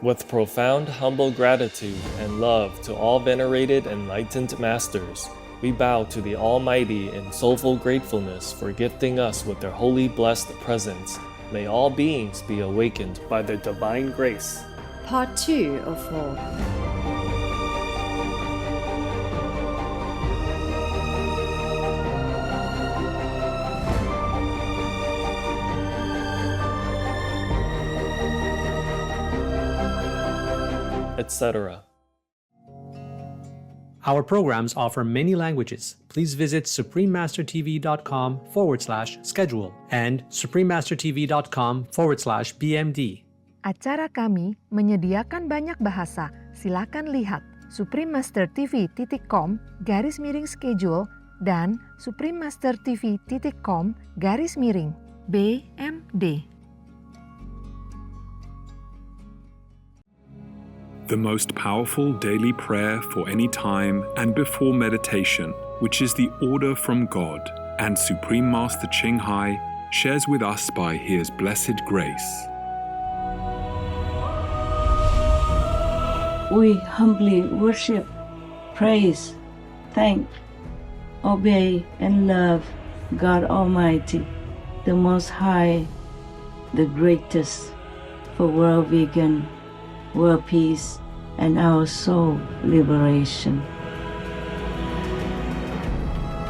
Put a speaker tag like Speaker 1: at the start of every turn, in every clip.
Speaker 1: With profound humble gratitude and love to all venerated enlightened masters, we bow to the Almighty in soulful gratefulness for gifting us with their holy blessed presence. May all beings be awakened by their divine grace.
Speaker 2: Part 2 of 4.
Speaker 1: Etc.
Speaker 3: Our programs offer many languages. Please visit suprememastertv.com/schedule and suprememastertv.com/BMD.
Speaker 4: Acara kami menyediakan banyak bahasa. Silakan lihat suprememastertv.com/schedule dan suprememastertv.com/BMD.
Speaker 5: The most powerful daily prayer for any time and before meditation, which is the order from God, and Supreme Master Ching shares with us by His blessed grace.
Speaker 6: We humbly worship, praise, thank, obey, and love God Almighty, the Most High, the greatest, for world vegan, world peace, and our soul liberation.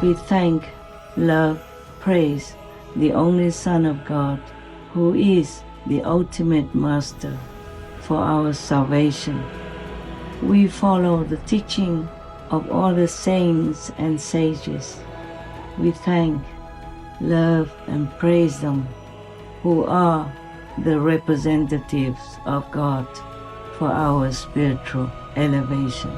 Speaker 6: We thank, love, praise the only Son of God, who is the ultimate Master for our salvation. We follow the teaching of all the saints and sages. We thank, love, and praise them, who are the representatives of God for our spiritual elevation.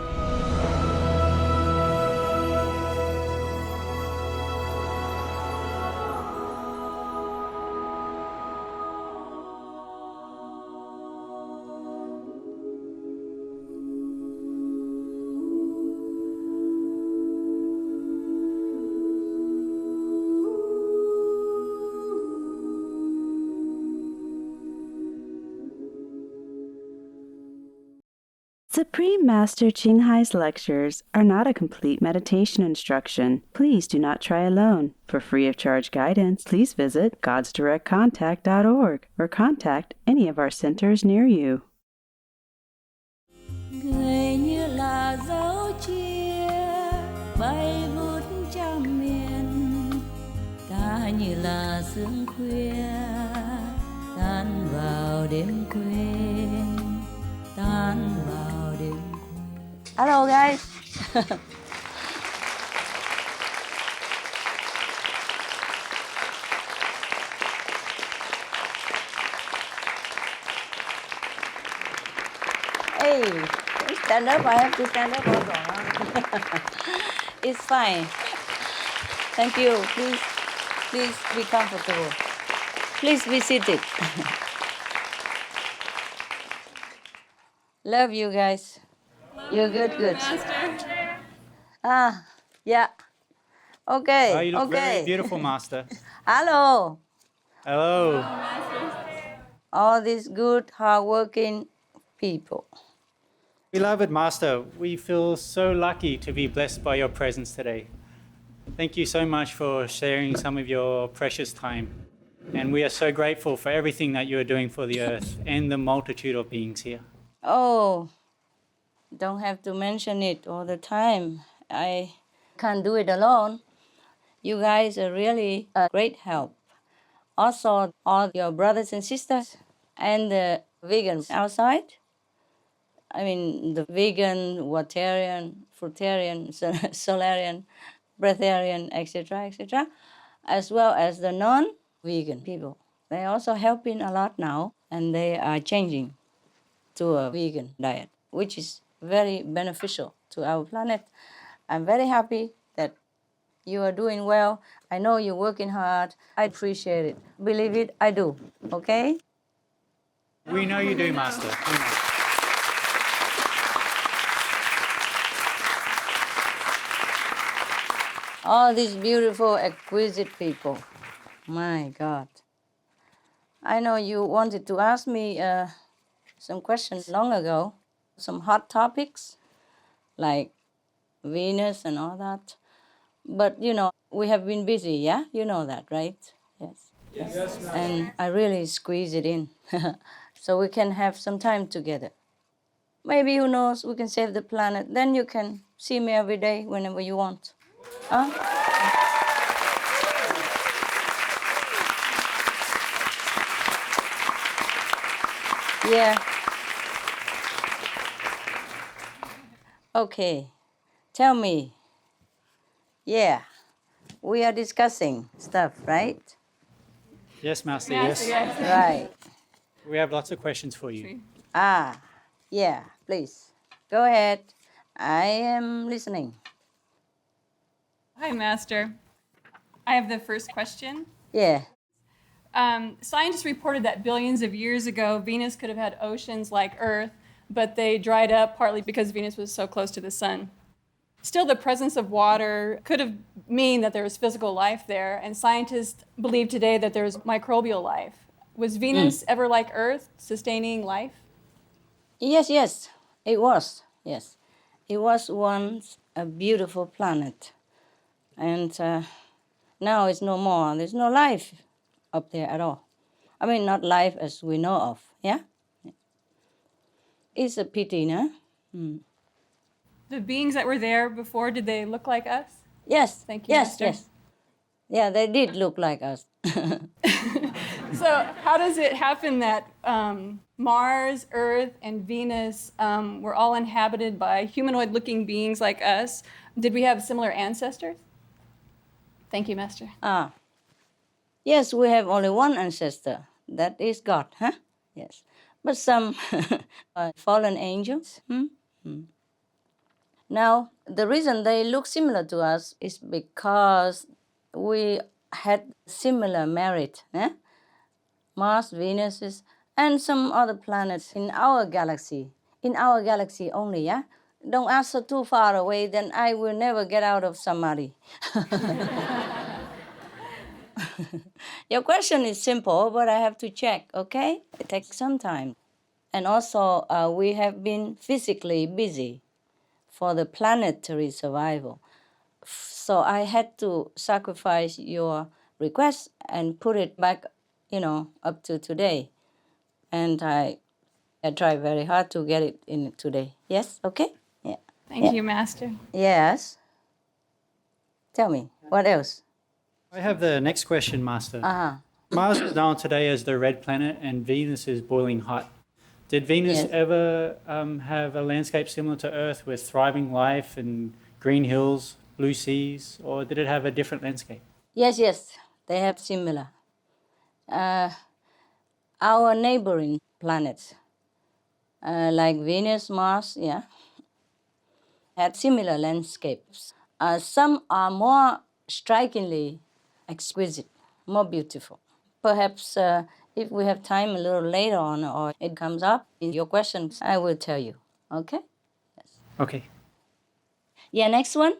Speaker 7: Supreme Master Ching Hai's lectures are not a complete meditation instruction. Please do not try alone. For free of charge guidance, please visit godsdirectcontact.org or contact any of our centers near you.
Speaker 8: Người như là dấu chia bay vút trăm miền, ta như là sương khuya tan vào đêm quên, tan vào đêm quên. Hello guys. Hey, stand up. I have to stand up also. It's fine. Thank you. Please be comfortable. Please be seated. Love you guys. You're good. Yeah. Okay.
Speaker 9: Oh, you look
Speaker 8: okay.
Speaker 9: very beautiful, Master.
Speaker 8: Hello.
Speaker 9: Hello.
Speaker 8: All these good, hardworking people.
Speaker 9: Beloved Master, we feel so lucky to be blessed by your presence today. Thank you so much for sharing some of your precious time. And we are so grateful for everything that you are doing for the earth and the multitude of beings here.
Speaker 8: Oh, don't have to mention it all the time. I can't do it alone. You guys are really a great help. Also, all your brothers and sisters and the vegans outside. I mean, the vegan, waterian, fruitarian, solarian, breatharian, etc., as well as the non-vegan people. They're also helping a lot now, and they are changing to a vegan diet, which is very beneficial to our planet. I'm very happy that you are doing well. I know you're working hard. I appreciate it. Believe it, I do. Okay?
Speaker 9: We know you do, Master. We know.
Speaker 8: All these beautiful, exquisite people. My God. I know you wanted to ask me some questions long ago, some hot topics like Venus and all that. But, we have been busy, yeah? You know that, right? Yes. Yes. And I really squeeze it in so we can have some time together. Maybe, who knows, we can save the planet. Then you can see me every day whenever you want. Huh? Yeah. Okay. Tell me. Yeah. We are discussing stuff, right?
Speaker 9: Yes, Master, yes.
Speaker 8: Right.
Speaker 9: We have lots of questions for you.
Speaker 8: Yeah, please. Go ahead. I am listening.
Speaker 10: Hi, Master. I have the first question.
Speaker 8: Yeah.
Speaker 10: Scientists reported that billions of years ago, Venus could have had oceans like Earth, but they dried up partly because Venus was so close to the sun. Still, the presence of water could have mean that there was physical life there, and scientists believe today that there was microbial life. Was Venus ever like Earth, sustaining life?
Speaker 8: Yes, it was. Yes. It was once a beautiful planet. And now it's no more. There's no life up there at all. I mean, not life as we know of, yeah? It's a pity, no?
Speaker 10: The beings that were there before, did they look like us?
Speaker 8: Yes.
Speaker 10: Thank you,
Speaker 8: Yes,
Speaker 10: Master.
Speaker 8: yes. Yeah, they did look like us.
Speaker 10: So how does it happen that Mars, Earth, and Venus were all inhabited by humanoid-looking beings like us? Did we have similar ancestors? Thank you, Master.
Speaker 8: Yes, we have only one ancestor. That is God, huh? Yes. But some are fallen angels. Now, the reason they look similar to us is because we had similar merit. Mars, Venus, and some other planets in our galaxy. In our galaxy only, yeah? Don't ask so too far away, then I will never get out of Samadhi. Your question is simple, but I have to check, okay? It takes some time. And also, we have been physically busy for the planetary survival. So I had to sacrifice your request and put it back, up to today. And I tried very hard to get it in today. Yes? Okay? Yeah.
Speaker 10: Thank you, Master.
Speaker 8: Yes. Tell me, what else?
Speaker 9: I have the next question, Master. Mars is known today as the red planet and Venus is boiling hot. Did Venus ever have a landscape similar to Earth with thriving life and green hills, blue seas, or did it have a different landscape?
Speaker 8: Yes, they have similar. Our neighboring planets, like Venus, Mars, had similar landscapes. Some are more strikingly exquisite, more beautiful. Perhaps if we have time a little later on or it comes up in your questions, I will tell you. Okay? Yes.
Speaker 9: Okay.
Speaker 8: Yeah, next one.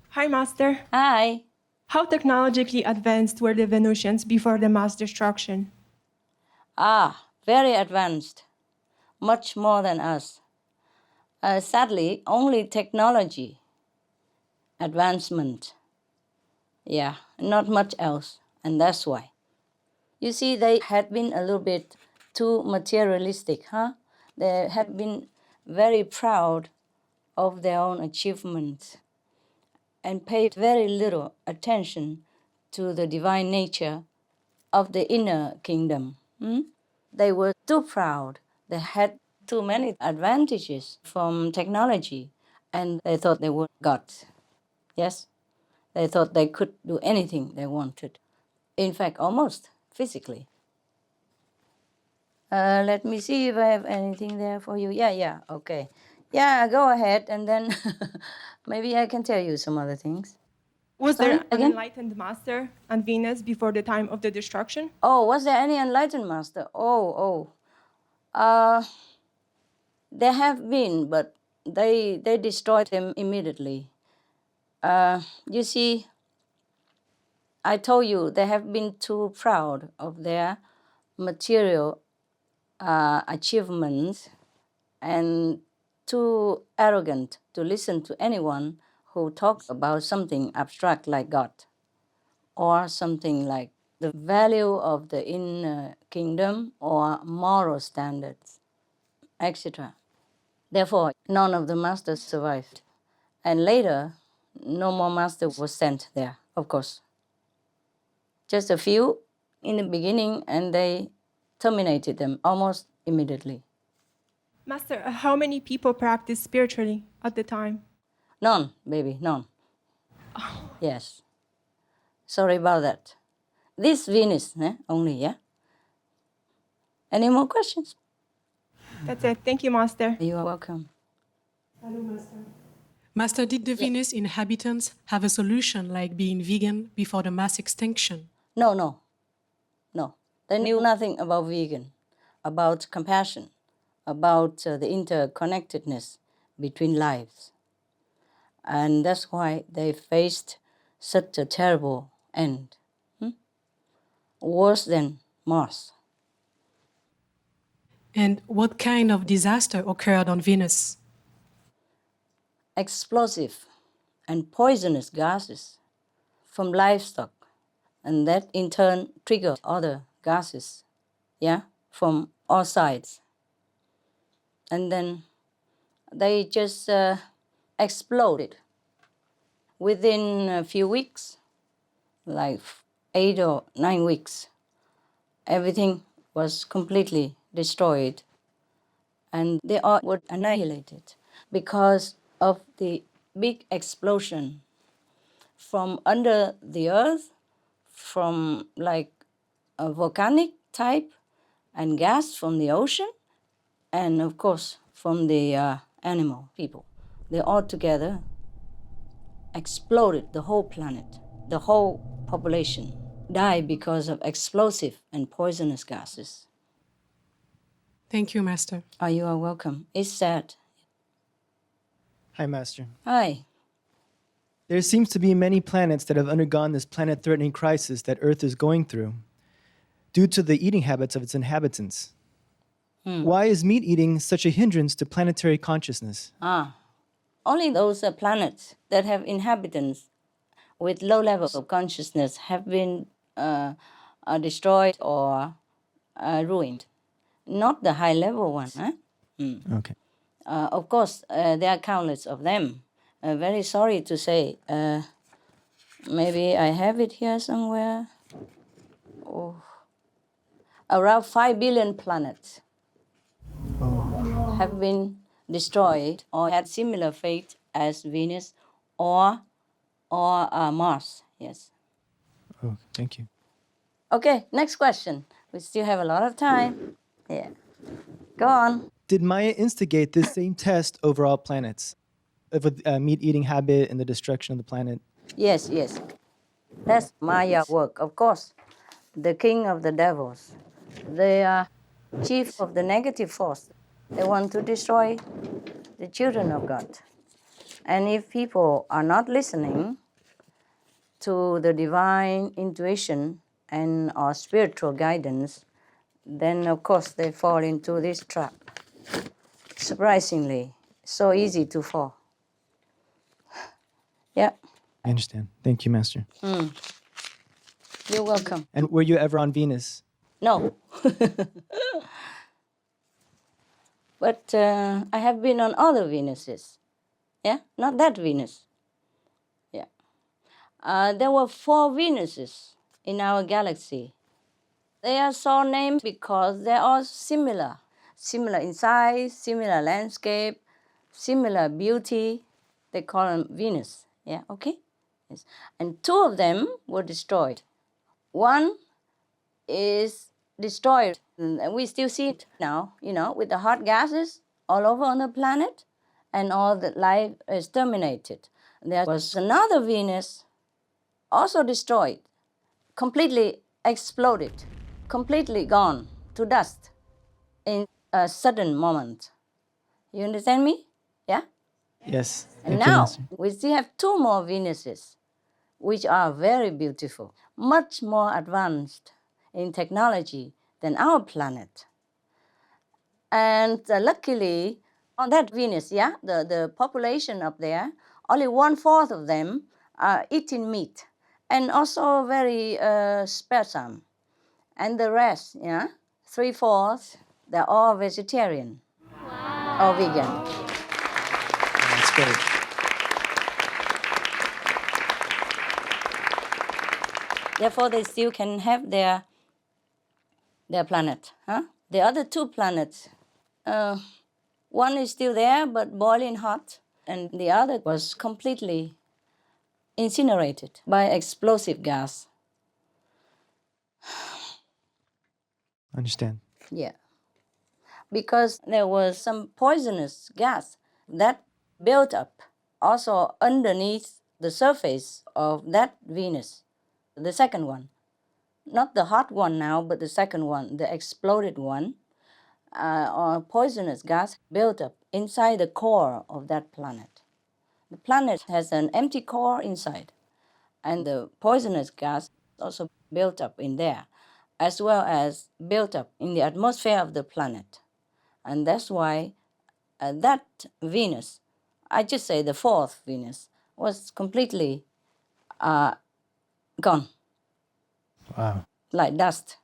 Speaker 11: Hi, Master.
Speaker 8: Hi.
Speaker 11: How technologically advanced were the Venusians before the mass destruction?
Speaker 8: Very advanced. Much more than us. Sadly, only technology advancement. Yeah, not much else. And that's why. You see, they had been a little bit too materialistic, huh? They had been very proud of their own achievements and paid very little attention to the divine nature of the inner kingdom. They were too proud. They had too many advantages from technology, and they thought they were gods. Yes? They thought they could do anything they wanted. In fact, almost physically. Let me see if I have anything there for you. Yeah, okay. Yeah, go ahead, and then maybe I can tell you some other things.
Speaker 11: Was
Speaker 8: Sorry,
Speaker 11: there an enlightened master on Venus before the time of the destruction?
Speaker 8: Oh, was there any enlightened master? There have been, but they destroyed him immediately. You see, I told you they have been too proud of their material achievements and too arrogant to listen to anyone who talks about something abstract like God or something like the value of the inner kingdom or moral standards, etc. Therefore, none of the masters survived. And later, no more master was sent there, of course. Just a few in the beginning, and they terminated them almost immediately.
Speaker 11: Master, how many people practiced spiritually at the time?
Speaker 8: None, baby, none. Yes. Sorry about that. This Venus, only, yeah? Any more questions?
Speaker 11: That's it. Thank you, Master.
Speaker 8: You are welcome.
Speaker 11: Hello, Master.
Speaker 12: Master, did the Venus inhabitants have a solution like being vegan before the mass extinction?
Speaker 8: No. They knew nothing about vegan, about compassion, about the interconnectedness between lives. And that's why they faced such a terrible end. Worse than Mars.
Speaker 12: And what kind of disaster occurred on Venus?
Speaker 8: Explosive and poisonous gases from livestock, and that in turn triggered other gases, from all sides. And then they just exploded. Within a few weeks, like 8 or 9 weeks, everything was completely destroyed, and they all were annihilated because of the big explosion from under the earth, from like a volcanic type, and gas from the ocean, and of course from the animal people. They all together exploded the whole planet. The whole population died because of explosive and poisonous gases.
Speaker 12: Thank you, Master.
Speaker 8: Oh, you are welcome. It's sad.
Speaker 13: Hi, Master.
Speaker 8: Hi.
Speaker 13: There seems to be many planets that have undergone this planet-threatening crisis that Earth is going through due to the eating habits of its inhabitants. Why is meat eating such a hindrance to planetary consciousness?
Speaker 8: Only those planets that have inhabitants with low levels of consciousness have been destroyed or ruined. Not the high-level one.
Speaker 13: Okay.
Speaker 8: Of course, there are countless of them. Very sorry to say. Maybe I have it here somewhere. Around 5 billion planets have been destroyed or had similar fate as Venus or Mars. Yes.
Speaker 13: Oh, thank you.
Speaker 8: Okay, next question. We still have a lot of time. Yeah. Go on.
Speaker 13: Did Maya instigate this same test over all planets? With meat-eating habit and the destruction of the planet?
Speaker 8: Yes. That's Maya work, of course. The king of the devils. The chief of the negative force. They want to destroy the children of God. And if people are not listening to the divine intuition and our spiritual guidance, then of course they fall into this trap. Surprisingly, so easy to fall. Yeah.
Speaker 13: I understand. Thank you, Master.
Speaker 8: You're welcome.
Speaker 13: And were you ever on Venus?
Speaker 8: No. But I have been on other Venuses. Yeah, not that Venus. Yeah. There were 4 Venuses in our galaxy. They are so named because they are similar. Similar in size, similar landscape, similar beauty. They call them Venus. Yeah, okay? Yes. And 2 of them were destroyed. One is destroyed. And we still see it now, with the hot gases all over on the planet, and all the life is terminated. There was another Venus, also destroyed, completely exploded, completely gone to dust in a sudden moment. You understand me? Yeah?
Speaker 13: Yes.
Speaker 8: And now we still have 2 more Venuses, which are very beautiful, much more advanced in technology than our planet. And luckily, on that Venus, the population up there, only 1/4 of them are eating meat, and also very sparsome. And the rest, 3/4, they're all vegetarian or vegan.
Speaker 13: That's great.
Speaker 8: Therefore, they still can have their planet. The other 2 planets, one is still there but boiling hot, and the other was completely incinerated by explosive gas.
Speaker 13: Understand.
Speaker 8: Yeah. Because there was some poisonous gas that built up also underneath the surface of that Venus, the second one. Not the hot one now, but the second one, the exploded one. Or poisonous gas built up inside the core of that planet. The planet has an empty core inside, and the poisonous gas also built up in there, as well as built up in the atmosphere of the planet. And that's why that Venus, I just say the 4th Venus, was completely gone.
Speaker 13: Wow.
Speaker 8: Like dust,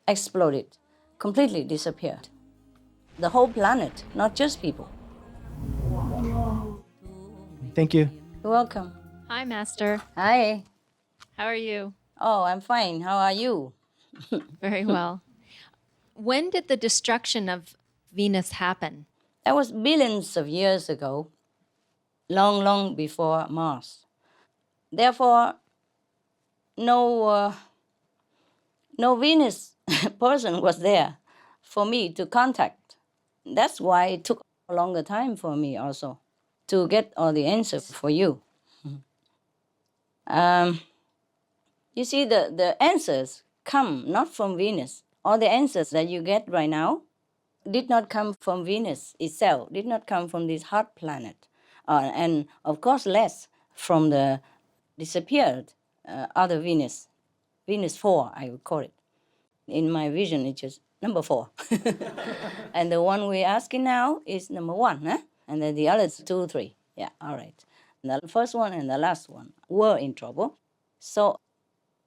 Speaker 8: exploded, completely disappeared. The whole planet, not just people.
Speaker 13: Thank you.
Speaker 8: You're welcome.
Speaker 2: Hi, Master.
Speaker 8: Hi.
Speaker 2: How are you?
Speaker 8: Oh, I'm fine. How are you?
Speaker 2: Very well. When did the destruction of Venus happen?
Speaker 8: That was billions of years ago, long, long before Mars. Therefore, no Venus person was there for me to contact. That's why it took a longer time for me also to get all the answers for you. You see, the answers come not from Venus. All the answers that you get right now did not come from Venus itself, did not come from this hot planet. And of course less from the disappeared other Venus, Venus 4, I would call it. In my vision, it's just number 4. And the one we're asking now is number 1, huh? And then the others 2, 3. Yeah, all right. And the first one and the last one were in trouble. So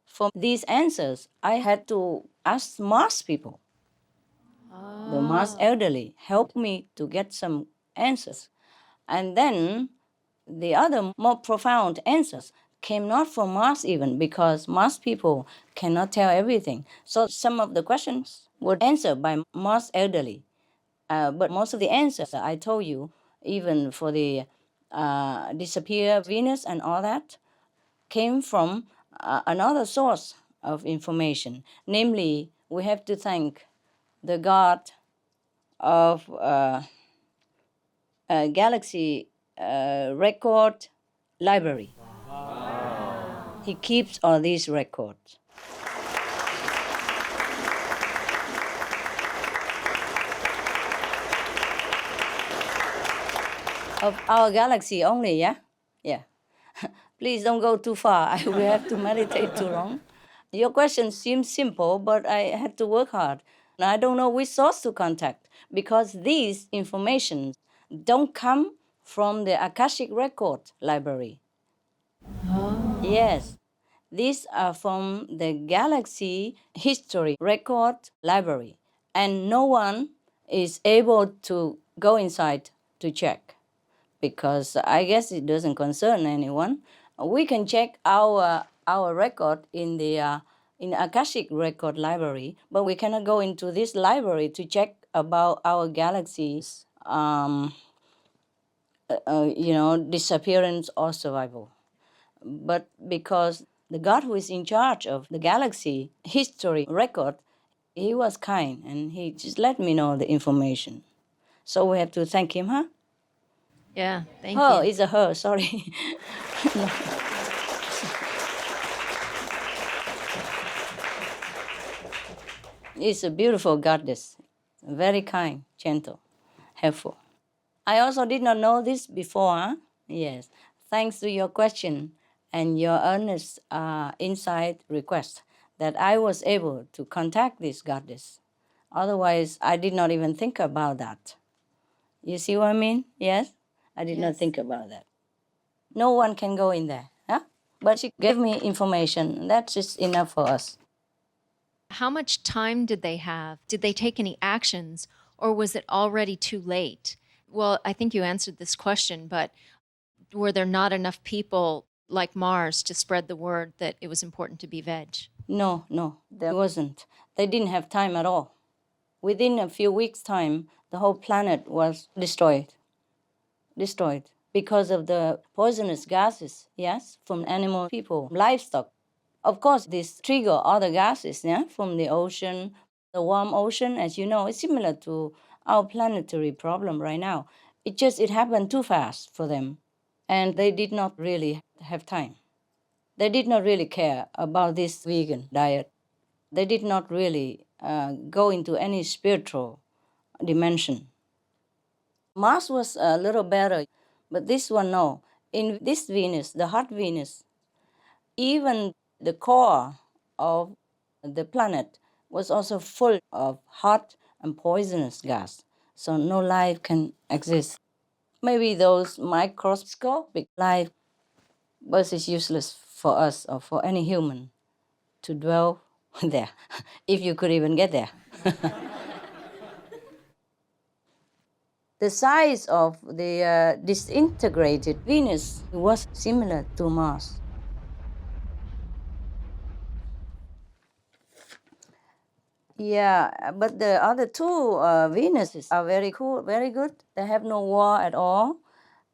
Speaker 8: for these answers, I had to ask Mars people. The Mars elderly helped me to get some answers. And then the other more profound answers came not from Mars even, because Mars people cannot tell everything. So some of the questions were answered by Mars elderly. But most of the answers I told you, even for the disappear Venus and all that, came from another source of information. Namely, we have to thank the God of Galaxy Record Library. Wow. He keeps all these records. Of our galaxy only, yeah? Yeah. Please don't go too far. I will have to meditate too long. Your question seems simple, but I had to work hard. I don't know which source to contact, because these information don't come from the Akashic Record Library. Oh. Yes, these are from the Galaxy History Record Library, and no one is able to go inside to check, because I guess it doesn't concern anyone. We can check our record in the Akashic Record Library, but we cannot go into this library to check about our galaxy's disappearance or survival. But because the God who is in charge of the Galaxy History Record, he was kind and he just let me know the information. So we have to thank him, huh?
Speaker 2: Yeah, thank you.
Speaker 8: Oh, it's a her, sorry. No. It's a beautiful goddess, very kind, gentle, helpful. I also did not know this before, huh? Yes. Thanks to your question and your earnest insight request that I was able to contact this goddess. Otherwise, I did not even think about that. You see what I mean? Yes? I did not think about that. No one can go in there. Huh? But she gave me information. That's just enough for us.
Speaker 2: How much time did they have? Did they take any actions, or was it already too late? Well, I think you answered this question, but were there not enough people like Mars to spread the word that it was important to be veg?
Speaker 8: No, there wasn't. They didn't have time at all. Within a few weeks' time, the whole planet was destroyed because of the poisonous gases, yes, from animal, people, livestock. Of course, this trigger other gases, yeah, from the ocean. The warm ocean, as you know, is similar to our planetary problem right now. It happened too fast for them, and they did not really have time. They did not really care about this vegan diet. They did not really go into any spiritual dimension. Mars was a little better, but this one, no. In this Venus, the hot Venus, even the core of the planet was also full of hot and poisonous gas, so no life can exist. Maybe those microscopic life, but it's useless for us or for any human to dwell there, if you could even get there. The size of the disintegrated Venus was similar to Mars. Yeah, but the other two Venuses are very cool, very good. They have no war at all,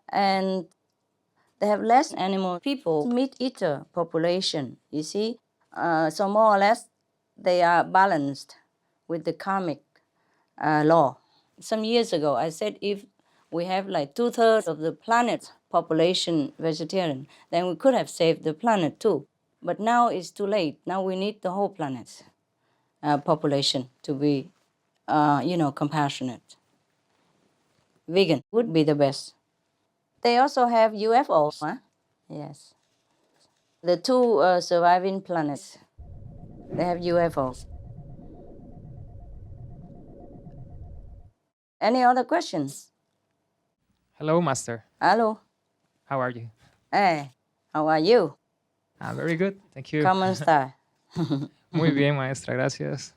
Speaker 8: and they have less animal people, meat-eater population, you see. So more or less, they are balanced with the karmic law. Some years ago, I said if we have like 2/3 of the planet's population vegetarian, then we could have saved the planet too. But now it's too late. Now we need the whole planet's population to be, compassionate. Vegan would be the best. They also have UFOs, huh? Yes. The two surviving planets, they have UFOs. Any other questions?
Speaker 14: Hello, Master.
Speaker 8: Hello.
Speaker 14: How are you?
Speaker 8: Hey, how are you?
Speaker 14: I'm very good, thank you.
Speaker 8: ¿Cómo está?
Speaker 14: Muy bien, maestra, gracias.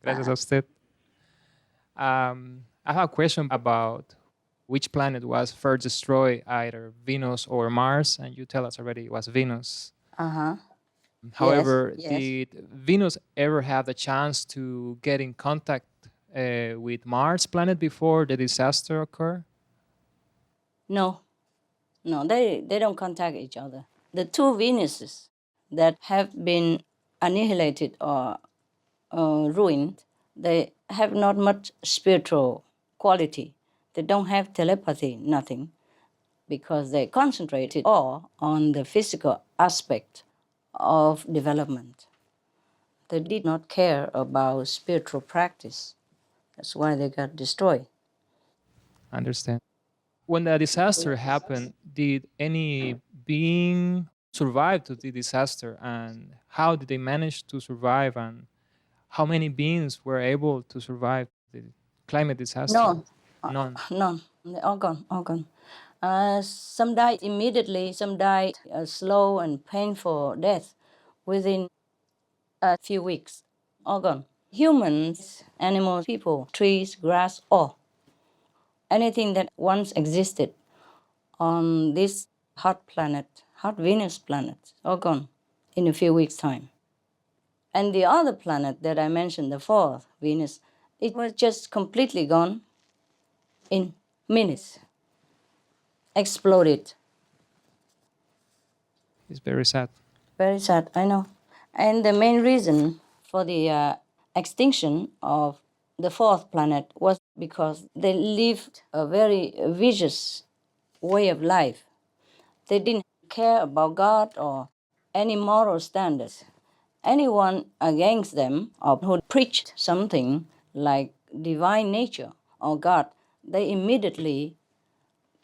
Speaker 14: Gracias a usted. I have a question about which planet was first destroyed, either Venus or Mars, and you tell us already it was Venus.
Speaker 8: Uh-huh.
Speaker 14: However,
Speaker 8: Yes.
Speaker 14: did Venus ever have the chance to get in contact with Mars planet before the disaster occurred?
Speaker 8: No, they don't contact each other. The two Venuses that have been annihilated or ruined, they have not much spiritual quality. They don't have telepathy, nothing, because they concentrated all on the physical aspect of development. They did not care about spiritual practice. That's why they got destroyed.
Speaker 14: Understand. When the disaster happened, did any being survive to the disaster, and how did they manage to survive, and how many beings were able to survive the climate disaster?
Speaker 8: None.
Speaker 14: None.
Speaker 8: None. They're all gone. Some died immediately, some died a slow and painful death within a few weeks. All gone. Humans, animals, people, trees, grass, all. Anything that once existed on this hot planet, hot Venus planet, all gone in a few weeks' time. And the other planet that I mentioned, the fourth, Venus, it was just completely gone in minutes. Exploded.
Speaker 14: It's very sad.
Speaker 8: Very sad, I know. And the main reason for the extinction of the fourth planet was because they lived a very vicious way of life. They didn't care about God or any moral standards. Anyone against them or who preached something like divine nature or God, they immediately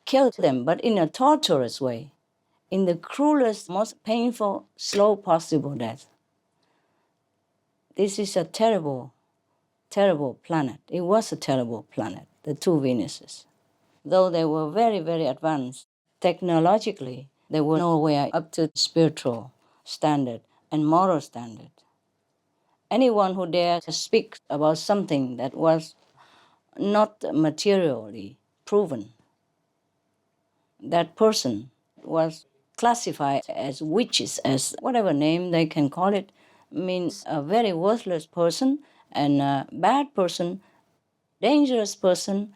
Speaker 8: killed them, but in a torturous way, in the cruelest, most painful, slow possible death. This is a terrible terrible planet. It was a terrible planet, the two Venuses. Though they were very, very advanced technologically, they were nowhere up to spiritual standard and moral standard. Anyone who dared to speak about something that was not materially proven, that person was classified as witches, as whatever name they can call it, means a very worthless person and a bad person, dangerous person.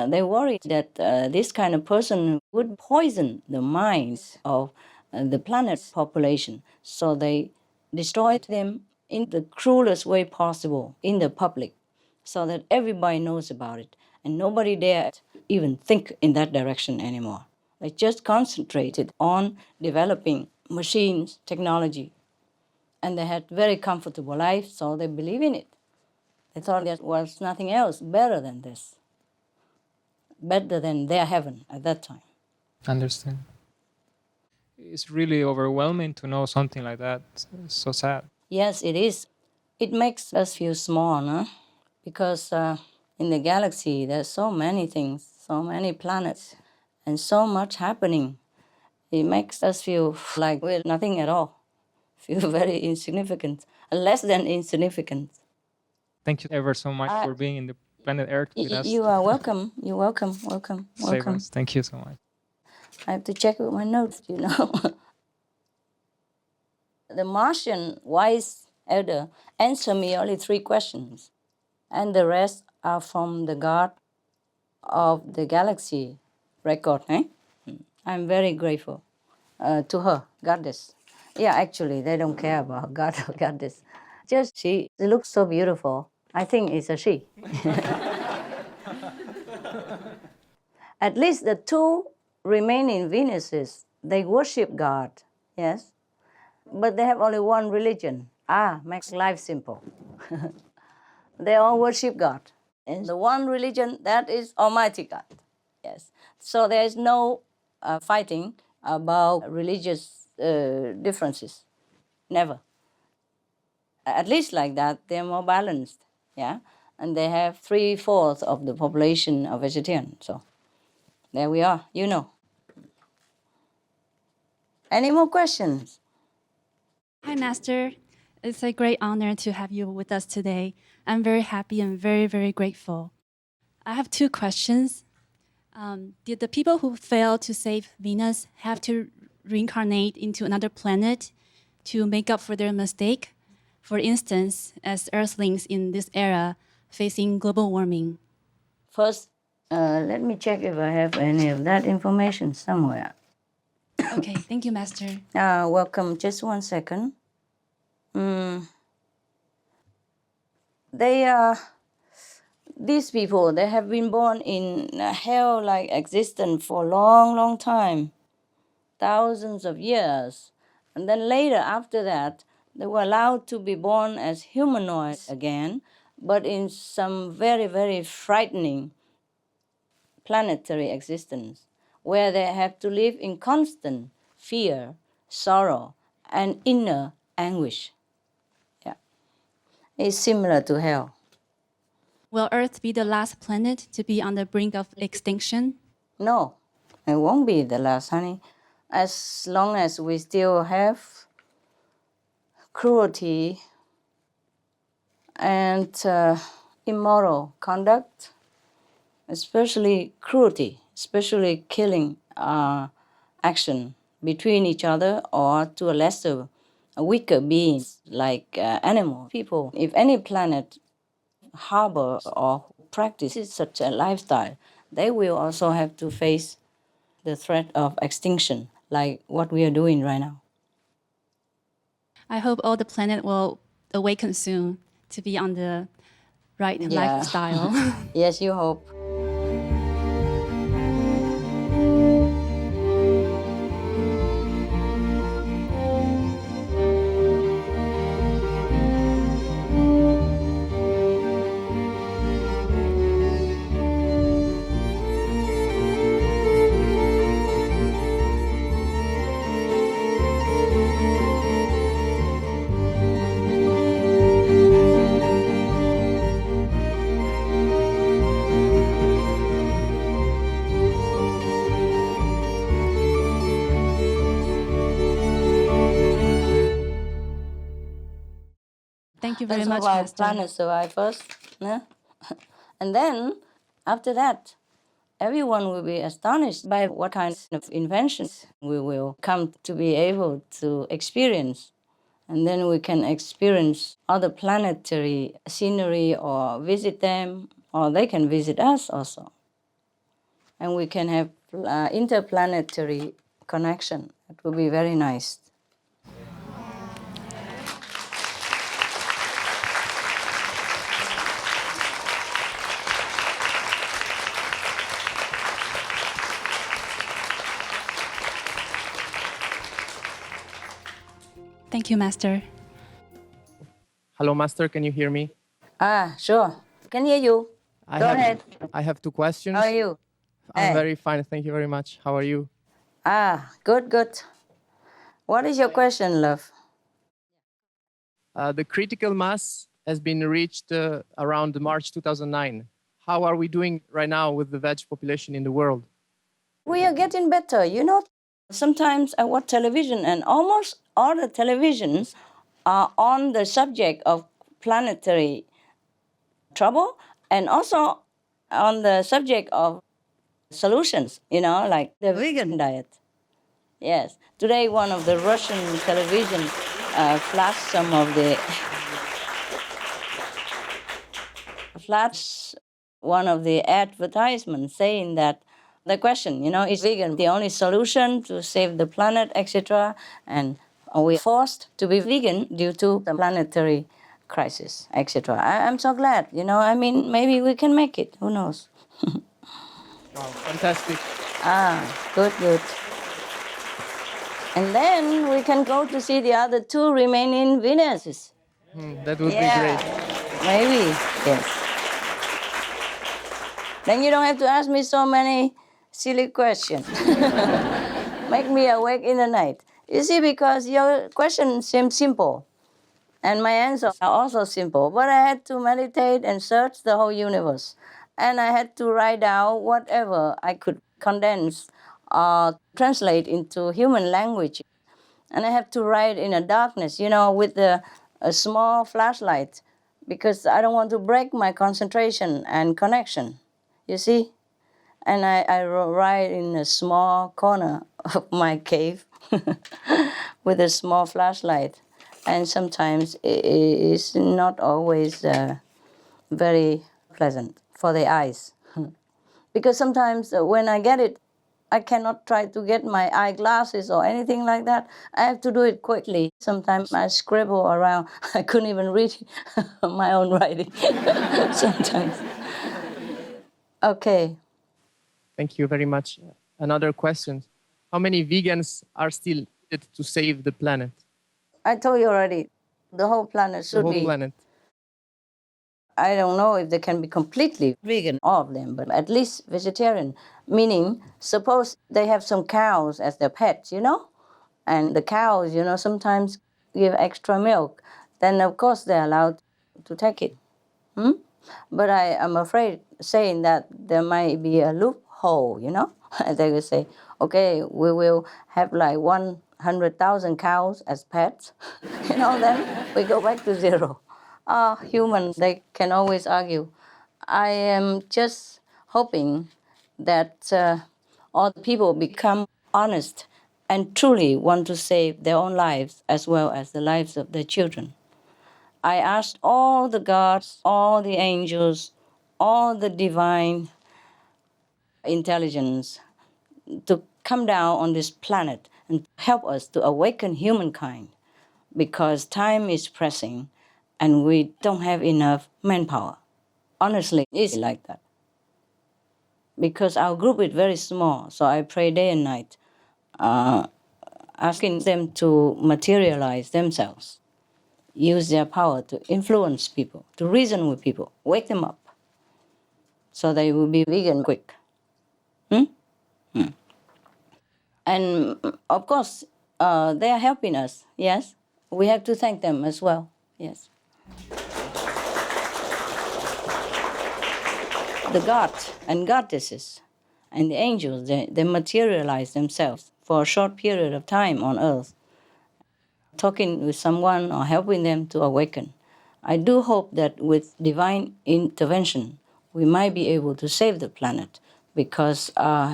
Speaker 8: They worried that this kind of person would poison the minds of the planet's population. So they destroyed them in the cruelest way possible in the public so that everybody knows about it. And nobody dared even think in that direction anymore. They just concentrated on developing machines, technology. And they had very comfortable life, so they believe in it. They thought there was nothing else better than this, better than their heaven at that time.
Speaker 14: Understand. It's really overwhelming to know something like that. It's so sad.
Speaker 8: Yes, it is. It makes us feel small, no? Because in the galaxy, there's so many things, so many planets, and so much happening. It makes us feel like we're nothing at all. Feel very insignificant, less than insignificant.
Speaker 14: Thank you ever so much for being in the planet Earth with us.
Speaker 8: You are welcome. You're welcome. Welcome.
Speaker 14: Save
Speaker 8: Welcome.
Speaker 14: us. Thank you so much.
Speaker 8: I have to check with my notes, you know. The Martian wise elder answered me only 3 questions, and the rest are from the God of the Galaxy record. I'm very grateful to her, goddess. Yeah, actually, they don't care about God or goddess. Just she looks so beautiful. I think it's a she. At least the 2 remaining Venuses, they worship God, yes? But they have only one religion. Makes life simple. They all worship God. And the one religion, that is Almighty God, yes. So there is no fighting about religious differences, never. At least like that, they're more balanced, yeah? And they have 3/4 of the population of vegetarian, so there we are, you know. Any more questions?
Speaker 15: Hi, Master. It's a great honor to have you with us today. I'm very happy and very, very grateful. I have 2 questions. Did the people who failed to save Venus have to reincarnate into another planet to make up for their mistake? For instance, as Earthlings in this era facing global warming.
Speaker 8: First, let me check if I have any of that information somewhere.
Speaker 15: Okay, thank you, Master.
Speaker 8: Welcome. Just 1 second. These people, they have been born in a hell-like existence for a long, long time, thousands of years. And then later, after that, they were allowed to be born as humanoids again, but in some very, very frightening planetary existence, where they have to live in constant fear, sorrow, and inner anguish. Yeah, it's similar to hell.
Speaker 15: Will Earth be the last planet to be on the brink of extinction?
Speaker 8: No, it won't be the last, honey. As long as we still have cruelty and immoral conduct, especially cruelty, especially killing action between each other or to a weaker beings like animal people. If any planet harbor or practices such a lifestyle, they will also have to face the threat of extinction, like what we are doing right now.
Speaker 15: I hope all the planet will awaken soon to be on the right lifestyle.
Speaker 8: Yes, you hope.
Speaker 15: you very
Speaker 8: That's
Speaker 15: much,
Speaker 8: why
Speaker 15: Master.
Speaker 8: planet survive first. Yeah? And then, after that, everyone will be astonished by what kind of inventions we will come to be able to experience. And then we can experience other planetary scenery or visit them, or they can visit us also. And we can have interplanetary connection. It will be very nice.
Speaker 15: Thank you, Master.
Speaker 16: Hello, Master. Can you hear me?
Speaker 8: Sure. Can hear you. Go ahead.
Speaker 16: I have two questions.
Speaker 8: How are you?
Speaker 16: I'm very fine. Thank you very much. How are you?
Speaker 8: Good, good. What is your question, love?
Speaker 16: The critical mass has been reached around March 2009. How are we doing right now with the veg population in the world?
Speaker 8: We are getting better. You know, sometimes I watch television, and almost all the televisions are on the subject of planetary trouble and also on the subject of solutions, you know, like the vegan diet. Yes. Today, one of the Russian television flashed some of the one of the advertisements saying that the question, you know, is vegan the only solution to save the planet, etc.? And are we forced to be vegan due to the planetary crisis, etc.? I'm so glad, you know, I mean, maybe we can make it. Who knows?
Speaker 16: Wow, fantastic.
Speaker 8: Good, good. And then we can go to see the other two remaining Venuses.
Speaker 16: That would be great.
Speaker 8: Maybe, yes. Then you don't have to ask me so many silly questions. Make me awake in the night. You see, because your question seems simple, and my answers are also simple, but I had to meditate and search the whole universe. And I had to write down whatever I could condense or translate into human language. And I have to write in a darkness, you know, with a small flashlight, because I don't want to break my concentration and connection, you see? And I write in a small corner of my cave with a small flashlight. And sometimes it's not always very pleasant for the eyes. Because sometimes when I get it, I cannot try to get my eyeglasses or anything like that. I have to do it quickly. Sometimes I scribble around. I couldn't even read my own writing sometimes. Okay.
Speaker 16: Thank you very much. Another question. How many vegans are still needed to save the planet?
Speaker 8: I told you already, the whole planet should be.
Speaker 16: The whole planet.
Speaker 8: I don't know if they can be completely vegan, all of them, but at least vegetarian. Meaning, suppose they have some cows as their pets, you know? And the cows, you know, sometimes give extra milk. Then, of course, they're allowed to take it. But I am afraid saying that there might be a loophole, you know? They will say, okay, we will have like 100,000 cows as pets. You know, then we go back to zero. Humans, they can always argue. I am just hoping that all the people become honest and truly want to save their own lives as well as the lives of their children. I asked all the gods, all the angels, all the divine intelligence to come down on this planet and help us to awaken humankind, because time is pressing and we don't have enough manpower. Honestly, it's like that. Because our group is very small, so I pray day and night, asking them to materialize themselves, use their power to influence people, to reason with people, wake them up, so they will be vegan quick. And of course, they are helping us, yes? We have to thank them as well, yes. The gods and goddesses and the angels, they materialize themselves for a short period of time on earth, talking with someone or helping them to awaken. I do hope that with divine intervention, we might be able to save the planet, because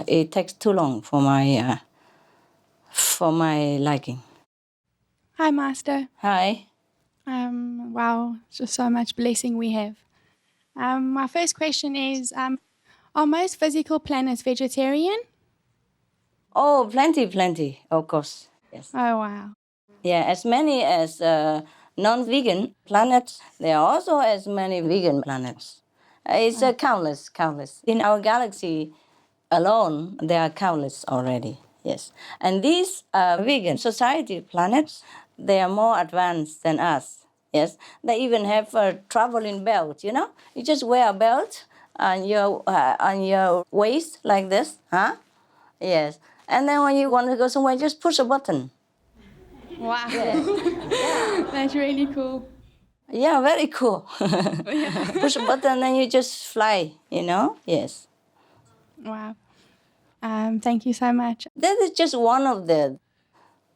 Speaker 8: it takes too long for my liking.
Speaker 17: Hi, Master.
Speaker 8: Hi.
Speaker 17: Wow, it's just so much blessing we have. My first question is, are most physical planets vegetarian?
Speaker 8: Oh, plenty, of course. Yes.
Speaker 17: Oh, wow.
Speaker 8: Yeah, as many as non-vegan planets. There are also as many vegan planets. It's countless. In our galaxy alone, there are countless already. Yes, and these vegan society planets, they are more advanced than us. Yes, they even have a traveling belt. You know, you just wear a belt on your waist like this, huh? Yes, and then when you want to go somewhere, just push a button.
Speaker 17: Wow.
Speaker 8: Yeah.
Speaker 17: That's really cool.
Speaker 8: Yeah, very cool. Push a button and you just fly, you know? Yes.
Speaker 17: Wow. Thank you so much.
Speaker 8: That is just one of the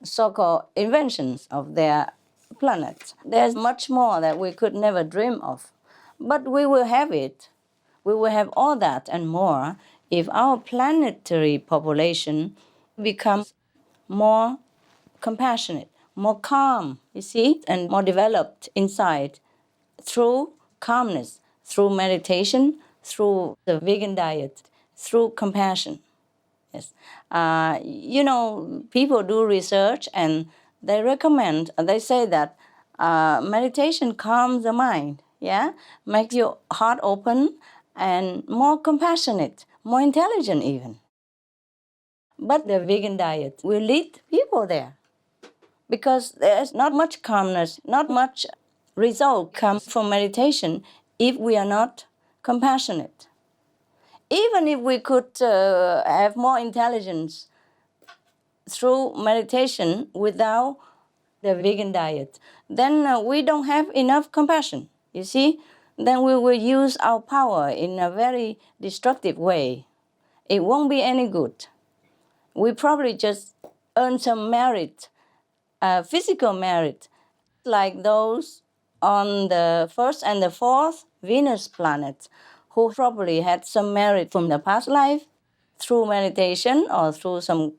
Speaker 8: so-called inventions of their planet. There's much more that we could never dream of. But we will have it. We will have all that and more if our planetary population becomes more compassionate, more calm, you see, and more developed inside through calmness, through meditation, through the vegan diet, through compassion. Yes. You know, people do research and they recommend, they say that meditation calms the mind, yeah, makes your heart open and more compassionate, more intelligent even. But the vegan diet will lead people there because there's not much calmness, not much result comes from meditation if we are not compassionate. Even if we could have more intelligence through meditation without the vegan diet, then we don't have enough compassion, you see? Then we will use our power in a very destructive way. It won't be any good. We probably just earn some merit, physical merit, like those on the first and the fourth Venus planet, who probably had some merit from the past life through meditation or through some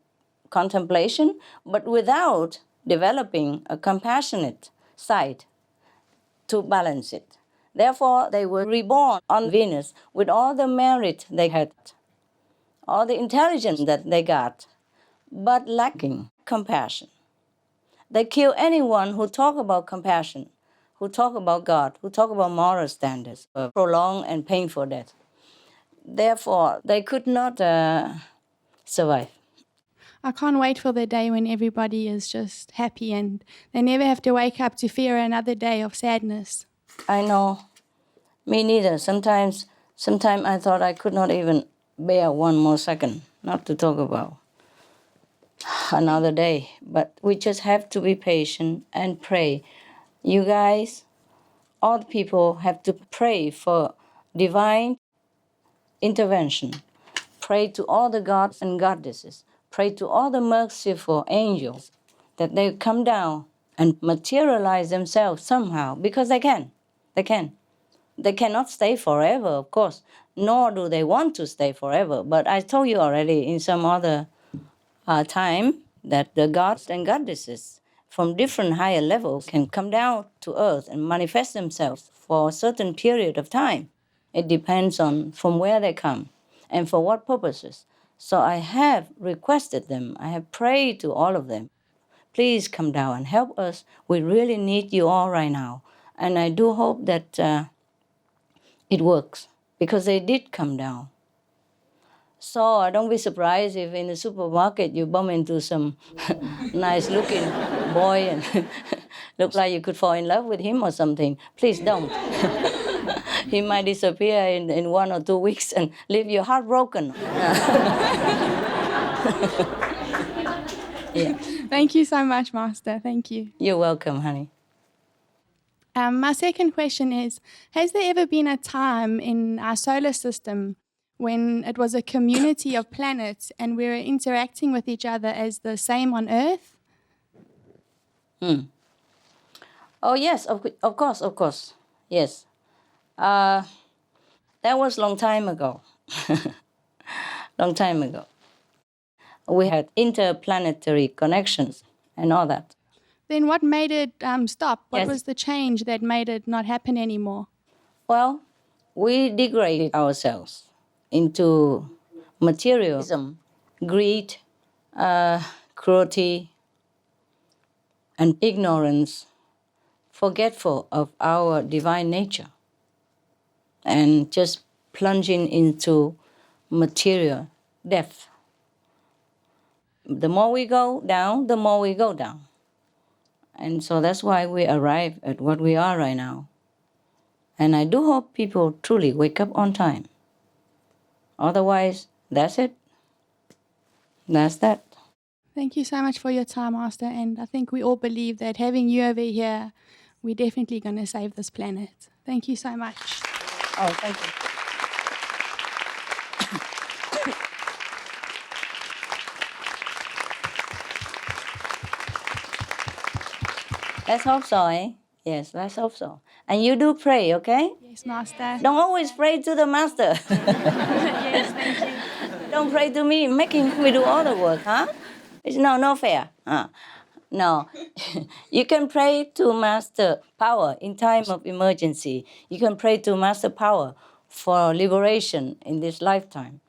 Speaker 8: contemplation, but without developing a compassionate side to balance it. Therefore, they were reborn on Venus with all the merit they had, all the intelligence that they got, but lacking compassion. They kill anyone who talk about compassion, who talk about God, who talk about moral standards, a prolonged and painful death. Therefore, they could not survive.
Speaker 17: I can't wait for the day when everybody is just happy and they never have to wake up to fear another day of sadness.
Speaker 8: I know. Me neither. Sometimes I thought I could not even bear one more second, not to talk about another day. But we just have to be patient and pray. You guys, all the people have to pray for divine intervention. Pray to all the gods and goddesses. Pray to all the merciful angels that they come down and materialize themselves somehow, because they can. They can. They cannot stay forever, of course, nor do they want to stay forever. But I told you already in some other time that the gods and goddesses from different higher levels can come down to earth and manifest themselves for a certain period of time. It depends on from where they come and for what purposes. So I have requested them, I have prayed to all of them, please come down and help us. We really need you all right now. And I do hope that it works, because they did come down. So don't be surprised if in the supermarket you bump into some nice looking boy and look like you could fall in love with him or something. Please don't. He might disappear in 1 or 2 weeks and leave you heartbroken. Yeah.
Speaker 17: Thank you so much, Master. Thank you.
Speaker 8: You're welcome, honey.
Speaker 17: My second question is, has there ever been a time in our solar system when it was a community of planets and we were interacting with each other as the same on Earth?
Speaker 8: Oh, yes, of course. Yes. That was long time ago. Long time ago. We had interplanetary connections and all that.
Speaker 17: Then what made it stop? What
Speaker 8: Yes.
Speaker 17: was the change that made it not happen anymore?
Speaker 8: Well, we degraded ourselves into materialism, greed, cruelty, and ignorance, forgetful of our divine nature, and just plunging into material death. The more we go down, the more we go down. And so that's why we arrive at what we are right now. And I do hope people truly wake up on time. Otherwise, that's it. That's that.
Speaker 17: Thank you so much for your time, Master. And I think we all believe that having you over here, we're definitely going to save this planet. Thank you so much.
Speaker 8: Oh, thank you. Let's hope so, eh? Yes, let's hope so. And you do pray, okay?
Speaker 17: Yes, Master.
Speaker 8: Don't always pray to the Master.
Speaker 17: Yes, thank you.
Speaker 8: Don't pray to me, making me do all the work, huh? It's no fair. No. You can pray to Master Power in time of emergency. You can pray to Master Power for liberation in this lifetime.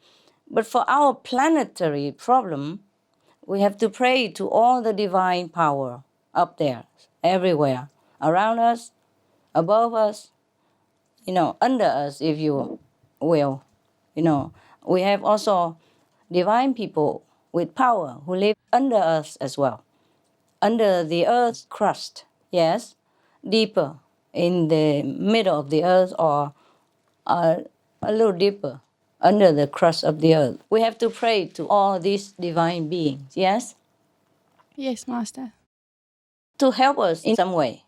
Speaker 8: But for our planetary problem, we have to pray to all the divine power up there, everywhere, around us, above us, under us, if you will. We have also divine people with power who live under us as well, under the earth's crust, yes, deeper in the middle of the earth or a little deeper under the crust of the earth. We have to pray to all these divine beings, yes?
Speaker 17: Yes, Master.
Speaker 8: To help us in some way,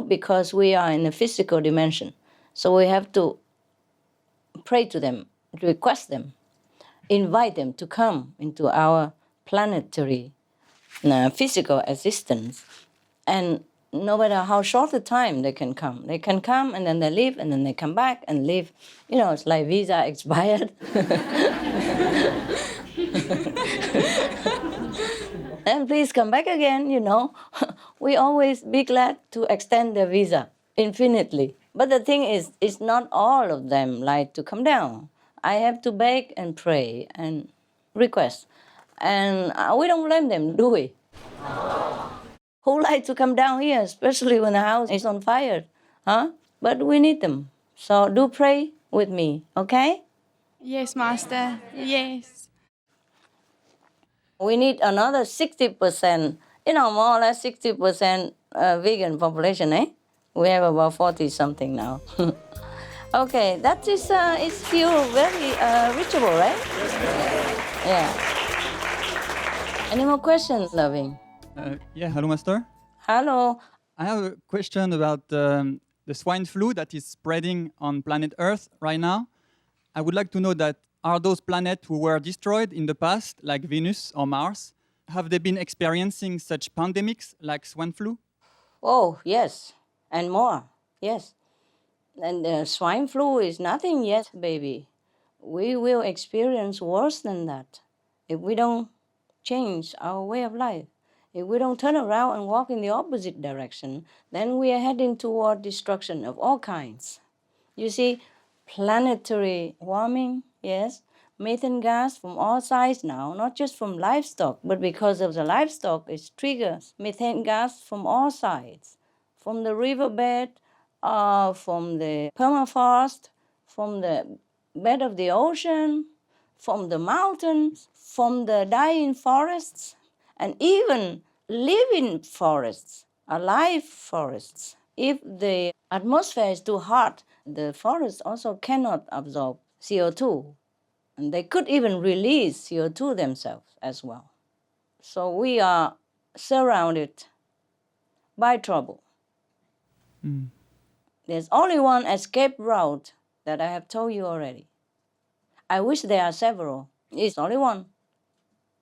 Speaker 8: because we are in a physical dimension. So we have to pray to them, request them, invite them to come into our planetary physical existence. And no matter how short the time they can come and then they leave and then they come back and leave. It's like visa expired. And please come back again, We always be glad to extend the visa infinitely. But the thing is, it's not all of them like to come down. I have to beg and pray and request. And we don't blame them, do we? Who like to come down here, especially when the house is on fire, huh? But we need them. So do pray with me, okay?
Speaker 17: Yes, Master. Yes.
Speaker 8: We need another 60%, more or less 60% vegan population, eh? We have about 40-something now. Okay, that is feel very reachable, right? Yeah. Any more questions, Loving?
Speaker 18: Yeah, hello, Master.
Speaker 8: Hello.
Speaker 18: I have a question about the swine flu that is spreading on planet Earth right now. I would like to know that are those planets who were destroyed in the past, like Venus or Mars, have they been experiencing such pandemics like swine flu?
Speaker 8: Oh, yes, and more, yes. And swine flu is nothing yet, baby. We will experience worse than that if we don't change our way of life. If we don't turn around and walk in the opposite direction, then we are heading toward destruction of all kinds. You see, planetary warming, yes, methane gas from all sides now, not just from livestock, but because of the livestock, it triggers methane gas from all sides, from the riverbed, from the permafrost, from the bed of the ocean, from the mountains, from the dying forests, and even living forests, alive forests. If the atmosphere is too hot, the forests also cannot absorb CO2. And they could even release CO2 themselves as well. So we are surrounded by trouble. There's only one escape route that I have told you already. I wish there are several. It's only one.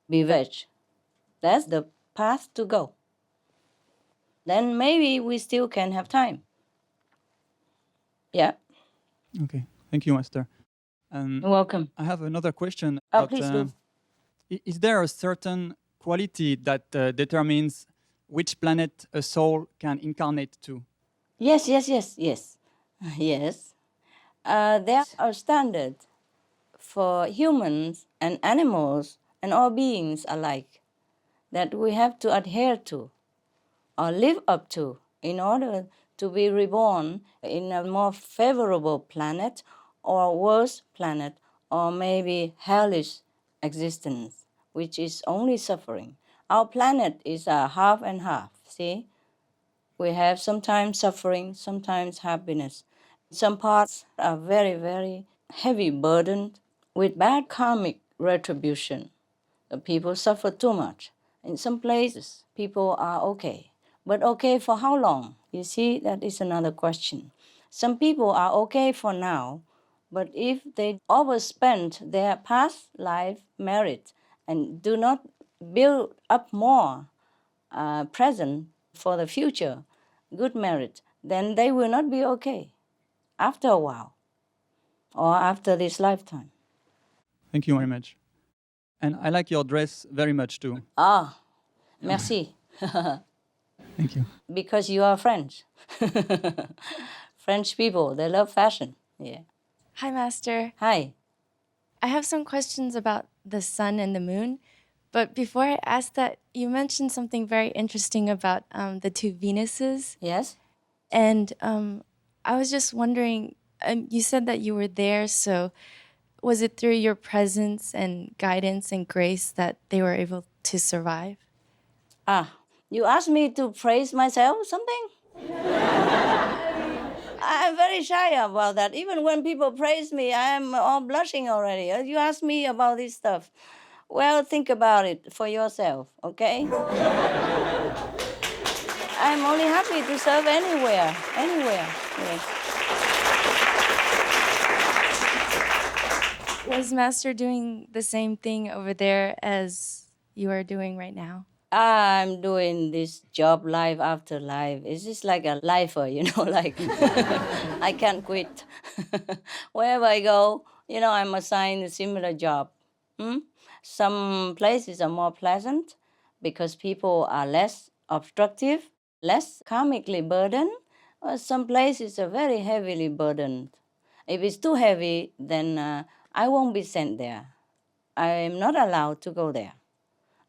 Speaker 8: Be veg. That's the path to go. Then maybe we still can have time. Yeah.
Speaker 18: Okay, thank you, Master.
Speaker 8: You're welcome.
Speaker 18: I have another question.
Speaker 8: Oh, please do.
Speaker 18: Is there a certain quality that determines which planet a soul can incarnate to?
Speaker 8: Yes. Yes. There are standards for humans and animals and all beings alike that we have to adhere to or live up to in order to be reborn in a more favorable planet or worse planet or maybe hellish existence, which is only suffering. Our planet is a half and half, see? We have sometimes suffering, sometimes happiness. Some parts are very, very heavy burdened with bad karmic retribution. The people suffer too much. In some places, people are okay. But okay for how long? You see, that is another question. Some people are okay for now, but if they overspend their past life merit and do not build up more present for the future good merit, then they will not be okay after a while or after this lifetime.
Speaker 18: Thank you very much. And I like your dress very much too.
Speaker 8: Ah, merci.
Speaker 18: Thank you.
Speaker 8: Because you are French. French people, they love fashion. Yeah.
Speaker 19: Hi, Master.
Speaker 8: Hi.
Speaker 19: I have some questions about the sun and the moon. But before I ask that, you mentioned something very interesting about the two Venuses.
Speaker 8: Yes.
Speaker 19: And I was just wondering, you said that you were there, so was it through your presence and guidance and grace that they were able to survive?
Speaker 8: Ah, you asked me to praise myself something? I'm very shy about that. Even when people praise me, I am all blushing already. You ask me about this stuff. Well, think about it for yourself, okay? I'm only happy to serve anywhere. Yes.
Speaker 19: Was Master doing the same thing over there as you are doing right now?
Speaker 8: I'm doing this job life after life. It's just like a lifer, like I can't quit. Wherever I go, I'm assigned a similar job. Some places are more pleasant because people are less obstructive, less karmically burdened. Some places are very heavily burdened. If it's too heavy, then I won't be sent there. I am not allowed to go there.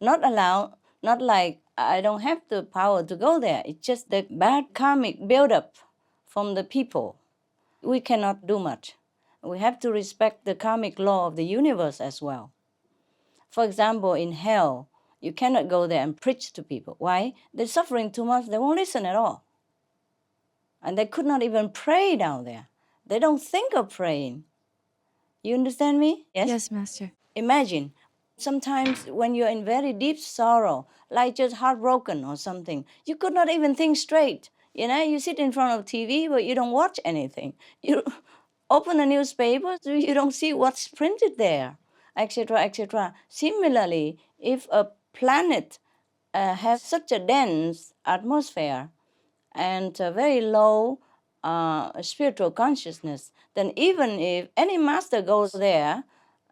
Speaker 8: Not allowed, not like I don't have the power to go there. It's just the bad karmic buildup from the people. We cannot do much. We have to respect the karmic law of the universe as well. For example, in hell, you cannot go there and preach to people. Why? They're suffering too much. They won't listen at all. And they could not even pray down there. They don't think of praying. You understand me? Yes?
Speaker 19: Yes, Master.
Speaker 8: Imagine, sometimes when you're in very deep sorrow, like just heartbroken or something, you could not even think straight. You sit in front of TV, but you don't watch anything. You open a newspaper, so you don't see what's printed there, etc., etc. Similarly, if a planet has such a dense atmosphere and a very low spiritual consciousness, then even if any master goes there,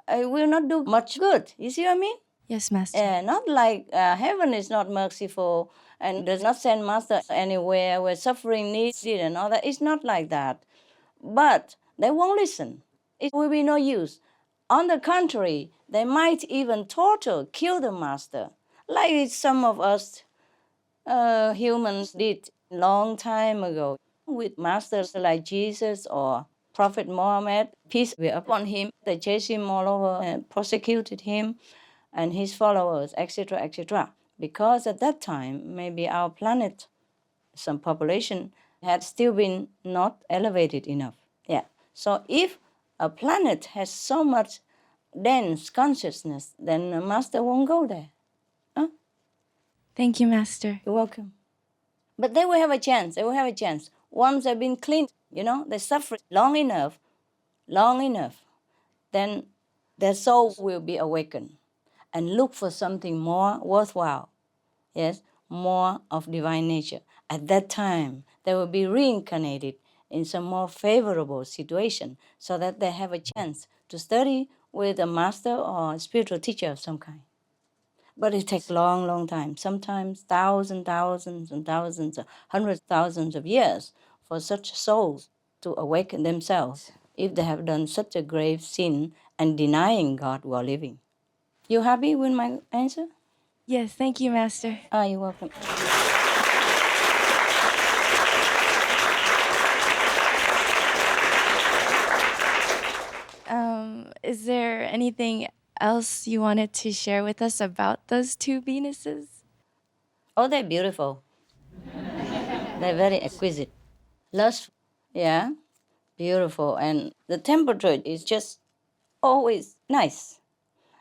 Speaker 8: it will not do much good. You see what I mean?
Speaker 19: Yes, Master.
Speaker 8: Not like heaven is not merciful and does not send master anywhere where suffering needed and all that. It's not like that. But they won't listen. It will be no use. On the contrary, they might even torture, kill the master, like some of us humans did long time ago with masters like Jesus or Prophet Muhammad, peace be upon him. They chased him all over and persecuted him and his followers, etc., etc. Because at that time, maybe our planet, some population, had still been not elevated enough. Yeah. So if a planet has so much dense consciousness, then a master won't go there.
Speaker 19: Thank you, Master.
Speaker 8: You're welcome. But they will have a chance. They will have a chance. Once they've been cleaned, they suffer long enough, then their soul will be awakened and look for something more worthwhile. Yes, more of divine nature. At that time, they will be reincarnated in some more favorable situation so that they have a chance to study with a master or a spiritual teacher of some kind. But it takes long, long time, sometimes thousands and thousands, hundreds of thousands of years for such souls to awaken themselves if they have done such a grave sin and denying God while living. You happy with my answer?
Speaker 19: Yes, thank you, Master.
Speaker 8: You're welcome.
Speaker 19: Is there anything else you wanted to share with us about those two Venuses?
Speaker 8: Oh, they're beautiful. They're very exquisite. Lustful, yeah, beautiful. And the temperature is just always nice.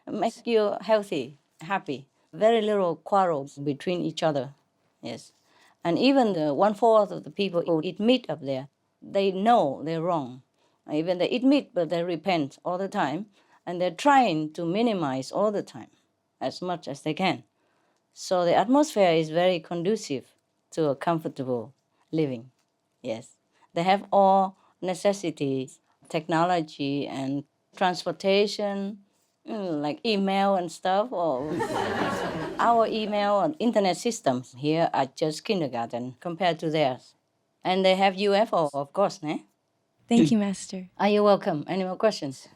Speaker 8: It makes you healthy, happy. Very little quarrels between each other, yes. And even the 1/4 of the people who eat meat up there, they know they're wrong. Even they eat meat, but they repent all the time. And they're trying to minimize all the time, as much as they can. So the atmosphere is very conducive to a comfortable living, yes. They have all necessities, technology and transportation, like email and stuff, or our email and internet systems here are just kindergarten compared to theirs. And they have UFO, of course, ne?
Speaker 19: Thank you, Master.
Speaker 8: Are you welcome? Any more questions?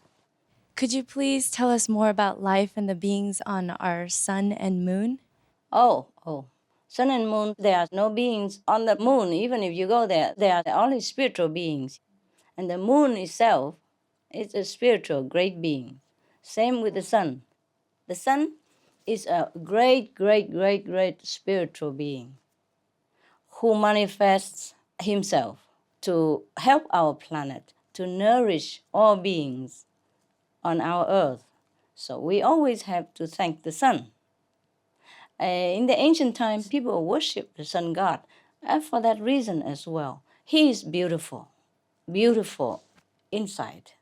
Speaker 19: Could you please tell us more about life and the beings on our sun and moon?
Speaker 8: Oh. Sun and moon, there are no beings on the moon. Even if you go there, they are only spiritual beings. And the moon itself is a spiritual great being. Same with the sun. The sun is a great spiritual being who manifests himself to help our planet, to nourish all beings on our earth. So we always have to thank the sun. In the ancient times, people worship the sun god for that reason as well. He is beautiful, beautiful inside.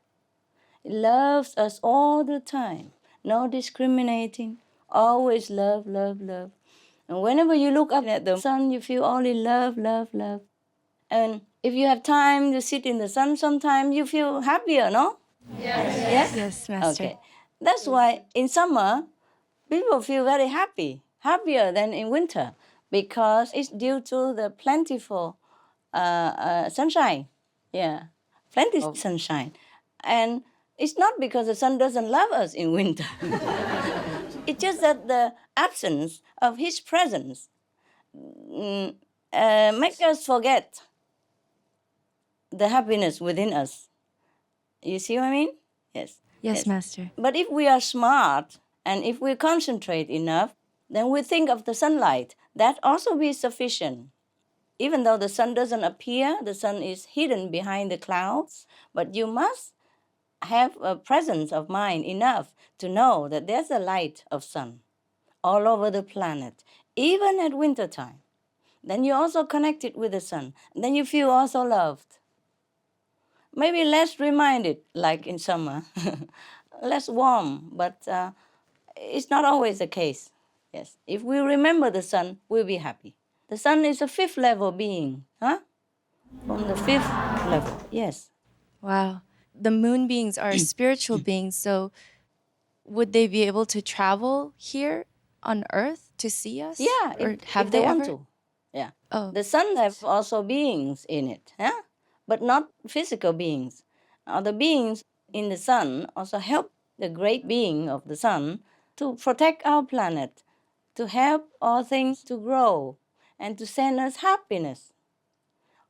Speaker 8: He loves us all the time, no discriminating, always love, love, love. And whenever you look up at the sun, you feel only love, love, love. And if you have time to sit in the sun, sometimes you feel happier, no? Yes.
Speaker 19: Yes, Master.
Speaker 8: Okay. That's why in summer, people feel very happy, happier than in winter, because it's due to the plentiful sunshine. Yeah, plenty of sunshine. And it's not because the sun doesn't love us in winter. It's just that the absence of his presence makes us forget the happiness within us. You see what I mean? Yes.
Speaker 19: Yes, Master.
Speaker 8: But if we are smart and if we concentrate enough, then we think of the sunlight. That also be sufficient. Even though the sun doesn't appear, the sun is hidden behind the clouds, but you must have a presence of mind enough to know that there's a light of sun all over the planet, even at winter time. Then you're also connected with the sun. Then you feel also loved. Maybe less reminded, like in summer, less warm, but it's not always the case. Yes, if we remember the sun, we'll be happy. The sun is a 5th level being, huh? From the 5th level, yes.
Speaker 19: Wow. The moon beings are spiritual beings, so would they be able to travel here on Earth to see us?
Speaker 8: Yeah,
Speaker 19: or
Speaker 8: if they want to. Yeah.
Speaker 19: Oh.
Speaker 8: The sun have also beings in it, huh? But not physical beings. The beings in the sun also help the great being of the sun to protect our planet, to help all things to grow, and to send us happiness.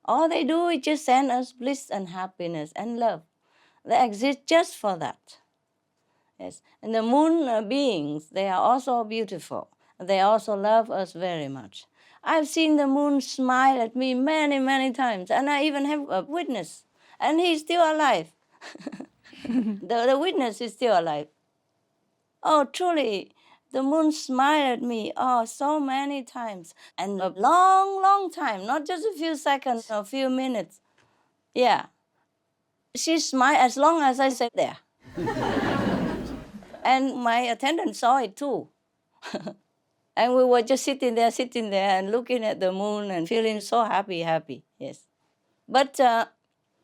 Speaker 8: All they do is just send us bliss and happiness and love. They exist just for that. Yes. And the moon beings, they are also beautiful. They also love us very much. I've seen the moon smile at me many times, and I even have a witness, and he's still alive. The witness is still alive. Oh, truly, the moon smiled at me, so many times, and a long time, not just a few seconds or a few minutes. Yeah. She smiled as long as I sat there. And my attendant saw it too. And we were just sitting there and looking at the moon and feeling so happy, yes. But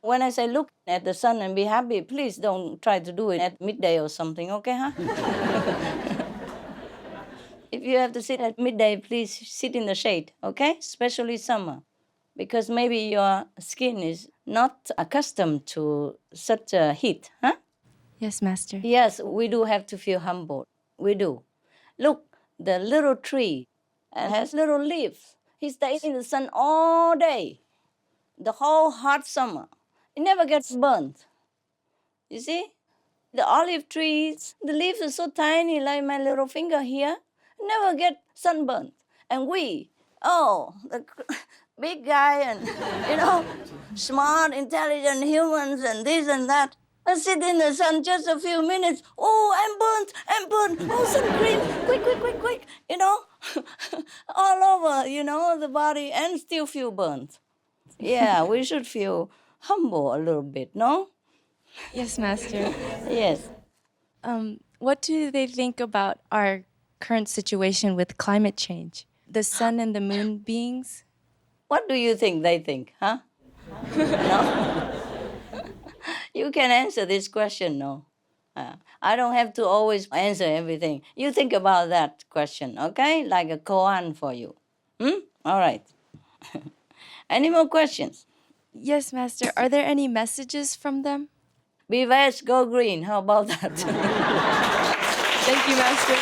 Speaker 8: When I say look at the sun and be happy, please don't try to do it at midday or something, okay, huh? If you have to sit at midday, please sit in the shade, okay? Especially summer, because maybe your skin is not accustomed to such a heat, huh?
Speaker 19: Yes, Master.
Speaker 8: Yes, we do have to feel humble. We do. Look, the little tree has little leaves. He stays in the sun all day, the whole hot summer. It never gets burnt. You see? The olive trees, the leaves are so tiny, like my little finger here, never get sunburned. And we, the big guy and, smart, intelligent humans and this and that, I sit in the sun just a few minutes. Oh, I'm burnt. Oh, sun cream, quick. All over, the body and still feel burnt. Yeah, we should feel humble a little bit, no?
Speaker 19: Yes, Master.
Speaker 8: Yes.
Speaker 19: What do they think about our current situation with climate change? The sun and the moon beings?
Speaker 8: What do you think they think, huh? No? You can answer this question, no? I don't have to always answer everything. You think about that question, okay? Like a koan for you. All right. Any more questions?
Speaker 19: Yes, Master. Are there any messages from them?
Speaker 8: Be veg, go green. How about that?
Speaker 19: Thank you, Master.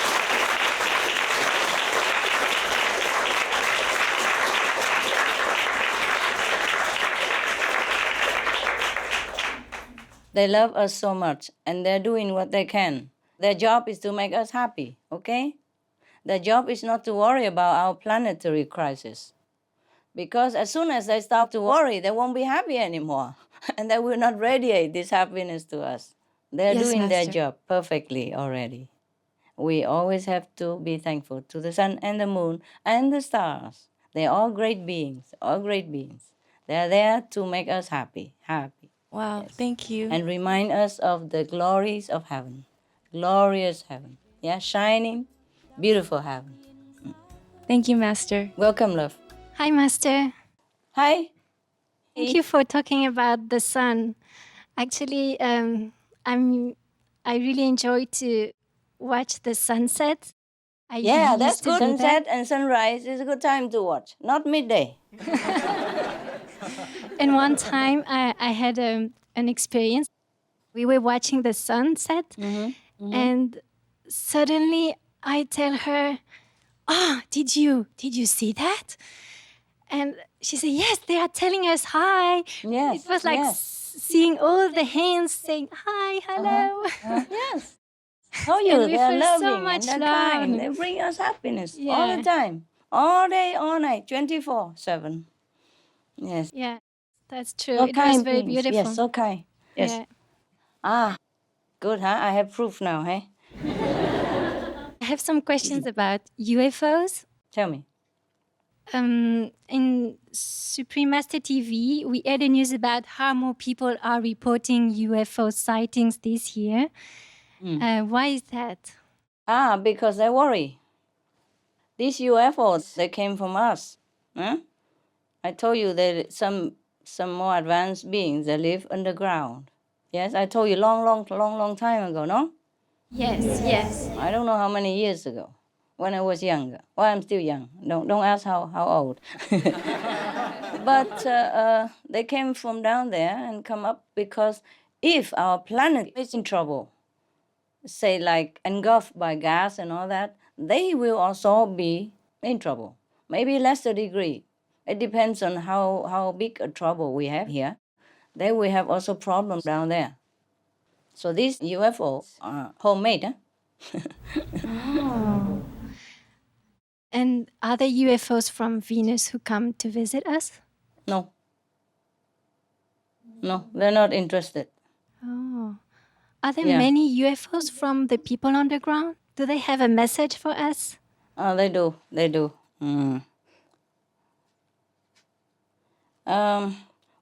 Speaker 8: They love us so much, and they're doing what they can. Their job is to make us happy, okay? Their job is not to worry about our planetary crisis. Because as soon as they start to worry, they won't be happy anymore. And they will not radiate this happiness to us. They're doing their job perfectly already. We always have to be thankful to the sun and the moon and the stars. They're all great beings, all great beings. They're there to make us happy.
Speaker 19: Wow, thank you.
Speaker 8: And remind us of the glories of heaven. Glorious heaven. Yeah, shining, beautiful heaven.
Speaker 19: Thank you, Master.
Speaker 8: Welcome, love.
Speaker 20: Hi, Master.
Speaker 8: Hi.
Speaker 20: Thank you for talking about the sun. Actually, I really enjoy to watch the sunset.
Speaker 8: Yeah, that's
Speaker 20: used to
Speaker 8: good.
Speaker 20: do
Speaker 8: Sunset
Speaker 20: that.
Speaker 8: and sunrise is a good time to watch, not midday.
Speaker 20: And one time I had an experience. We were watching the sunset, and suddenly I tell her, "Oh, did you see that?" And she said, "Yes, they are telling us hi."
Speaker 8: Yes,
Speaker 20: It was like
Speaker 8: yes.
Speaker 20: seeing all the hands saying hi, hello.
Speaker 8: Yes. Told you,
Speaker 20: And we
Speaker 8: they're
Speaker 20: feel
Speaker 8: loving
Speaker 20: so much
Speaker 8: and they're kind.
Speaker 20: love.
Speaker 8: They bring us happiness all
Speaker 20: Yeah.
Speaker 8: the time, all day, all night, 24/7. Yes.
Speaker 20: Yeah, that's true.
Speaker 8: So
Speaker 20: It was
Speaker 8: kind
Speaker 20: very
Speaker 8: beings.
Speaker 20: beautiful.
Speaker 8: Yes, so kind. Yes.
Speaker 20: Yeah.
Speaker 8: Ah, good, huh? I have proof now, hey?
Speaker 20: I have some questions about UFOs.
Speaker 8: Tell me.
Speaker 20: In Supreme Master TV, we heard the news about how more people are reporting UFO sightings this year. Why is that?
Speaker 8: Because they worry. These UFOs, they came from us. Huh? I told you that some more advanced beings that live underground. Yes, I told you long time ago, no?
Speaker 20: Yes.
Speaker 8: I don't know how many years ago, when I was younger. Well, I'm still young. Don't ask how old. But they came from down there and come up because if our planet is in trouble, say like engulfed by gas and all that, they will also be in trouble. Maybe lesser degree. It depends on how big a trouble we have here. They will have also problems down there. So these UFOs are homemade, huh?
Speaker 20: Oh. And are there UFOs from Venus who come to visit us?
Speaker 8: No, they're not interested.
Speaker 20: Oh. Are there
Speaker 8: Yeah.
Speaker 20: many UFOs from the people on the ground? Do they have a message for us?
Speaker 8: Oh, they do.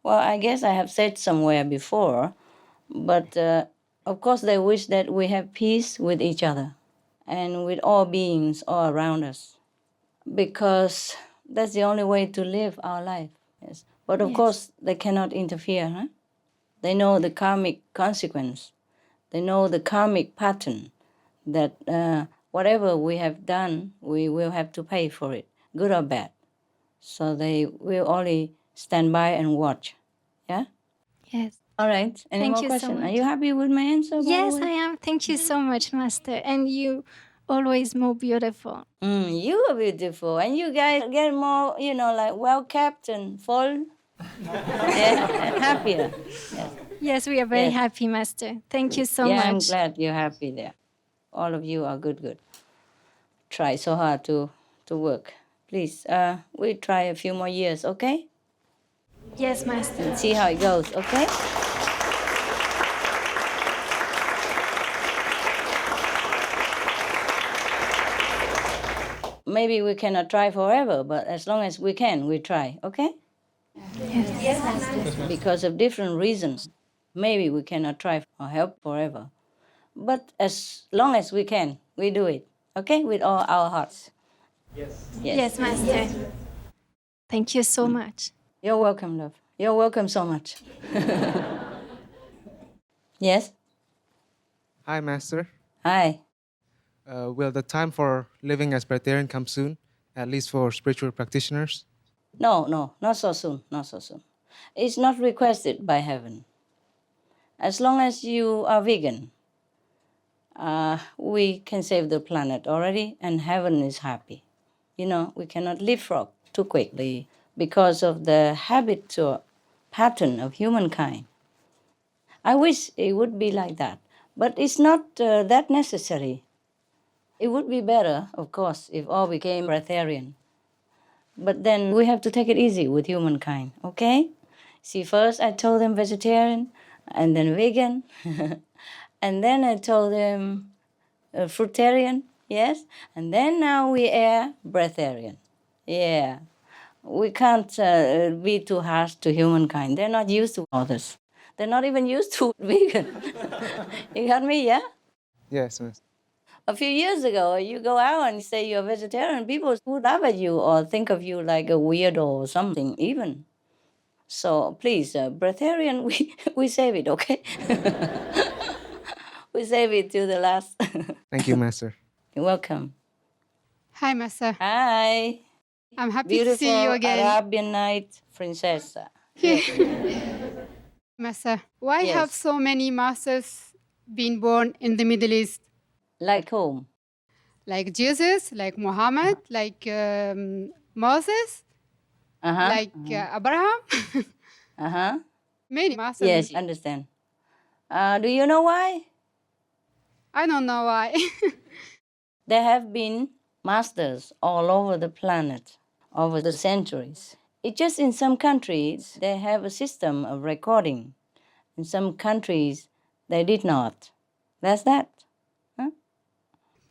Speaker 8: Well, I guess I have said somewhere before, but of course they wish that we have peace with each other and with all beings all around us, because that's the only way to live our life. Yes, but of course they cannot interfere, huh? They know the karmic consequence. They know the karmic pattern that whatever we have done, we will have to pay for it, good or bad. So they will only stand by and watch. Yeah?
Speaker 20: Yes.
Speaker 8: All right. Any
Speaker 20: Thank
Speaker 8: more
Speaker 20: you so
Speaker 8: questions? Are
Speaker 20: much.
Speaker 8: you happy with my answer? by the
Speaker 20: Yes,
Speaker 8: way?
Speaker 20: I am. Thank you so much, Master. And you always more beautiful.
Speaker 8: You are beautiful. And you guys get more, like well kept and full. Yeah, and happier. Yes.
Speaker 20: Yes, we are very
Speaker 8: Yes.
Speaker 20: happy, Master. Thank you so
Speaker 8: Yeah, I'm
Speaker 20: much.
Speaker 8: glad you're happy there. All of you are good. Try so hard to work. Please, we try a few more years, okay?
Speaker 20: Yes, Master.
Speaker 8: And see how it goes, okay? Maybe we cannot try forever, but as long as we can, we try, okay?
Speaker 20: Yes, Master.
Speaker 8: Because of different reasons. Maybe we cannot try or help forever. But as long as we can, we do it, okay? With all our hearts.
Speaker 20: Yes, Master. Thank you so much.
Speaker 8: You're welcome, love. You're welcome so much. Yes?
Speaker 21: Hi, Master.
Speaker 8: Hi.
Speaker 21: Will the time for living as Breatharian come soon, at least for spiritual practitioners?
Speaker 8: No, not so soon, not so soon. It's not requested by heaven. As long as you are vegan, we can save the planet already, and heaven is happy. We cannot leapfrog too quickly because of the habit or pattern of humankind. I wish it would be like that, but it's not that necessary. It would be better, of course, if all became breatharian. But then we have to take it easy with humankind, okay? See, first I told them vegetarian, and then vegan, and then I told them fruitarian, yes? And then now we are breatharian. Yeah. We can't be too harsh to humankind. They're not used to all this. They're not even used to vegan. You got me, yeah?
Speaker 21: Yes, Master.
Speaker 8: A few years ago, you go out and say you're vegetarian, people would laugh at you or think of you like a weirdo or something, even. So please, breatharian, we save it, okay? We save it till the last.
Speaker 21: Thank you, Master.
Speaker 8: You're welcome.
Speaker 22: Hi, Master.
Speaker 8: Hi.
Speaker 22: I'm happy
Speaker 8: Beautiful
Speaker 22: to see you again.
Speaker 8: Arabian night princess.
Speaker 22: Master, why
Speaker 8: Yes.
Speaker 22: have so many masters been born in the Middle East?
Speaker 8: Like whom?
Speaker 22: Like Jesus, like Muhammad, like Moses, like Abraham? Many masters.
Speaker 8: Yes, understand. Do you know why?
Speaker 22: I don't know why.
Speaker 8: There have been masters all over the planet over the centuries. It's just in some countries they have a system of recording. In some countries they did not. That's that.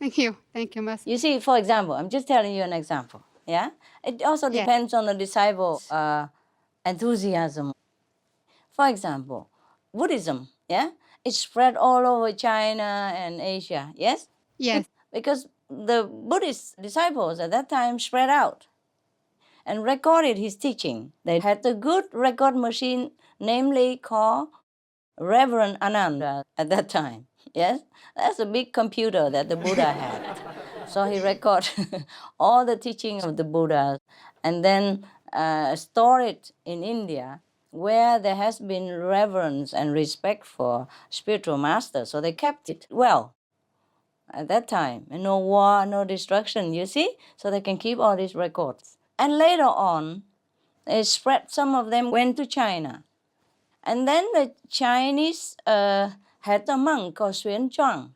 Speaker 22: Thank you, Master.
Speaker 8: You see, for example, I'm just telling you an example. Yeah? It also depends on the disciple's enthusiasm. For example, Buddhism, yeah? It spread all over China and Asia, yes?
Speaker 22: Yes.
Speaker 8: Because the Buddhist disciples at that time spread out and recorded his teaching. They had a good record machine, namely called Reverend Ananda at that time. Yes, that's a big computer that the Buddha had. So he recorded all the teachings of the Buddha and then store it in India where there has been reverence and respect for spiritual masters. So they kept it well at that time. And no war, no destruction, you see? So they can keep all these records. And later on, they spread, some of them went to China. And then the Chinese had a monk called Xuan Zhuang.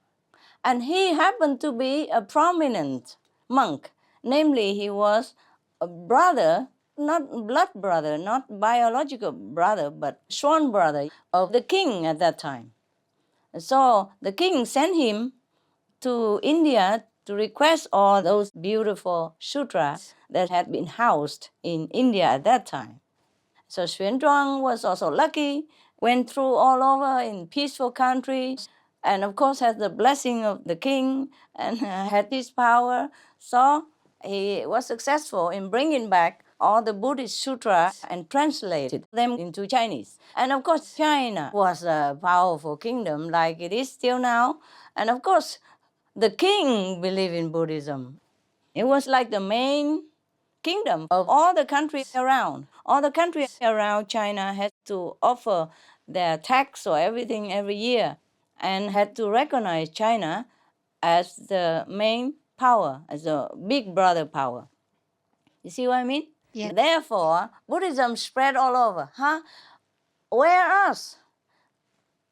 Speaker 8: And he happened to be a prominent monk. Namely, he was a brother, not blood brother, not biological brother, but sworn brother of the king at that time. So the king sent him to India to request all those beautiful sutras that had been housed in India at that time. So Xuan Zhuang was also lucky, went through all over in peaceful countries, and of course had the blessing of the king and had his power. So he was successful in bringing back all the Buddhist sutras and translated them into Chinese. And of course, China was a powerful kingdom like it is still now. And of course, the king believed in Buddhism. It was like the main kingdom of all the countries around. All the countries around China had to offer their tax or everything every year and had to recognize China as the main power, as a big brother power. You see what I mean?
Speaker 22: Yes.
Speaker 8: Therefore, Buddhism spread all over. Whereas,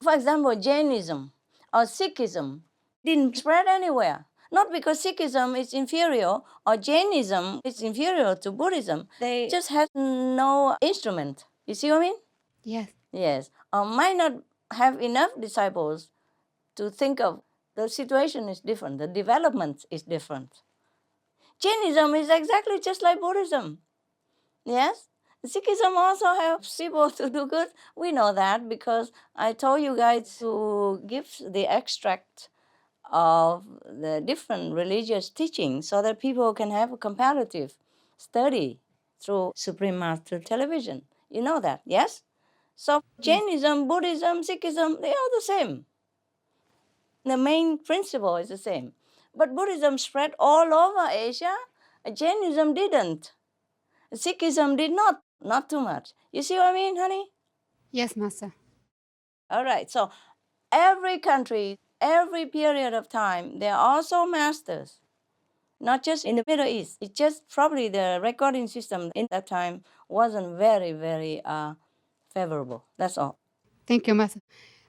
Speaker 8: for example, Jainism or Sikhism didn't spread anywhere. Not because Sikhism is inferior or Jainism is inferior to Buddhism. They just had no instrument. You see what I mean?
Speaker 22: Yes.
Speaker 8: Yes. Or might not have enough disciples to think of. The situation is different. The development is different. Jainism is exactly just like Buddhism. Yes? Sikhism also helps people to do good. We know that because I told you guys to give the extract of the different religious teachings so that people can have a comparative study through Supreme Master Television. You know that, yes? So Jainism, Buddhism, Sikhism, they are the same. The main principle is the same. But Buddhism spread all over Asia. Jainism didn't. Sikhism did not too much. You see what I mean, honey?
Speaker 22: Yes, Master.
Speaker 8: All right, so every country, every period of time, there are also masters. Not just in the Middle East. It's just probably the recording system in that time wasn't very, very favorable. That's all.
Speaker 22: Thank you, Master.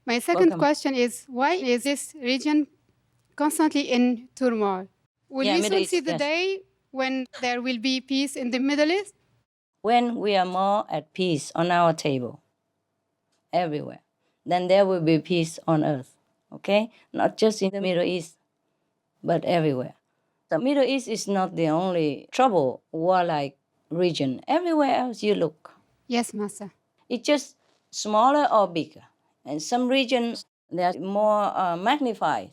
Speaker 22: My second
Speaker 8: Welcome.
Speaker 22: question is, why is this region constantly in turmoil? Will
Speaker 8: Yeah,
Speaker 22: we
Speaker 8: Middle
Speaker 22: soon
Speaker 8: East,
Speaker 22: see the
Speaker 8: yes.
Speaker 22: day when there will be peace in the Middle East?
Speaker 8: When we are more at peace on our table, everywhere, then there will be peace on earth, okay? Not just in the Middle East, but everywhere. The Middle East is not the only trouble, warlike region. Everywhere else you look.
Speaker 22: Yes, Master.
Speaker 8: It's just smaller or bigger. And some regions, they're more magnified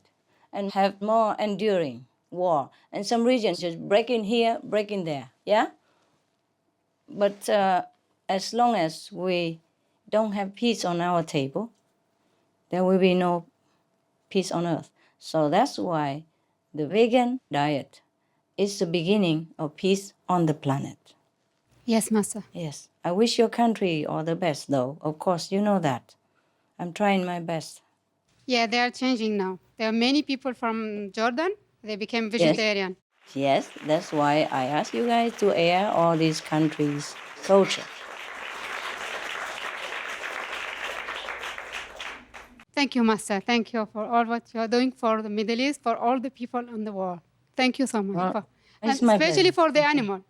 Speaker 8: and have more enduring war. And some regions just break in here, break in there, yeah? But as long as we don't have peace on our table, there will be no peace on earth. So that's why the vegan diet is the beginning of peace on the planet.
Speaker 22: Yes, Master.
Speaker 8: Yes. I wish your country all the best, though. Of course, you know that. I'm trying my best.
Speaker 22: Yeah, they are changing now. There are many people from Jordan. They became vegetarian.
Speaker 8: Yes, that's why I ask you guys to air all these countries' culture.
Speaker 22: Thank you, Master. Thank you for all what you are doing for the Middle East, for all the people in the world. Thank you so much.
Speaker 8: Well,
Speaker 22: And
Speaker 8: it's my
Speaker 22: especially
Speaker 8: pleasure.
Speaker 22: for the animal.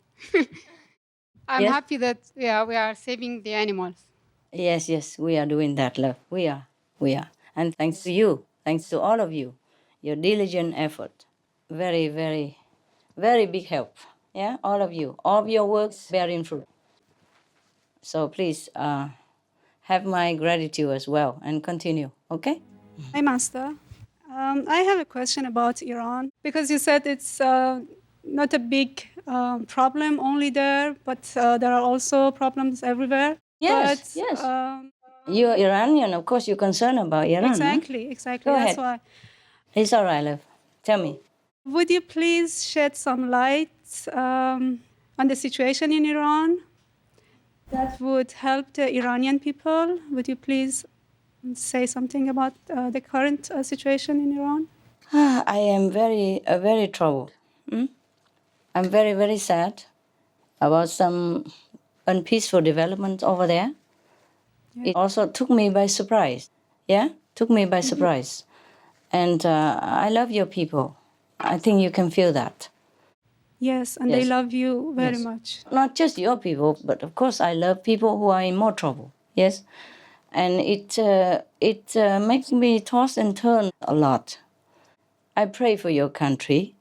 Speaker 22: I'm
Speaker 8: Yes.
Speaker 22: happy that we are saving the animals.
Speaker 8: Yes, we are doing that, love. We are. And thanks to you, thanks to all of you, your diligent effort. Very, very, very big help. Yeah, all of you. All of your works bearing fruit. So please have my gratitude as well and continue, okay?
Speaker 1: Hi, Master. I have a question about Iran because you said it's not a big problem only there, but there are also problems everywhere.
Speaker 8: Yes,
Speaker 1: But,
Speaker 8: yes. You're Iranian, of course you're concerned about Iran,
Speaker 1: Exactly.
Speaker 8: Go
Speaker 1: That's
Speaker 8: ahead.
Speaker 1: why.
Speaker 8: It's all right, love. Tell me.
Speaker 1: Would you please shed some light on the situation in Iran? That would help the Iranian people. Would you please say something about the current situation in Iran?
Speaker 8: I am very troubled. I'm very, very sad about some unpeaceful developments over there. It also took me by surprise. Yeah, took me by surprise. And I love your people. I think you can feel that.
Speaker 1: Yes, and they
Speaker 8: Yes.
Speaker 1: love you very
Speaker 8: Yes.
Speaker 1: much.
Speaker 8: Not just your people, but of course I love people who are in more trouble. Yes, and it makes me toss and turn a lot. I pray for your country,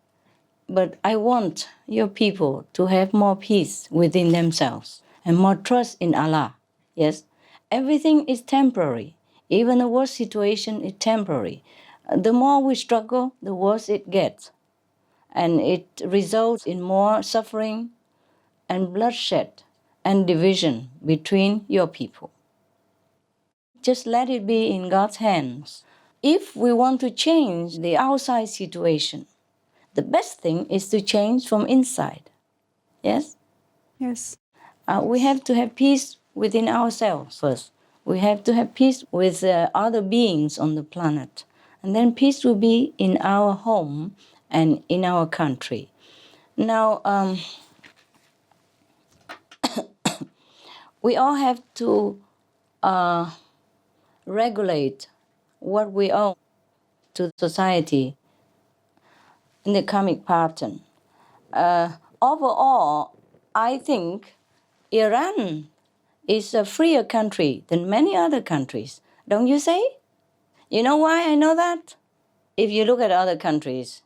Speaker 8: but I want your people to have more peace within themselves and more trust in Allah. Yes, everything is temporary. Even the worst situation is temporary. The more we struggle, the worse it gets. And it results in more suffering and bloodshed and division between your people. Just let it be in God's hands. If we want to change the outside situation, the best thing is to change from inside. Yes?
Speaker 1: Yes.
Speaker 8: We have to have peace within ourselves first. We have to have peace with other beings on the planet. And then peace will be in our home and in our country. Now, we all have to regulate what we owe to society in the karmic pattern. Overall, I think Iran is a freer country than many other countries. Don't you say? You know why I know that? If you look at other countries,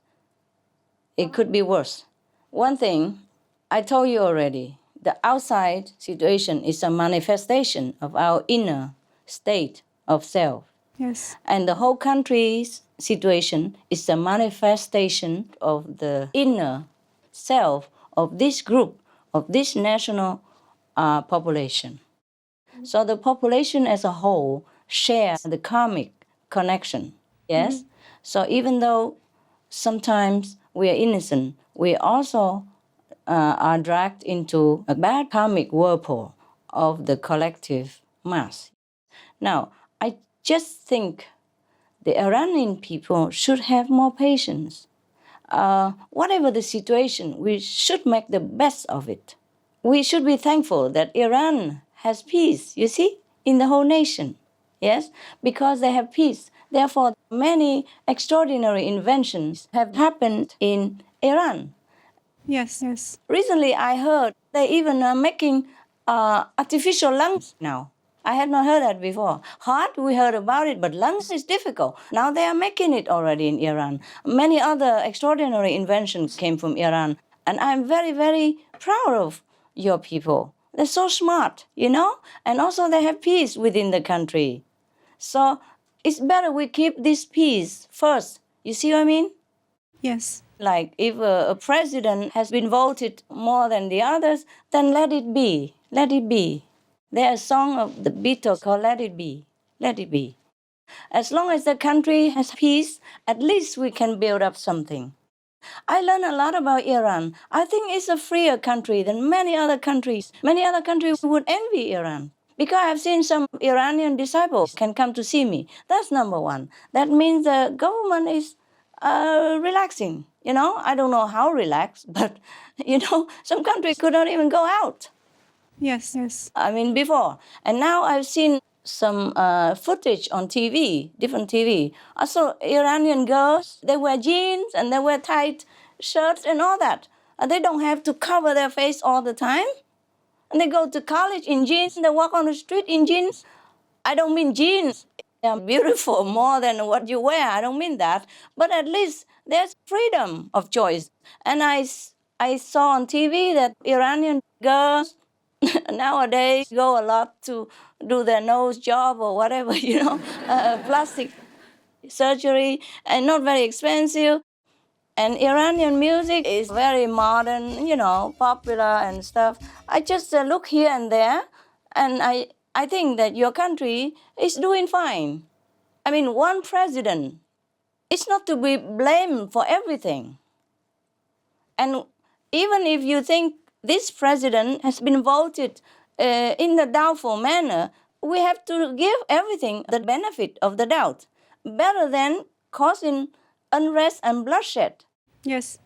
Speaker 8: it could be worse. One thing, I told you already, the outside situation is a manifestation of our inner state of self.
Speaker 1: Yes.
Speaker 8: And the whole country's situation is a manifestation of the inner self of this group, of this national population. So the population as a whole shares the karmic connection. Yes? Mm-hmm. So even though sometimes we are innocent, we also are dragged into a bad karmic whirlpool of the collective mass. Now, I just think the Iranian people should have more patience. Whatever the situation, we should make the best of it. We should be thankful that Iran has peace, you see, in the whole nation. Yes? Because they have peace. Therefore, many extraordinary inventions have happened in Iran.
Speaker 1: Yes, yes.
Speaker 8: Recently, I heard they even are making artificial lungs now. I had not heard that before. Heart, we heard about it, but lungs is difficult. Now they are making it already in Iran. Many other extraordinary inventions came from Iran. And I'm very, very proud of your people. They're so smart, you know? And also they have peace within the country. So it's better we keep this peace first. You see what I mean?
Speaker 1: Yes.
Speaker 8: Like if a president has been voted more than the others, then let it be. Let it be. There's a song of the Beatles called Let It Be. Let it be. As long as the country has peace, at least we can build up something. I learned a lot about Iran. I think it's a freer country than many other countries. Many other countries would envy Iran. Because I've seen some Iranian disciples can come to see me. That's number one. That means the government is relaxing. You know, I don't know how relaxed, but, you know, some countries could not even go out.
Speaker 1: Yes, yes.
Speaker 8: I mean, before. And now I've seen some footage on TV, different TV. I saw Iranian girls, they wear jeans and they wear tight shirts and all that. And they don't have to cover their face all the time. And they go to college in jeans, they walk on the street in jeans. I don't mean jeans. They're beautiful more than what you wear. I don't mean that. But at least there's freedom of choice. And I saw on TV that Iranian girls nowadays go a lot to do their nose job or whatever, you know, plastic surgery, and not very expensive. And Iranian music is very modern, you know, popular and stuff. I just look here and there, and I think that your country is doing fine. I mean, one president is not to be blamed for everything. And even if you think this president has been voted in a doubtful manner, we have to give everything the benefit of the doubt, better than causing unrest and bloodshed.
Speaker 1: Yes.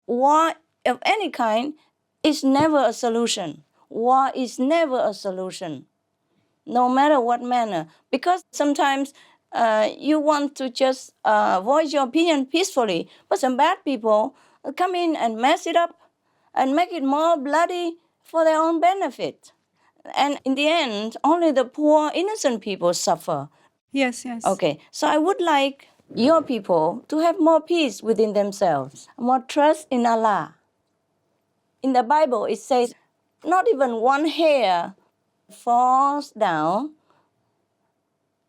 Speaker 8: War of any kind is never a solution. War is never a solution, no matter what manner. Because sometimes you want to just voice your opinion peacefully, but some bad people come in and mess it up and make it more bloody for their own benefit. And in the end, only the poor, innocent people suffer.
Speaker 1: Yes, yes.
Speaker 8: Okay, so I would like your people to have more peace within themselves, more trust in Allah. In the Bible, it says, not even one hair falls down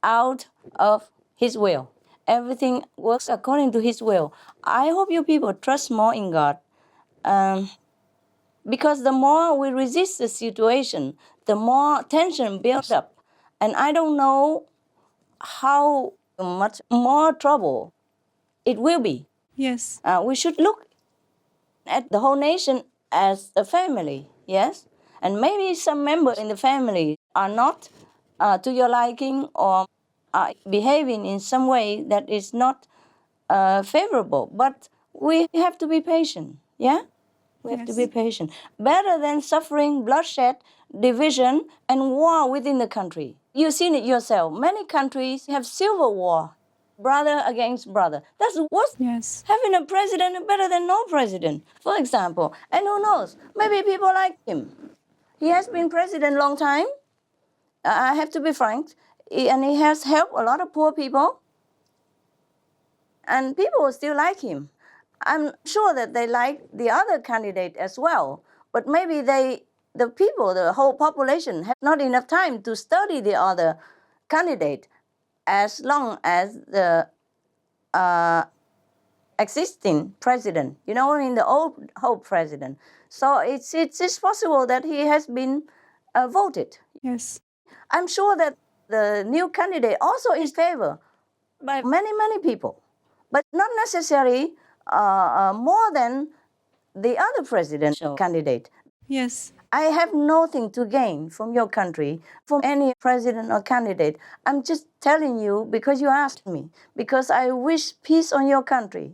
Speaker 8: out of His will. Everything works according to His will. I hope you people trust more in God. Because the more we resist the situation, the more tension builds up. And I don't know how much more trouble it will be.
Speaker 1: Yes.
Speaker 8: We should look at the whole nation as a family, yes? And maybe some members in the family are not to your liking or are behaving in some way that is not favorable. But we have to be patient, yeah? We have to be patient. Better than suffering, bloodshed, division, and war within the country. You've seen it yourself. Many countries have civil war, brother against brother. That's worse.
Speaker 1: Yes.
Speaker 8: Having a president better than no president, for example. And who knows? Maybe people like him. He has been president a long time. I have to be frank. And he has helped a lot of poor people. And people still like him. I'm sure that they like the other candidate as well. But maybe the people, the whole population, have not enough time to study the other candidate as long as the existing president, you know, I mean, the old president. So it's possible that he has been voted.
Speaker 1: Yes.
Speaker 8: I'm sure that the new candidate also is favored by many, many people, but not necessarily more than the other presidential candidate.
Speaker 1: Yes.
Speaker 8: I have nothing to gain from your country, from any president or candidate. I'm just telling you because you asked me, because I wish peace on your country.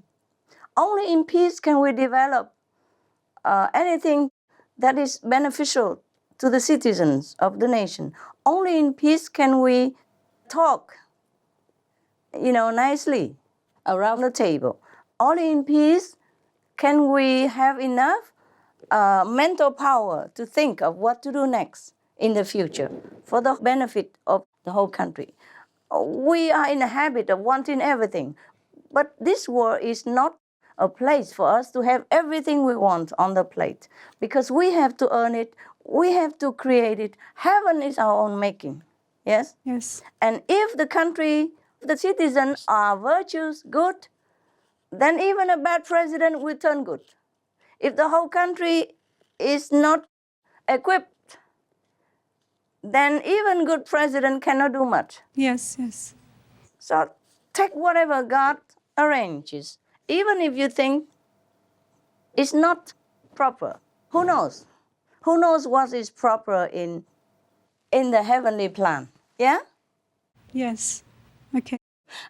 Speaker 8: Only in peace can we develop anything that is beneficial to the citizens of the nation. Only in peace can we talk, nicely around the table. Only in peace can we have enough mental power to think of what to do next in the future for the benefit of the whole country. We are in a habit of wanting everything, but this world is not a place for us to have everything we want on the plate, because we have to earn it, we have to create it. Heaven is our own making, yes?
Speaker 1: Yes.
Speaker 8: And if the country, the citizens are virtuous, good, then even a bad president will turn good. If the whole country is not equipped, then even good president cannot do much.
Speaker 1: Yes, yes.
Speaker 8: So take whatever God arranges, even if you think it's not proper. Who knows? Who knows what is proper in the heavenly plan? Yeah?
Speaker 1: Yes. Okay.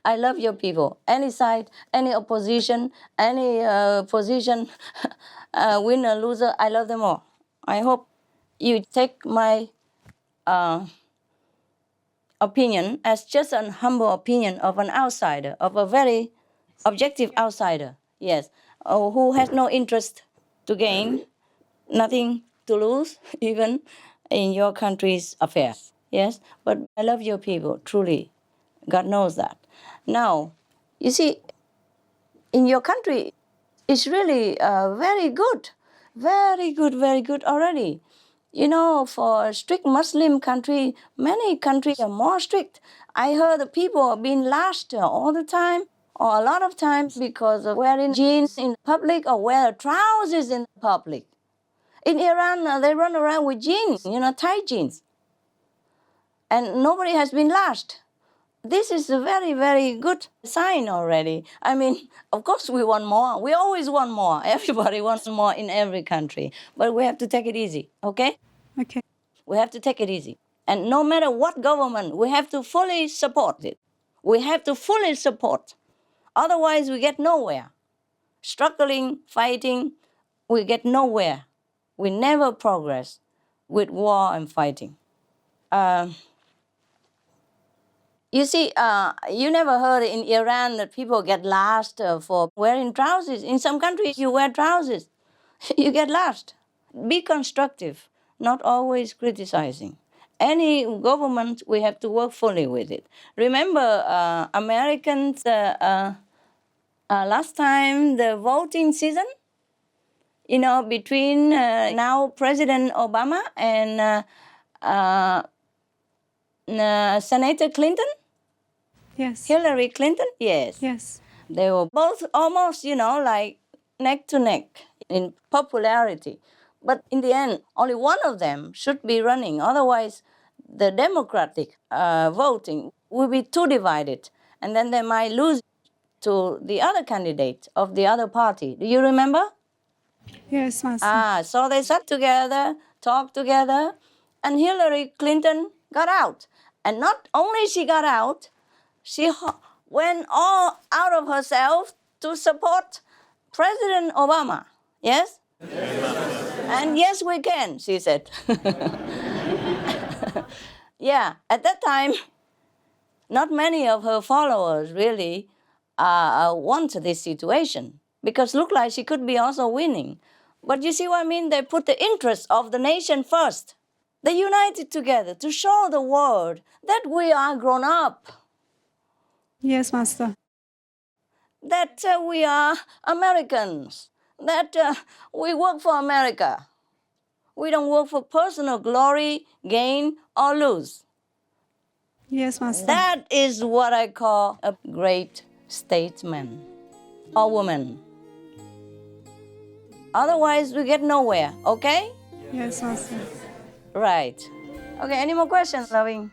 Speaker 8: I love your people. Any side, any opposition, any position, winner, loser, I love them all. I hope you take my opinion as just an humble opinion of an outsider, of a very objective outsider, yes, who has no interest to gain, nothing to lose, even in your country's affairs, yes? But I love your people, truly. God knows that. Now, you see, in your country, it's really very good, very good already. You know, for a strict Muslim country, many countries are more strict. I heard the people are being lashed all the time, or a lot of times, because of wearing jeans in public or wear trousers in public. In Iran, they run around with jeans, tight jeans. And nobody has been lashed. This is a very good sign already. I mean, of course we want more. We always want more. Everybody wants more in every country. But we have to take it easy, okay?
Speaker 1: Okay.
Speaker 8: We have to take it easy. And no matter what government, we have to fully support it. We have to fully support. Otherwise, we get nowhere. Struggling, fighting, we get nowhere. We never progress with war and fighting. You see, you never heard in Iran that people get lashed for wearing trousers. In some countries, you wear trousers, you get lashed. Be constructive, not always criticizing. Any government, we have to work fully with it. Remember, Americans, last time, the voting season, between now President Obama and Senator Clinton,
Speaker 1: yes.
Speaker 8: Hillary Clinton, yes.
Speaker 1: Yes.
Speaker 8: They were both almost, like neck to neck in popularity. But in the end, only one of them should be running. Otherwise, the Democratic voting will be too divided. And then they might lose to the other candidate of the other party. Do you remember?
Speaker 1: Yes, Master.
Speaker 8: So they sat together, talked together, and Hillary Clinton got out. And not only she got out, she went all out of herself to support President Obama. Yes? And yes, we can, she said. Yeah, at that time, not many of her followers really want this situation because looked like she could be also winning. But you see what I mean? They put the interests of the nation first. They united together to show the world that we are grown up.
Speaker 1: Yes, Master.
Speaker 8: That we are Americans. That we work for America. We don't work for personal glory, gain, or lose.
Speaker 1: Yes, Master.
Speaker 8: That is what I call a great statesman or woman. Otherwise, we get nowhere, okay?
Speaker 1: Yes, Master.
Speaker 8: Right. Okay, any more questions, Loving?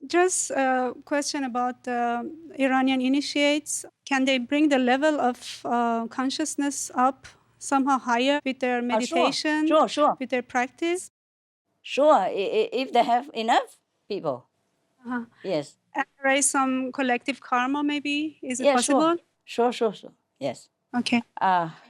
Speaker 1: Just a question about Iranian initiates. Can they bring the level of consciousness up somehow higher with their meditation,
Speaker 8: Sure.
Speaker 1: with their practice?
Speaker 8: Sure, if they have enough people. Yes.
Speaker 1: And raise some collective karma, maybe? Is it
Speaker 8: Yeah,
Speaker 1: possible?
Speaker 8: Sure. Yes.
Speaker 1: Okay.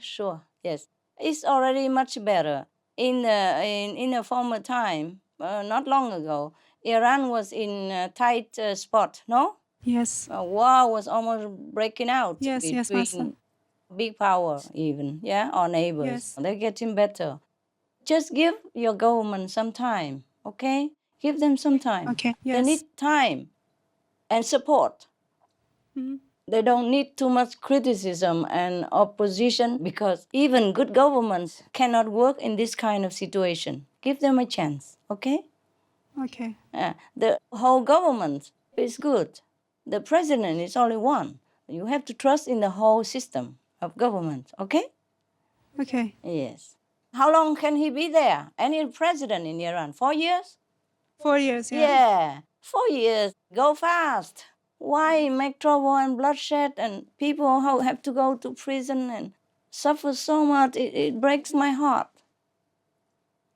Speaker 8: Sure. Yes. It's already much better. In a former time, not long ago, Iran was in a tight spot, no?
Speaker 1: Yes.
Speaker 8: War was almost breaking out
Speaker 1: Yes, Master.
Speaker 8: between big power even, or neighbors.
Speaker 1: Yes.
Speaker 8: They're getting better. Just give your government some time, okay? Give them some time.
Speaker 1: Okay,
Speaker 8: They
Speaker 1: yes.
Speaker 8: need time and support.
Speaker 1: Mhm.
Speaker 8: They don't need too much criticism and opposition because even good governments cannot work in this kind of situation. Give them a chance, okay?
Speaker 1: Okay.
Speaker 8: The whole government is good. The president is only one. You have to trust in the whole system of government, okay?
Speaker 1: Okay.
Speaker 8: Yes. How long can he be there? Any president in Iran? 4 years?
Speaker 1: 4 years, yeah.
Speaker 8: Yeah, 4 years. Go fast. Why make trouble and bloodshed and people who have to go to prison and suffer so much? It breaks my heart.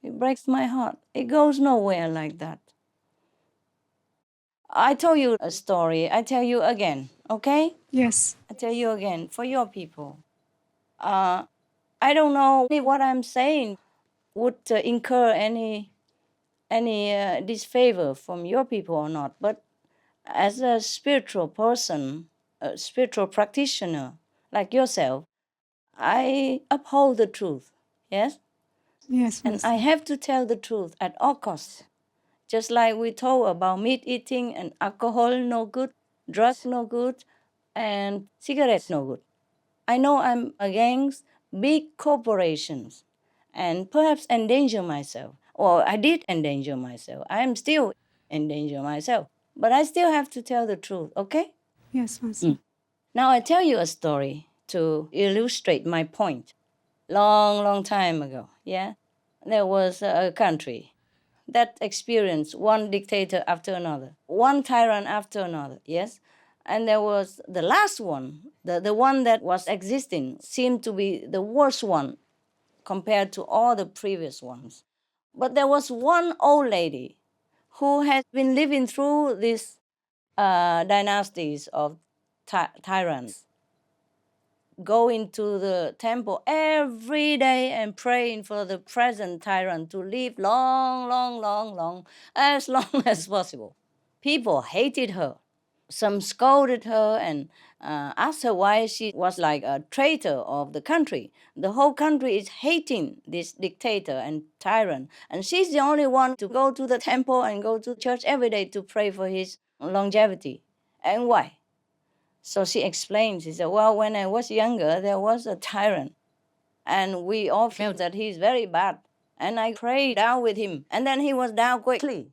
Speaker 8: It breaks my heart. It goes nowhere like that. I told you a story. I tell you again, okay?
Speaker 1: Yes.
Speaker 8: I tell you again, for your people. I don't know if what I'm saying would incur any disfavor from your people or not, but as a spiritual person, a spiritual practitioner like yourself, I uphold the truth, yes?
Speaker 1: Yes,
Speaker 8: And I have to tell the truth at all costs. Just like we told about meat eating and alcohol no good, drugs no good, and cigarettes no good. I know I'm against big corporations and perhaps endanger myself. Or I did endanger myself. I am still in danger myself. But I still have to tell the truth, okay?
Speaker 1: Yes, Master.
Speaker 8: Now I tell you a story to illustrate my point. Long time ago, there was a country that experienced one dictator after another, one tyrant after another, yes? And there was the last one, the one that was existing, seemed to be the worst one compared to all the previous ones. But there was one old lady who has been living through these dynasties of tyrants, going to the temple every day and praying for the present tyrant to live long, as long as possible. People hated her. Some scolded her and asked her why she was like a traitor of the country. The whole country is hating this dictator and tyrant, and she's the only one to go to the temple and go to church every day to pray for his longevity. And why? So she explained, she said, well, when I was younger, there was a tyrant, and we all felt that he's very bad. And I prayed down with him, and then he was down quickly.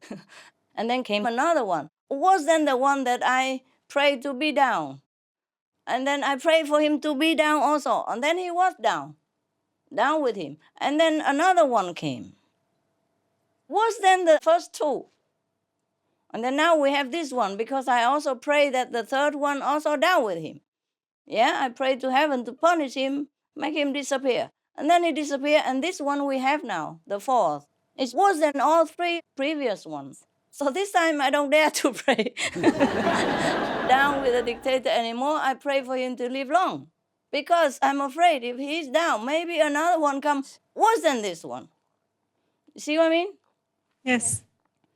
Speaker 8: And then came another one, worse than the one that I prayed to be down. And then I prayed for him to be down also, and then he was down. down with him. And then another one came. Worse than the first two. And then now we have this one, because I also pray that the third one also down with him. Yeah, I pray to heaven to punish him, make him disappear. And then he disappeared, and this one we have now, the fourth. It's worse than all three previous ones. So this time I don't dare to pray down with the dictator anymore. I pray for him to live long, because I'm afraid if he's down, maybe another one comes worse than this one. You see what I mean?
Speaker 1: Yes.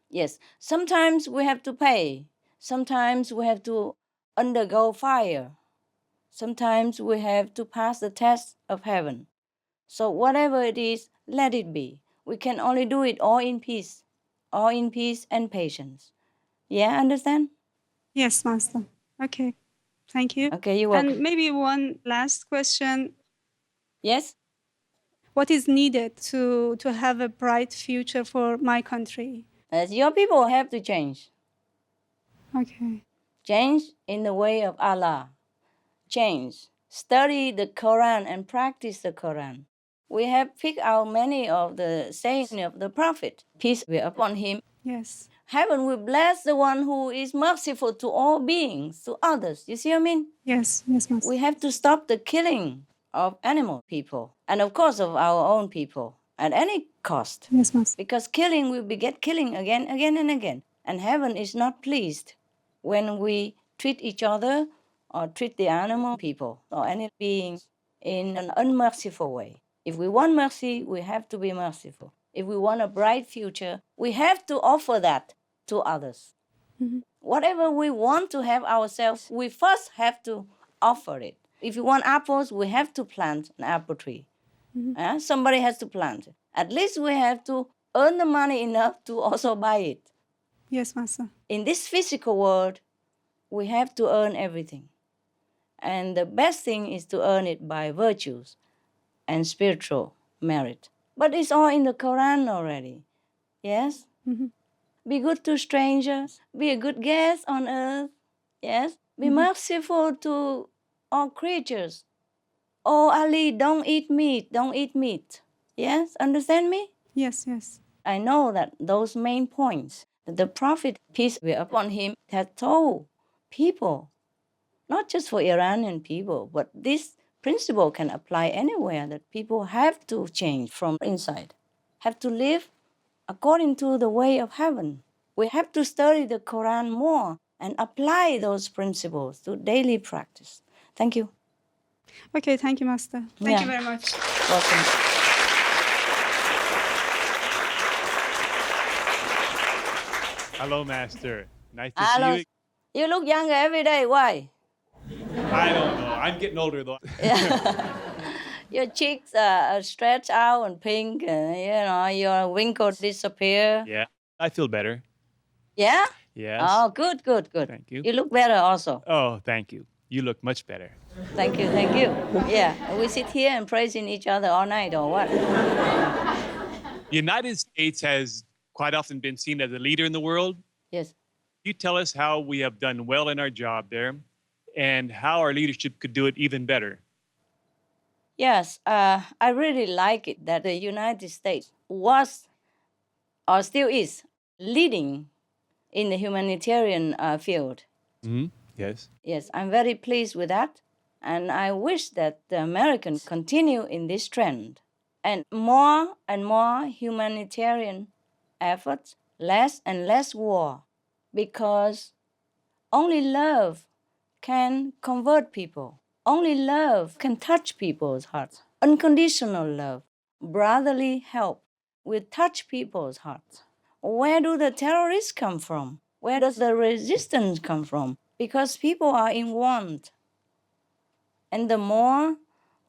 Speaker 8: Yes. Sometimes we have to pay. Sometimes we have to undergo fire. Sometimes we have to pass the test of heaven. So whatever it is, let it be. We can only do it all in peace and patience. Yeah, understand?
Speaker 1: Yes, Master. Okay. Thank you.
Speaker 8: Okay, you're welcome.
Speaker 1: And maybe one last question.
Speaker 8: Yes?
Speaker 1: What is needed to have a bright future for my country?
Speaker 8: As your people have to change.
Speaker 1: Okay.
Speaker 8: Change in the way of Allah. Change. Study the Quran and practice the Quran. We have picked out many of the sayings of the Prophet. Peace be upon him.
Speaker 1: Yes.
Speaker 8: Heaven will bless the one who is merciful to all beings, to others. You see what I mean?
Speaker 1: Yes, yes, Master.
Speaker 8: We have to stop the killing of animal people, and of course of our own people, at any cost.
Speaker 1: Yes, Master.
Speaker 8: Because killing will beget killing again and again. And heaven is not pleased when we treat each other or treat the animal people or any beings in an unmerciful way. If we want mercy, we have to be merciful. If we want a bright future, we have to offer that to others.
Speaker 1: Mm-hmm.
Speaker 8: Whatever we want to have ourselves, we first have to offer it. If you want apples, we have to plant an apple tree.
Speaker 1: Mm-hmm.
Speaker 8: Somebody has to plant it. At least we have to earn the money enough to also buy it.
Speaker 1: Yes, Master.
Speaker 8: In this physical world, we have to earn everything. And the best thing is to earn it by virtues and spiritual merit. But it's all in the Quran already. Yes?
Speaker 1: Mm-hmm.
Speaker 8: Be good to strangers. Be a good guest on earth. Yes? Be merciful to all creatures. Oh, Ali, don't eat meat. Don't eat meat. Yes? Understand me?
Speaker 1: Yes, yes.
Speaker 8: I know that those main points that the Prophet, peace be upon him, had told people, not just for Iranian people, but this principle can apply anywhere, that people have to change from inside, have to live according to the way of heaven. We have to study the Quran more and apply those principles to daily practice. Thank you.
Speaker 1: Okay, thank you, Master. Thank you very much.
Speaker 8: Welcome.
Speaker 3: Hello, Master. Nice to
Speaker 8: Hello.
Speaker 3: see you.
Speaker 8: You look younger every day. Why?
Speaker 3: I don't know. I'm getting older, though.
Speaker 8: Your cheeks are stretched out and pink, and your wrinkles disappear.
Speaker 3: Yeah, I feel better.
Speaker 8: Yeah?
Speaker 3: Yes.
Speaker 8: Oh, good.
Speaker 3: Thank you.
Speaker 8: You look better also.
Speaker 3: Oh, thank you. You look much better.
Speaker 8: Thank you. Yeah, we sit here and praising each other all night, or what?
Speaker 3: The United States has quite often been seen as a leader in the world.
Speaker 8: Yes.
Speaker 3: You tell us how we have done well in our job there and how our leadership could do it even better.
Speaker 8: Yes, I really like it that the United States was, or still is, leading in the humanitarian field.
Speaker 3: Mm-hmm. Yes.
Speaker 8: Yes, I'm very pleased with that. And I wish that the Americans continue in this trend. And more humanitarian efforts, less and less war. Because only love can convert people. Only love can touch people's hearts. Unconditional love, brotherly help will touch people's hearts. Where do the terrorists come from? Where does the resistance come from? Because people are in want. And the more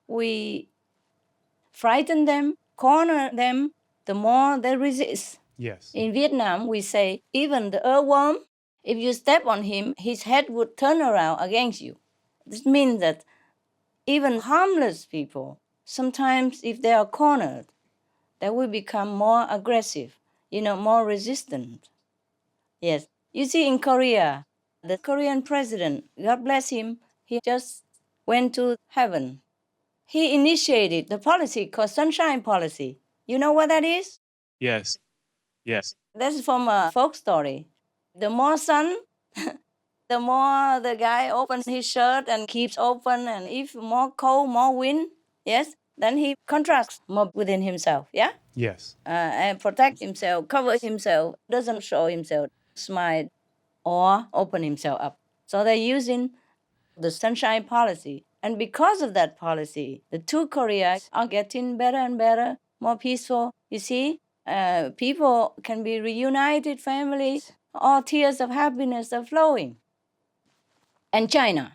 Speaker 8: we frighten them, corner them, the more they resist.
Speaker 3: Yes.
Speaker 8: In Vietnam, we say, even the earthworm, if you step on him, his head would turn around against you. This means that even harmless people, sometimes if they are cornered, they will become more aggressive, more resistant. Yes. You see, in Korea, the Korean president, God bless him, he just went to heaven. he initiated the policy called Sunshine Policy. You know what that is?
Speaker 3: Yes. Yes.
Speaker 8: That's from a folk story. The more sun, the more the guy opens his shirt and keeps open, and if more cold, more wind, yes, then he contracts more within himself, yeah?
Speaker 3: Yes.
Speaker 8: And protect himself, cover himself, doesn't show himself, smile, or open himself up. So they're using the Sunshine Policy. And because of that policy, the two Koreas are getting better and better, more peaceful. You see, people can be reunited, families, all tears of happiness are flowing. And China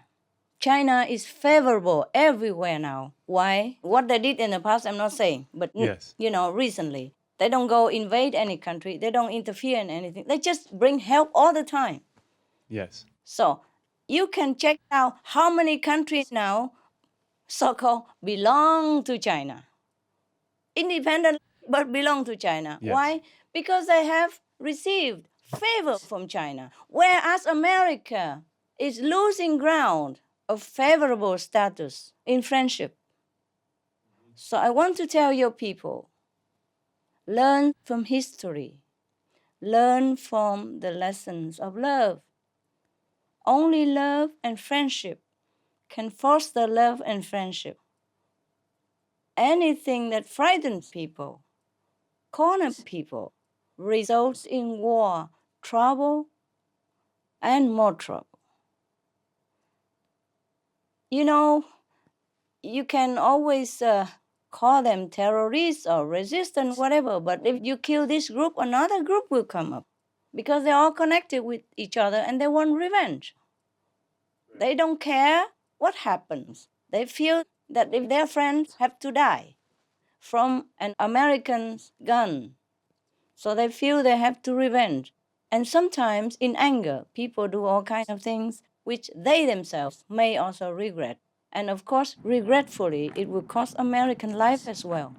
Speaker 8: is favorable everywhere now. Why? What they did in the past, I'm not saying, but
Speaker 3: Yes.
Speaker 8: recently, they don't go invade any country. They don't interfere in anything. They just bring help all the time.
Speaker 3: Yes.
Speaker 8: So you can check out how many countries now, so-called, belong to China. Independent, but belong to China.
Speaker 3: Yes.
Speaker 8: Why? Because they have received favor from China, whereas America is losing ground of favorable status in friendship. So I want to tell your people, learn from history. Learn from the lessons of love. Only love and friendship can foster love and friendship. Anything that frightens people, corners people, results in war, trouble, and more trouble. You know, you can always call them terrorists or resistant, whatever, but if you kill this group, another group will come up because they're all connected with each other and they want revenge. They don't care what happens. They feel that if their friends have to die from an American's gun, so they feel they have to revenge. And sometimes in anger, people do all kinds of things which they themselves may also regret. And of course, regretfully, it will cost American life as well.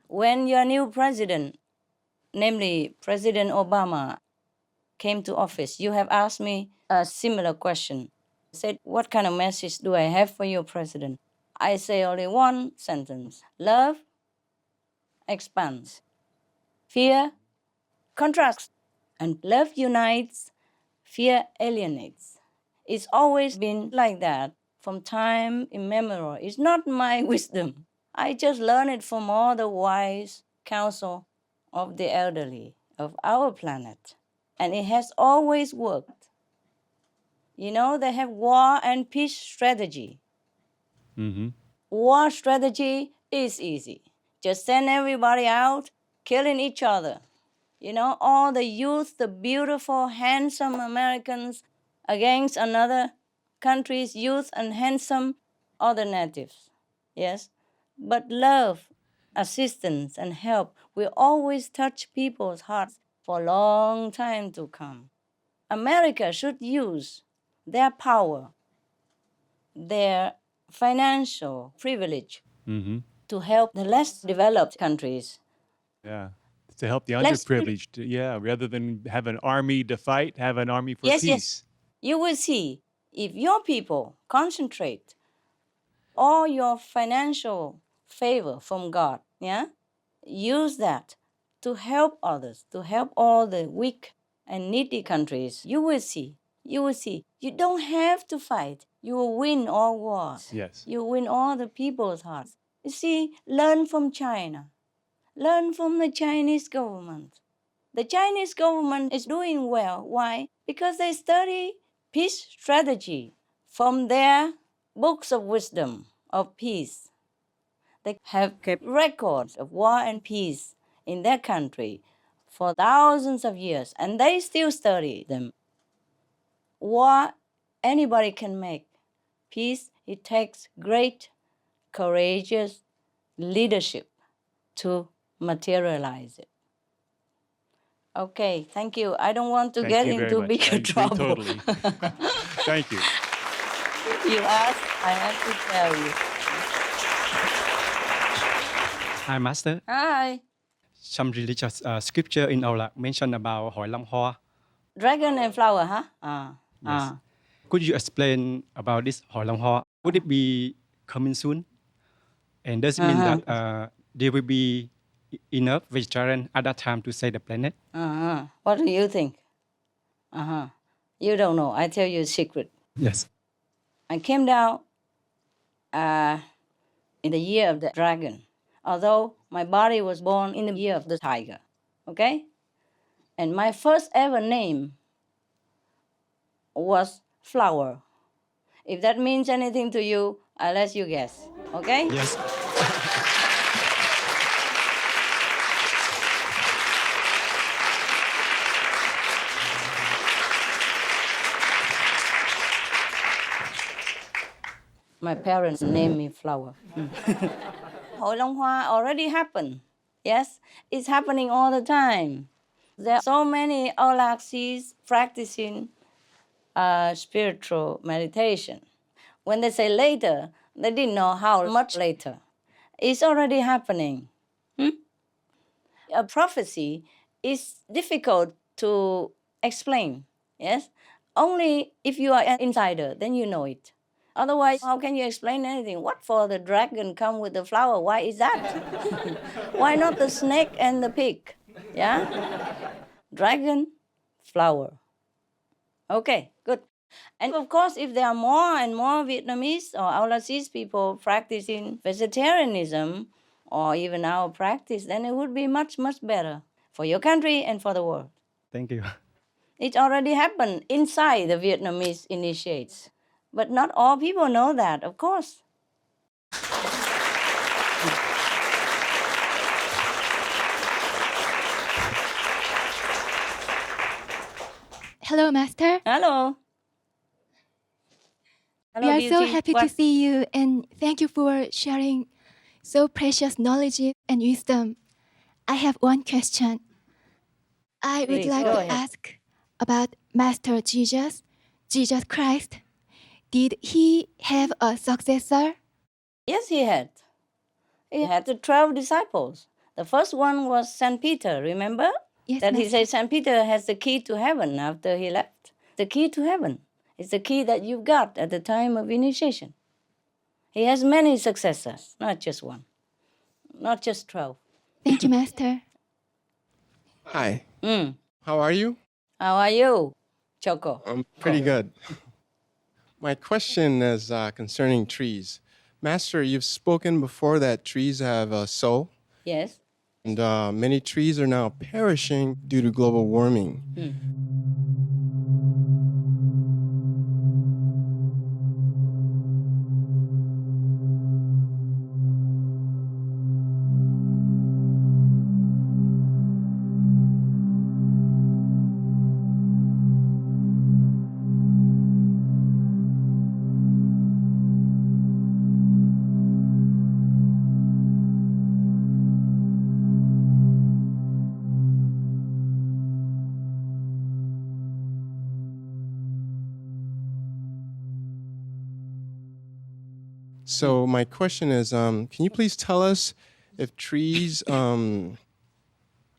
Speaker 8: When your new president, namely President Obama, came to office, you have asked me a similar question. Said, what kind of message do I have for your president? I say only one sentence. Love expands. Fear contracts. And love unites, fear alienates. It's always been like that from time immemorial. It's not my wisdom. I just learned it from all the wise counsel of the elderly of our planet. And it has always worked. You know, they have war and peace strategy.
Speaker 3: Mm-hmm.
Speaker 8: War strategy is easy. Just send everybody out, killing each other. You know, all the youth, the beautiful, handsome Americans against another country's youth and handsome other natives. Yes? But love, assistance, and help will always touch people's hearts for a long time to come. America should use their power, their financial privilege
Speaker 3: Mm-hmm.
Speaker 8: to help the less developed countries.
Speaker 3: Yeah. To help the
Speaker 8: Let's-
Speaker 3: underprivileged. Yeah. Rather than have an army to fight, have an army for
Speaker 8: Yes,
Speaker 3: peace.
Speaker 8: yes. You will see if your people concentrate all your financial favor from God, yeah, use that to help others, to help all the weak and needy countries. You will see. You will see. You don't have to fight. You will win all wars.
Speaker 3: Yes.
Speaker 8: You win all the people's hearts. You see, learn from China. Learn from the Chinese government. The Chinese government is doing well. Why? Because they study peace strategy from their books of wisdom of peace. They have kept records of war and peace in their country for thousands of years, and they still study them. War, anybody can make. Peace, it takes great, courageous leadership to materialize it. Okay, thank you. I don't want to
Speaker 3: Thank
Speaker 8: get
Speaker 3: you very
Speaker 8: into
Speaker 3: much.
Speaker 8: bigger
Speaker 3: I agree
Speaker 8: trouble.
Speaker 3: totally. Thank you.
Speaker 8: You asked, I have to tell you.
Speaker 4: Hi, Master.
Speaker 8: Hi.
Speaker 4: Some religious scripture in our like, mention about Hoi Lam Hoa.
Speaker 8: Dragon and flower, huh?
Speaker 4: Yes. Could you explain about this Hoi Lam Hoa? Would it be coming soon? And does it mean that there will be enough vegetarian at that time to save the planet?
Speaker 8: What do you think? You don't know. I tell you a secret.
Speaker 4: Yes.
Speaker 8: I came down in the year of the dragon, although my body was born in the year of the tiger. Okay? And my first ever name was Flower. If that means anything to you, I'll let you guess. Okay?
Speaker 4: Yes.
Speaker 8: My parents named me Flower. Hội Long Hoa already happened. Yes, it's happening all the time. There are so many Olaxis practicing spiritual meditation. When they say later, they didn't know how much later. It's already happening. A prophecy is difficult to explain. Yes, only if you are an insider, then you know it. Otherwise, how can you explain anything? What for the dragon come with the flower? Why is that? Why not the snake and the pig? Yeah? Dragon, flower. Okay, good. And of course, if there are more and more Vietnamese or overseas people practicing vegetarianism or even our practice, then it would be much, much better for your country and for the world.
Speaker 4: Thank you.
Speaker 8: It already happened inside the Vietnamese initiates. But not all people know that, of course.
Speaker 5: Hello, Master.
Speaker 8: Hello.
Speaker 5: We are so
Speaker 8: beauty.
Speaker 5: happy to see you, and thank you for sharing so precious knowledge and wisdom. I have one question. I would
Speaker 8: Please,
Speaker 5: like
Speaker 8: go
Speaker 5: to
Speaker 8: ahead.
Speaker 5: ask about Master Jesus Christ. Did he have a successor?
Speaker 8: Yes, he had. He had the 12 disciples. The first one was St. Peter, remember?
Speaker 5: Yes,
Speaker 8: That he
Speaker 5: Master.
Speaker 8: said St. Peter has the key to heaven after he left. The key to heaven is the key that you've got at the time of initiation. He has many successors, not just one, not just 12.
Speaker 5: Thank you, Master.
Speaker 6: Hi. How are you?
Speaker 8: How are you, Choco?
Speaker 6: I'm pretty good. My question is concerning trees. Master, you've spoken before that trees have a soul,
Speaker 8: Yes.
Speaker 6: and many trees are now perishing due to global warming. So my question is, can you please tell us if trees are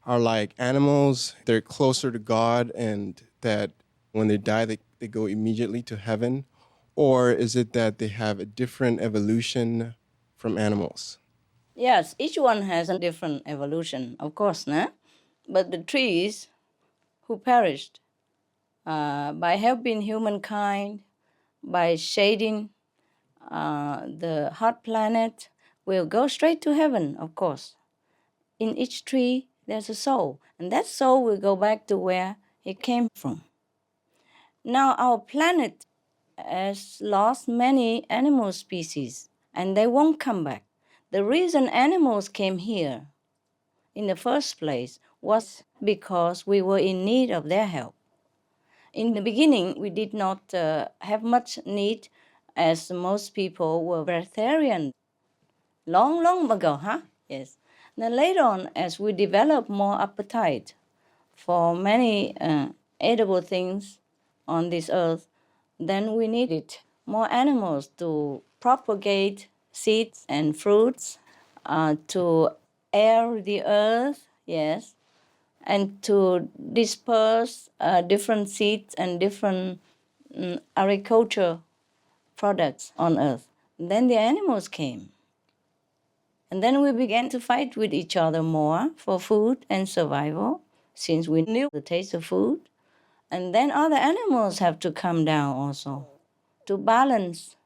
Speaker 6: like animals, they're closer to God, and that when they die, they go immediately to heaven? Or is it that they have a different evolution from animals?
Speaker 8: Yes, each one has a different evolution, of course, nah? But the trees who perished by helping humankind, by shading the hot planet, will go straight to heaven, of course. In each tree, there's a soul, and that soul will go back to where it came from. Now, our planet has lost many animal species, and they won't come back. The reason animals came here in the first place was because we were in need of their help. In the beginning, we did not have much need, as most people were vegetarian. Long, long ago, huh? Yes. Then later on, as we developed more appetite for many edible things on this earth, then we needed more animals to propagate seeds and fruits, to air the earth, yes, and to disperse different seeds and different agriculture products on earth. Then the animals came. And then we began to fight with each other more for food and survival, since we knew the taste of food. And then other animals have to come down also to balance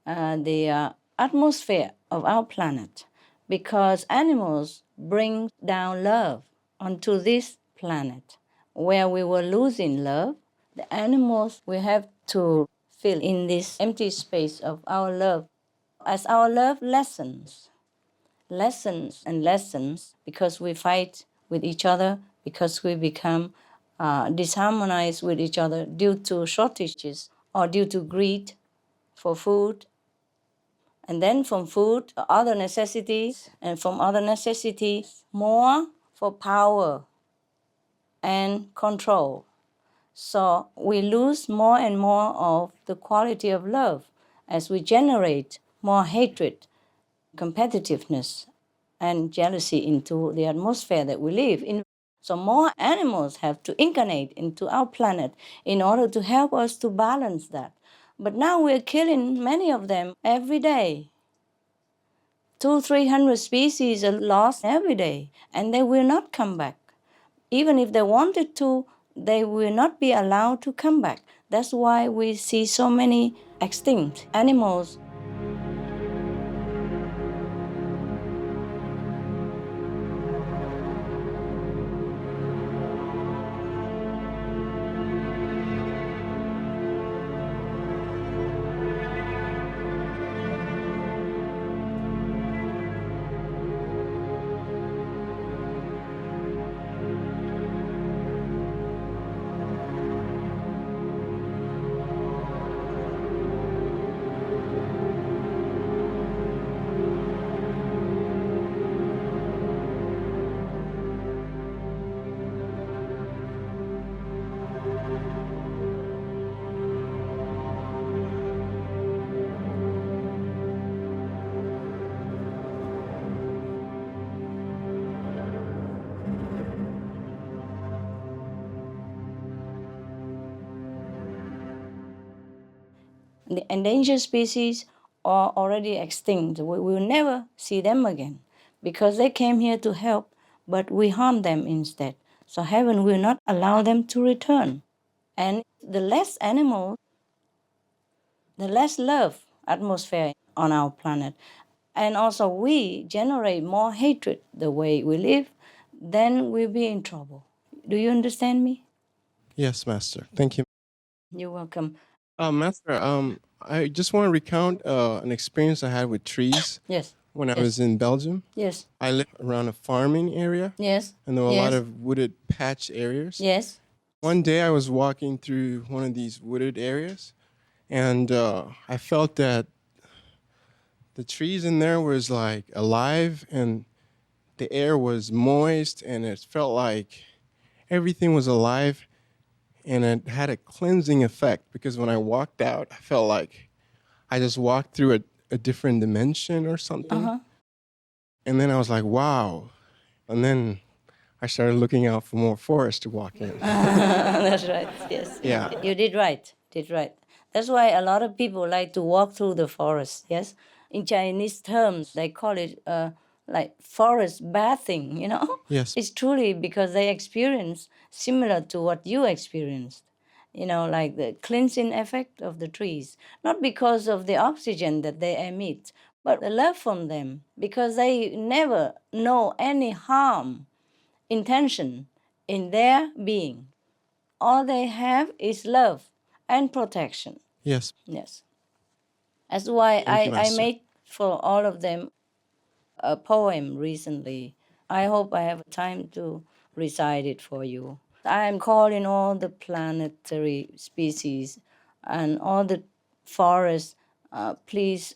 Speaker 8: the atmosphere of our planet, because animals bring down love onto this planet. Where we were losing love, the animals we have to fill in this empty space of our love. As our love lessens and lessens, because we fight with each other, because we become disharmonized with each other due to shortages or due to greed for food, and then from food, other necessities, and from other necessities, more for power and control. So we lose more and more of the quality of love as we generate more hatred, competitiveness, and jealousy into the atmosphere that we live in. So more animals have to incarnate into our planet in order to help us to balance that. But now we're killing many of them every day. 200-300 species are lost every day, and they will not come back. Even if they wanted to, they will not be allowed to come back. That's why we see so many extinct animals. The endangered species are already extinct. We will never see them again because they came here to help, but we harm them instead. So heaven will not allow them to return. And the less animals, the less love atmosphere on our planet. And also we generate more hatred the way we live, then we'll be in trouble. Do you understand me?
Speaker 6: Yes, Master. Thank you.
Speaker 8: You're welcome.
Speaker 6: Master, I just want to recount an experience I had with trees.
Speaker 8: Yes.
Speaker 6: When I
Speaker 8: Yes.
Speaker 6: was in Belgium.
Speaker 8: Yes.
Speaker 6: I lived around a farming area.
Speaker 8: Yes.
Speaker 6: And there were a
Speaker 8: Yes.
Speaker 6: lot of wooded patch areas.
Speaker 8: Yes.
Speaker 6: One day I was walking through one of these wooded areas, and I felt that the trees in there was like alive, and the air was moist, and it felt like everything was alive, and it had a cleansing effect, because when I walked out, I felt like I just walked through a different dimension or something.
Speaker 8: Uh-huh.
Speaker 6: And then I was like, wow. And then I started looking out for more forest to walk in.
Speaker 8: That's right, yes.
Speaker 6: Yeah.
Speaker 8: You did right, That's why a lot of people like to walk through the forest, yes? In Chinese terms, they call it like forest bathing, you know?
Speaker 6: Yes.
Speaker 8: It's truly because they experience similar to what you experienced, you know, like the cleansing effect of the trees. Not because of the oxygen that they emit, but the love from them, because they never know any harm intention in their being. All they have is love and protection.
Speaker 6: Yes.
Speaker 8: Yes. That's why
Speaker 6: Thank you,
Speaker 8: I
Speaker 6: Master.
Speaker 8: made for all of them a poem recently. I hope I have time to recite it for you. I am calling all the planetary species and all the forests, please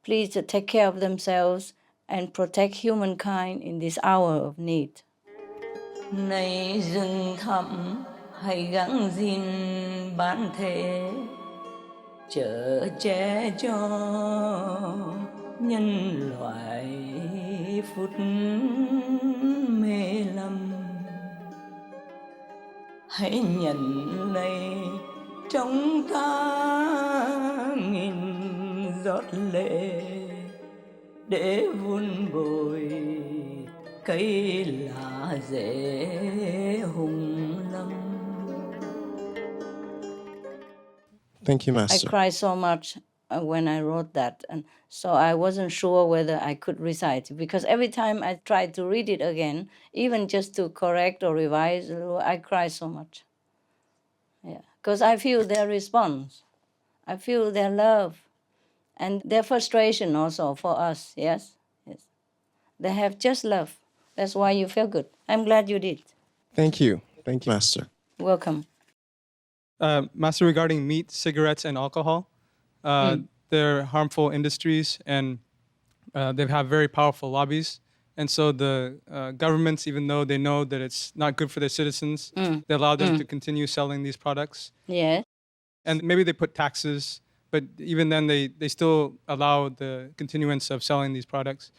Speaker 8: take care of themselves and protect humankind in this hour of need. Này rừng thẳm, hãy gắng gìn bản thể, chở che cho nhân loại phút mê lầm. Hãy nhận lấy trong ta nghìn giọt lệ, để vun bồi cây lá rễ hùng lâm.
Speaker 6: Thank you,
Speaker 8: I
Speaker 6: Master.
Speaker 8: cried so much when I wrote that, and so I wasn't sure whether I could recite it, because every time I tried to read it again, even just to correct or revise, I cry so much. Yeah, because I feel their response, I feel their love, and their frustration also for us. Yes, yes, they have just love. That's why you feel good. I'm glad you did.
Speaker 6: Thank you. Thank you, Master.
Speaker 8: Welcome.
Speaker 7: Master, regarding meat, cigarettes, and alcohol, they're harmful industries, and they have very powerful lobbies. And so the governments, even though they know that it's not good for their citizens, they allow them to continue selling these products.
Speaker 8: Yeah.
Speaker 7: And maybe they put taxes, but even then they still allow the continuance of selling these products.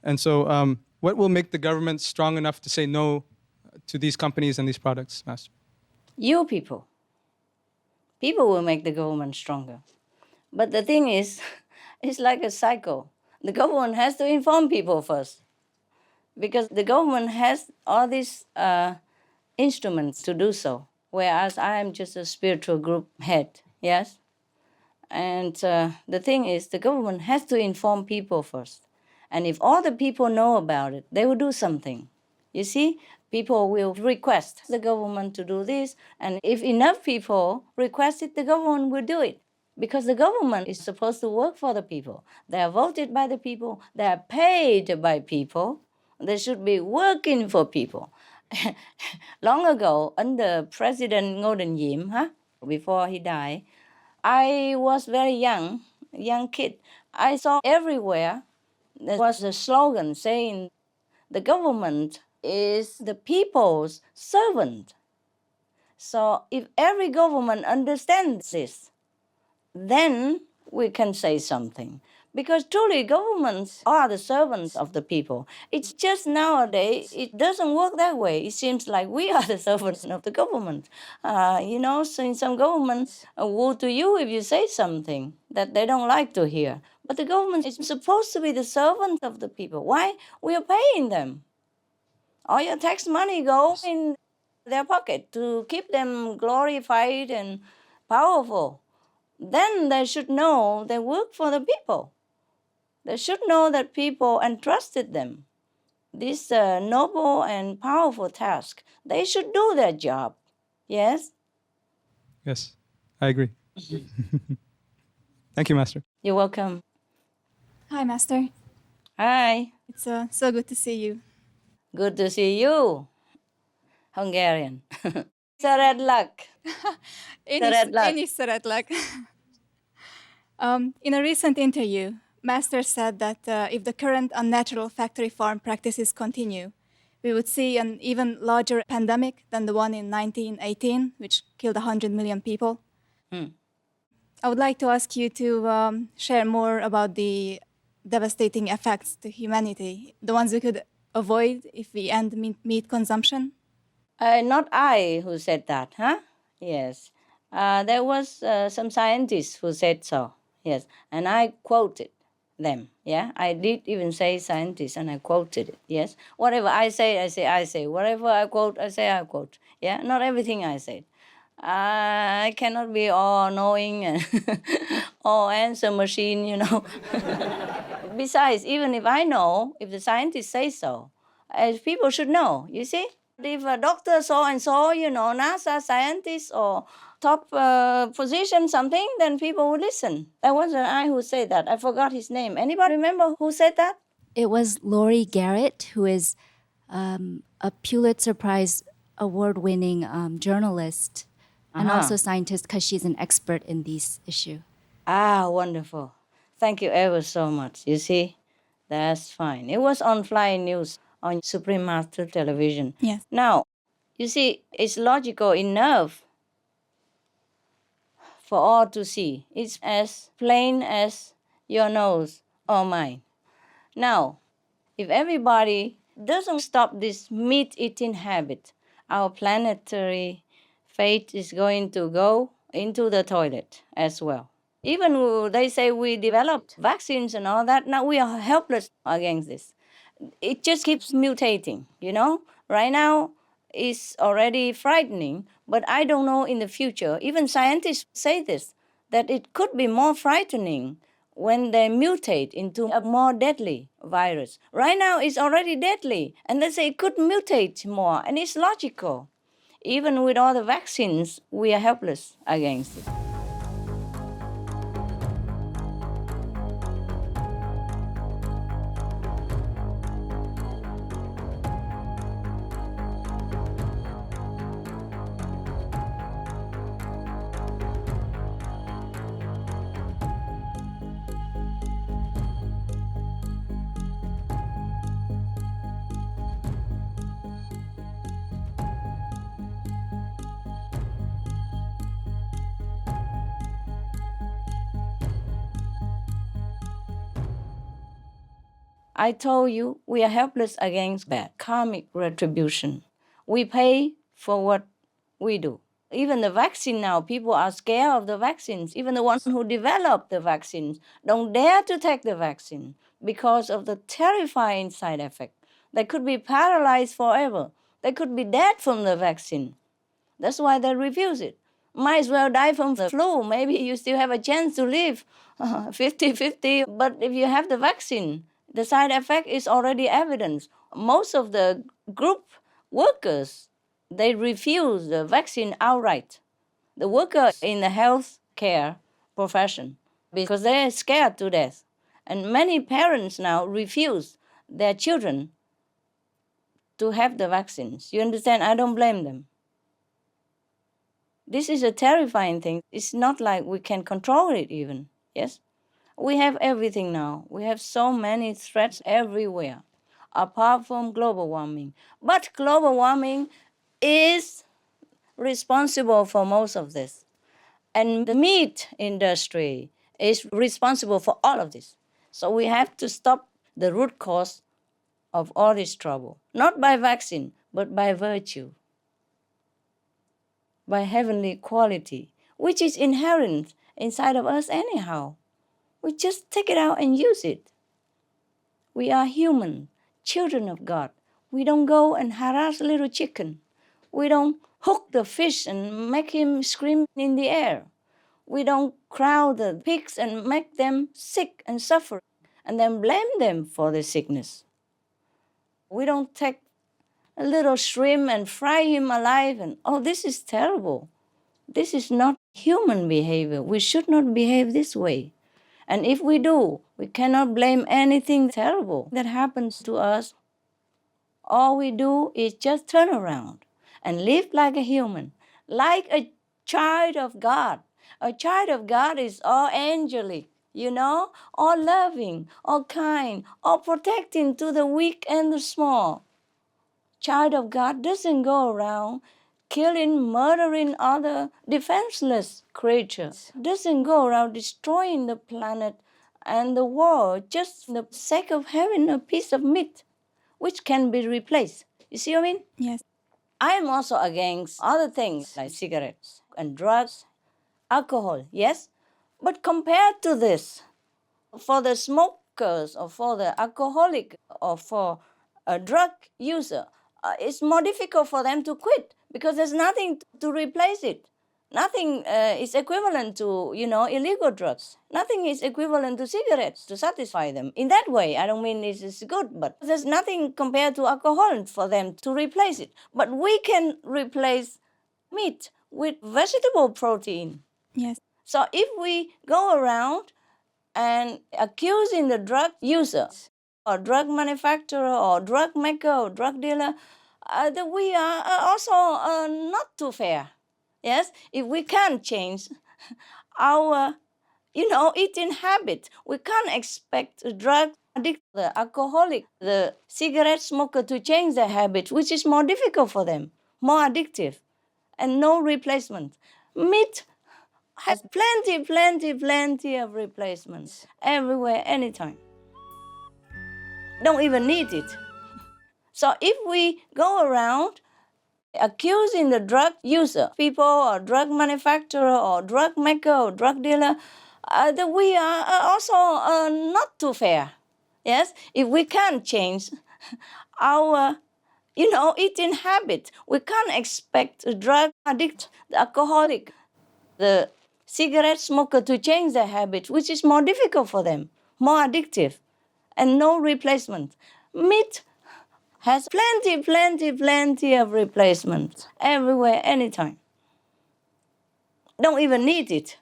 Speaker 7: And so what will make the government strong enough to say no to these companies and these products, Master?
Speaker 8: You people. People will make the government stronger. But the thing is, it's like a cycle. The government has to inform people first, because the government has all these instruments to do so, whereas I am just a spiritual group head, yes? And the thing is, the government has to inform people first. And if all the people know about it, they will do something. You see, people will request the government to do this, and if enough people request it, the government will do it. Because the government is supposed to work for the people. They are voted by the people, they are paid by people, they should be working for people. Long ago, under President Ngô Đình Diệm, before he died, I was very young kid. I saw everywhere there was a slogan saying, the government is the people's servant. So if every government understands this, then we can say something. Because truly, governments are the servants of the people. It's just nowadays, it doesn't work that way. It seems like we are the servants of the government. So in some governments, woe to you if you say something that they don't like to hear. But the government is supposed to be the servant of the people. Why? We are paying them. All your tax money goes in their pocket to keep them glorified and powerful. Then they should know they work for the people. They should know that people entrusted them this noble and powerful task. They should do their job. Yes?
Speaker 7: Yes, I agree. Thank you, Master.
Speaker 8: You're welcome.
Speaker 5: Hi, Master.
Speaker 8: Hi.
Speaker 5: It's so good to see you.
Speaker 8: Good to see you, Hungarian. It's a red luck.
Speaker 5: Any red luck. In a recent interview, Master said that if the current unnatural factory farm practices continue, we would see an even larger pandemic than the one in 1918, which killed 100 million people. I would like to ask you to share more about the devastating effects to humanity, the ones we could avoid if we end meat consumption.
Speaker 8: Not I who said that, huh? Yes. There was some scientists who said so, yes. And I quoted them, yeah? I did even say scientists, and I quoted it, yes? Whatever I say, I say. Whatever I quote, I say, I quote. Yeah, not everything I said. I cannot be all-knowing and all-answer machine, Besides, even if I know, if the scientists say so, people should know, you see? If a doctor so-and-so, NASA scientist or top position something, then people will listen. That wasn't I who said that. I forgot his name. Anybody remember who said that?
Speaker 10: It was Lori Garrett, who is a Pulitzer Prize award-winning journalist and also scientist, because she's an expert in this issue.
Speaker 8: Ah, wonderful. Thank you ever so much. You see, that's fine. It was on Flying News on Supreme Master Television.
Speaker 5: Yes.
Speaker 8: Now, you see, it's logical enough for all to see. It's as plain as your nose or mine. Now, if everybody doesn't stop this meat-eating habit, our planetary fate is going to go into the toilet as well. Even they say we developed vaccines and all that. Now we are helpless against this. It just keeps mutating, you know. Right now, it's already frightening, but I don't know in the future. Even scientists say this, that it could be more frightening when they mutate into a more deadly virus. Right now, it's already deadly, and they say it could mutate more, and it's logical. Even with all the vaccines, we are helpless against it. I told you we are helpless against bad karmic retribution. We pay for what we do. Even the vaccine now, people are scared of the vaccines. Even the ones who develop the vaccines don't dare to take the vaccine because of the terrifying side effect. They could be paralyzed forever. They could be dead from the vaccine. That's why they refuse it. Might as well die from the flu. Maybe you still have a chance to live 50-50. But if you have the vaccine, the side effect is already evident. Most of the group workers, they refuse the vaccine outright. The worker in the health care profession, because they're scared to death. And many parents now refuse their children to have the vaccines. You understand? I don't blame them. This is a terrifying thing. It's not like we can control it even, yes? We have everything now. We have so many threats everywhere, apart from global warming. But global warming is responsible for most of this. And the meat industry is responsible for all of this. So we have to stop the root cause of all this trouble, not by vaccine, but by virtue, by heavenly quality, which is inherent inside of us anyhow. We just take it out and use it. We are human, children of God. We don't go and harass little chicken. We don't hook the fish and make him scream in the air. We don't crowd the pigs and make them sick and suffer and then blame them for the sickness. We don't take a little shrimp and fry him alive and, oh, this is terrible. This is not human behavior. We should not behave this way. And if we do, we cannot blame anything terrible that happens to us. All we do is just turn around and live like a human, like a child of God. A child of God is all angelic, you know, all loving, all kind, all protecting to the weak and the small. Child of God doesn't go around killing, murdering other defenseless creatures. Doesn't go around destroying the planet and the world just for the sake of having a piece of meat, which can be replaced. You see what I mean?
Speaker 5: Yes.
Speaker 8: I am also against other things like cigarettes and drugs, alcohol, yes? But compared to this, for the smokers or for the alcoholic or for a drug user, it's more difficult for them to quit because there's nothing to replace it. Nothing is equivalent to, illegal drugs. Nothing is equivalent to cigarettes to satisfy them. In that way, I don't mean it's good, but there's nothing compared to alcohol for them to replace it. But we can replace meat with vegetable protein.
Speaker 5: Yes.
Speaker 8: So if we go around and accusing the drug user or drug manufacturer or drug maker or drug dealer, that we are also not too fair. Yes, if we can't change our, eating habit, we can't expect the drug addict, the alcoholic, the cigarette smoker to change their habits, which is more difficult for them, more addictive, and no replacement. Meat has plenty of replacements everywhere, anytime. Don't even need it. So if we go around accusing the drug user, people or drug manufacturer or drug maker or drug dealer, that we are also not too fair. Yes, if we can't change our, eating habit, we can't expect a drug addict, the alcoholic, the cigarette smoker to change their habit, which is more difficult for them, more addictive, and no replacement. Meat has plenty of replacements everywhere, anytime. Don't even need it.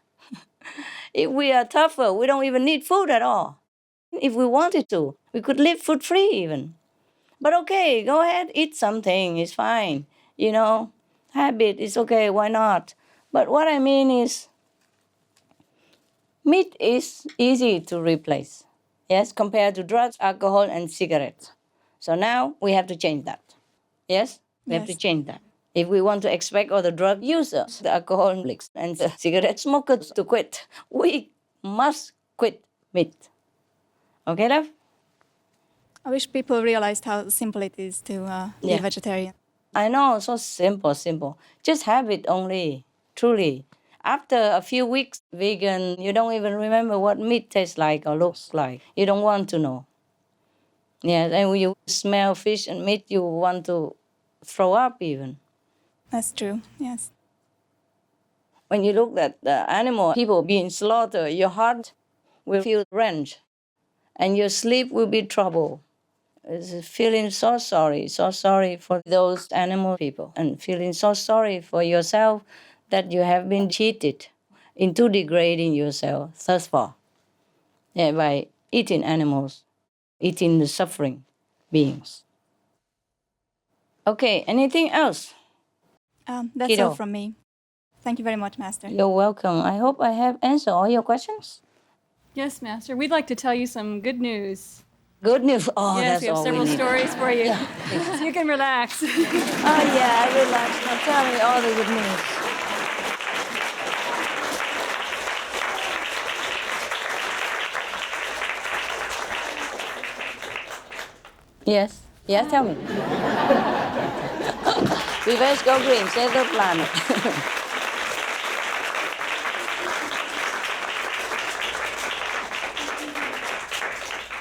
Speaker 8: If we are tougher, we don't even need food at all. If we wanted to, we could live food free even. But okay, go ahead, eat something, it's fine. Habit is okay, why not? But what I mean is, meat is easy to replace, yes, compared to drugs, alcohol, and cigarettes. So now we have to change that. Yes? We have to change that. If we want to expect all the drug users, the alcoholics, and the cigarette smokers to quit, we must quit meat. Okay, love?
Speaker 5: I wish people realized how simple it is to be vegetarian.
Speaker 8: I know, so simple. Just have it only, truly. After a few weeks vegan, you don't even remember what meat tastes like or looks like. You don't want to know. Yeah, and when you smell fish and meat, you want to throw up even.
Speaker 5: That's true, yes.
Speaker 8: When you look at the animal, people being slaughtered, your heart will feel wrenched and your sleep will be troubled. It's feeling so sorry for those animal people, and feeling so sorry for yourself that you have been cheated into degrading yourself thus far, by eating animals, eating the suffering beings. Okay, anything else?
Speaker 5: That's
Speaker 8: Kiddo.
Speaker 5: all from me. Thank you very much, Master.
Speaker 8: You're welcome. I hope I have answered all your questions.
Speaker 9: Yes, Master. We'd like to tell you some good news.
Speaker 8: Good news. Oh,
Speaker 9: yes,
Speaker 8: that's
Speaker 9: we have
Speaker 8: all
Speaker 9: several
Speaker 8: we need.
Speaker 9: stories for you. So you can relax.
Speaker 8: Oh, yeah, I relax. Now tell me all the good news. Yes. Yeah, tell me. Reverse go green, save the planet.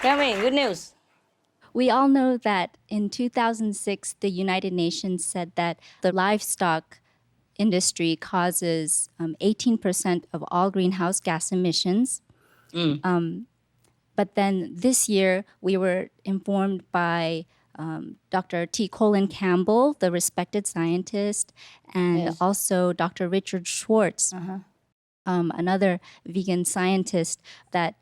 Speaker 8: Tell me, good news.
Speaker 10: We all know that in 2006, the United Nations said that the livestock industry causes 18% of all greenhouse gas emissions. But then this year, we were informed by Dr. T. Colin Campbell, the respected scientist, and also Dr. Richard Schwartz, another vegan scientist, that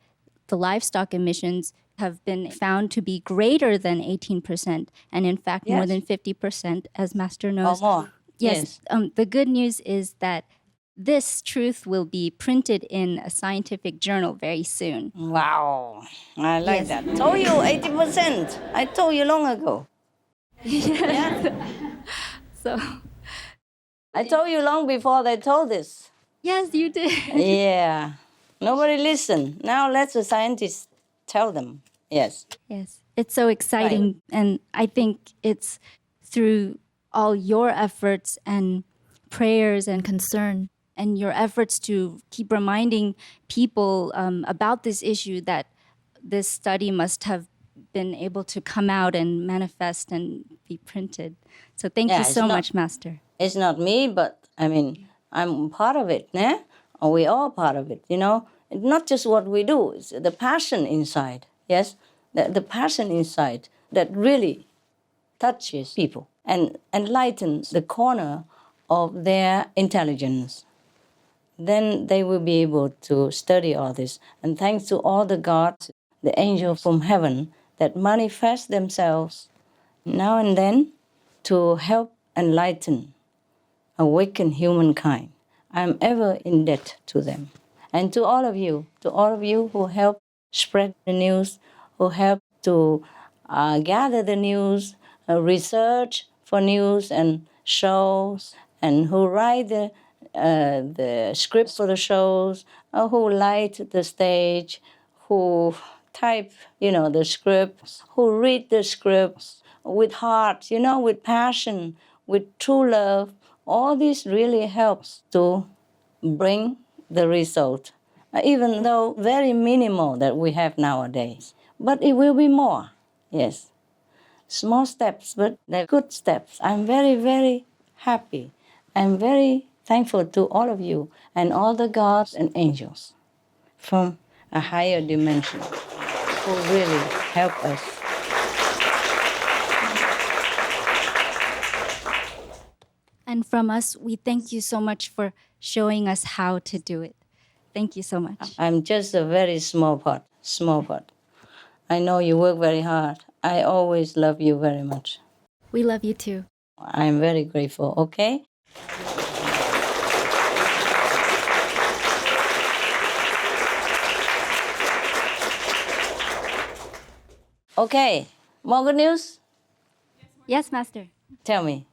Speaker 10: the livestock emissions have been found to be greater than 18%, and in fact, more than 50%, as Master knows.
Speaker 8: Or more.
Speaker 10: Yes. The good news is that this truth will be printed in a scientific journal very soon.
Speaker 8: Wow, I like that. Told you 80%. I told you long ago. Yeah.
Speaker 10: So
Speaker 8: I told you long before they told this.
Speaker 10: Yes, you did.
Speaker 8: Yeah. Nobody listened. Now let the scientists tell them. Yes.
Speaker 10: Yes. It's so exciting.
Speaker 8: Right.
Speaker 10: And I think it's through all your efforts and prayers and concern and your efforts to keep reminding people about this issue that this study must have been able to come out and manifest and be printed. So thank you so much, Master.
Speaker 8: It's not me, but I mean, I'm part of it, né? Or we all part of it, It's not just what we do, it's the passion inside, yes? The passion inside that really touches people and enlightens the corner of their intelligence. Then they will be able to study all this. And thanks to all the gods, the angels from heaven that manifest themselves now and then to help enlighten, awaken humankind. I'm ever in debt to them. And to all of you who help spread the news, who help to gather the news, research for news and shows, and who write the script for the shows, who light the stage, who type, the script, who read the scripts with heart, with passion, with true love. All this really helps to bring the result even though very minimal that we have nowadays. But it will be more, yes. Small steps, but they're good steps. I'm very, very happy. I'm very thankful to all of you and all the gods and angels from a higher dimension who really help us.
Speaker 10: And from us, we thank you so much for showing us how to do it. Thank you so much.
Speaker 8: I'm just a very small part, small part. I know you work very hard. I always love you very much.
Speaker 10: We love you too.
Speaker 8: I'm very grateful, okay? Okay, more good news?
Speaker 10: Yes, Master.
Speaker 8: Tell me.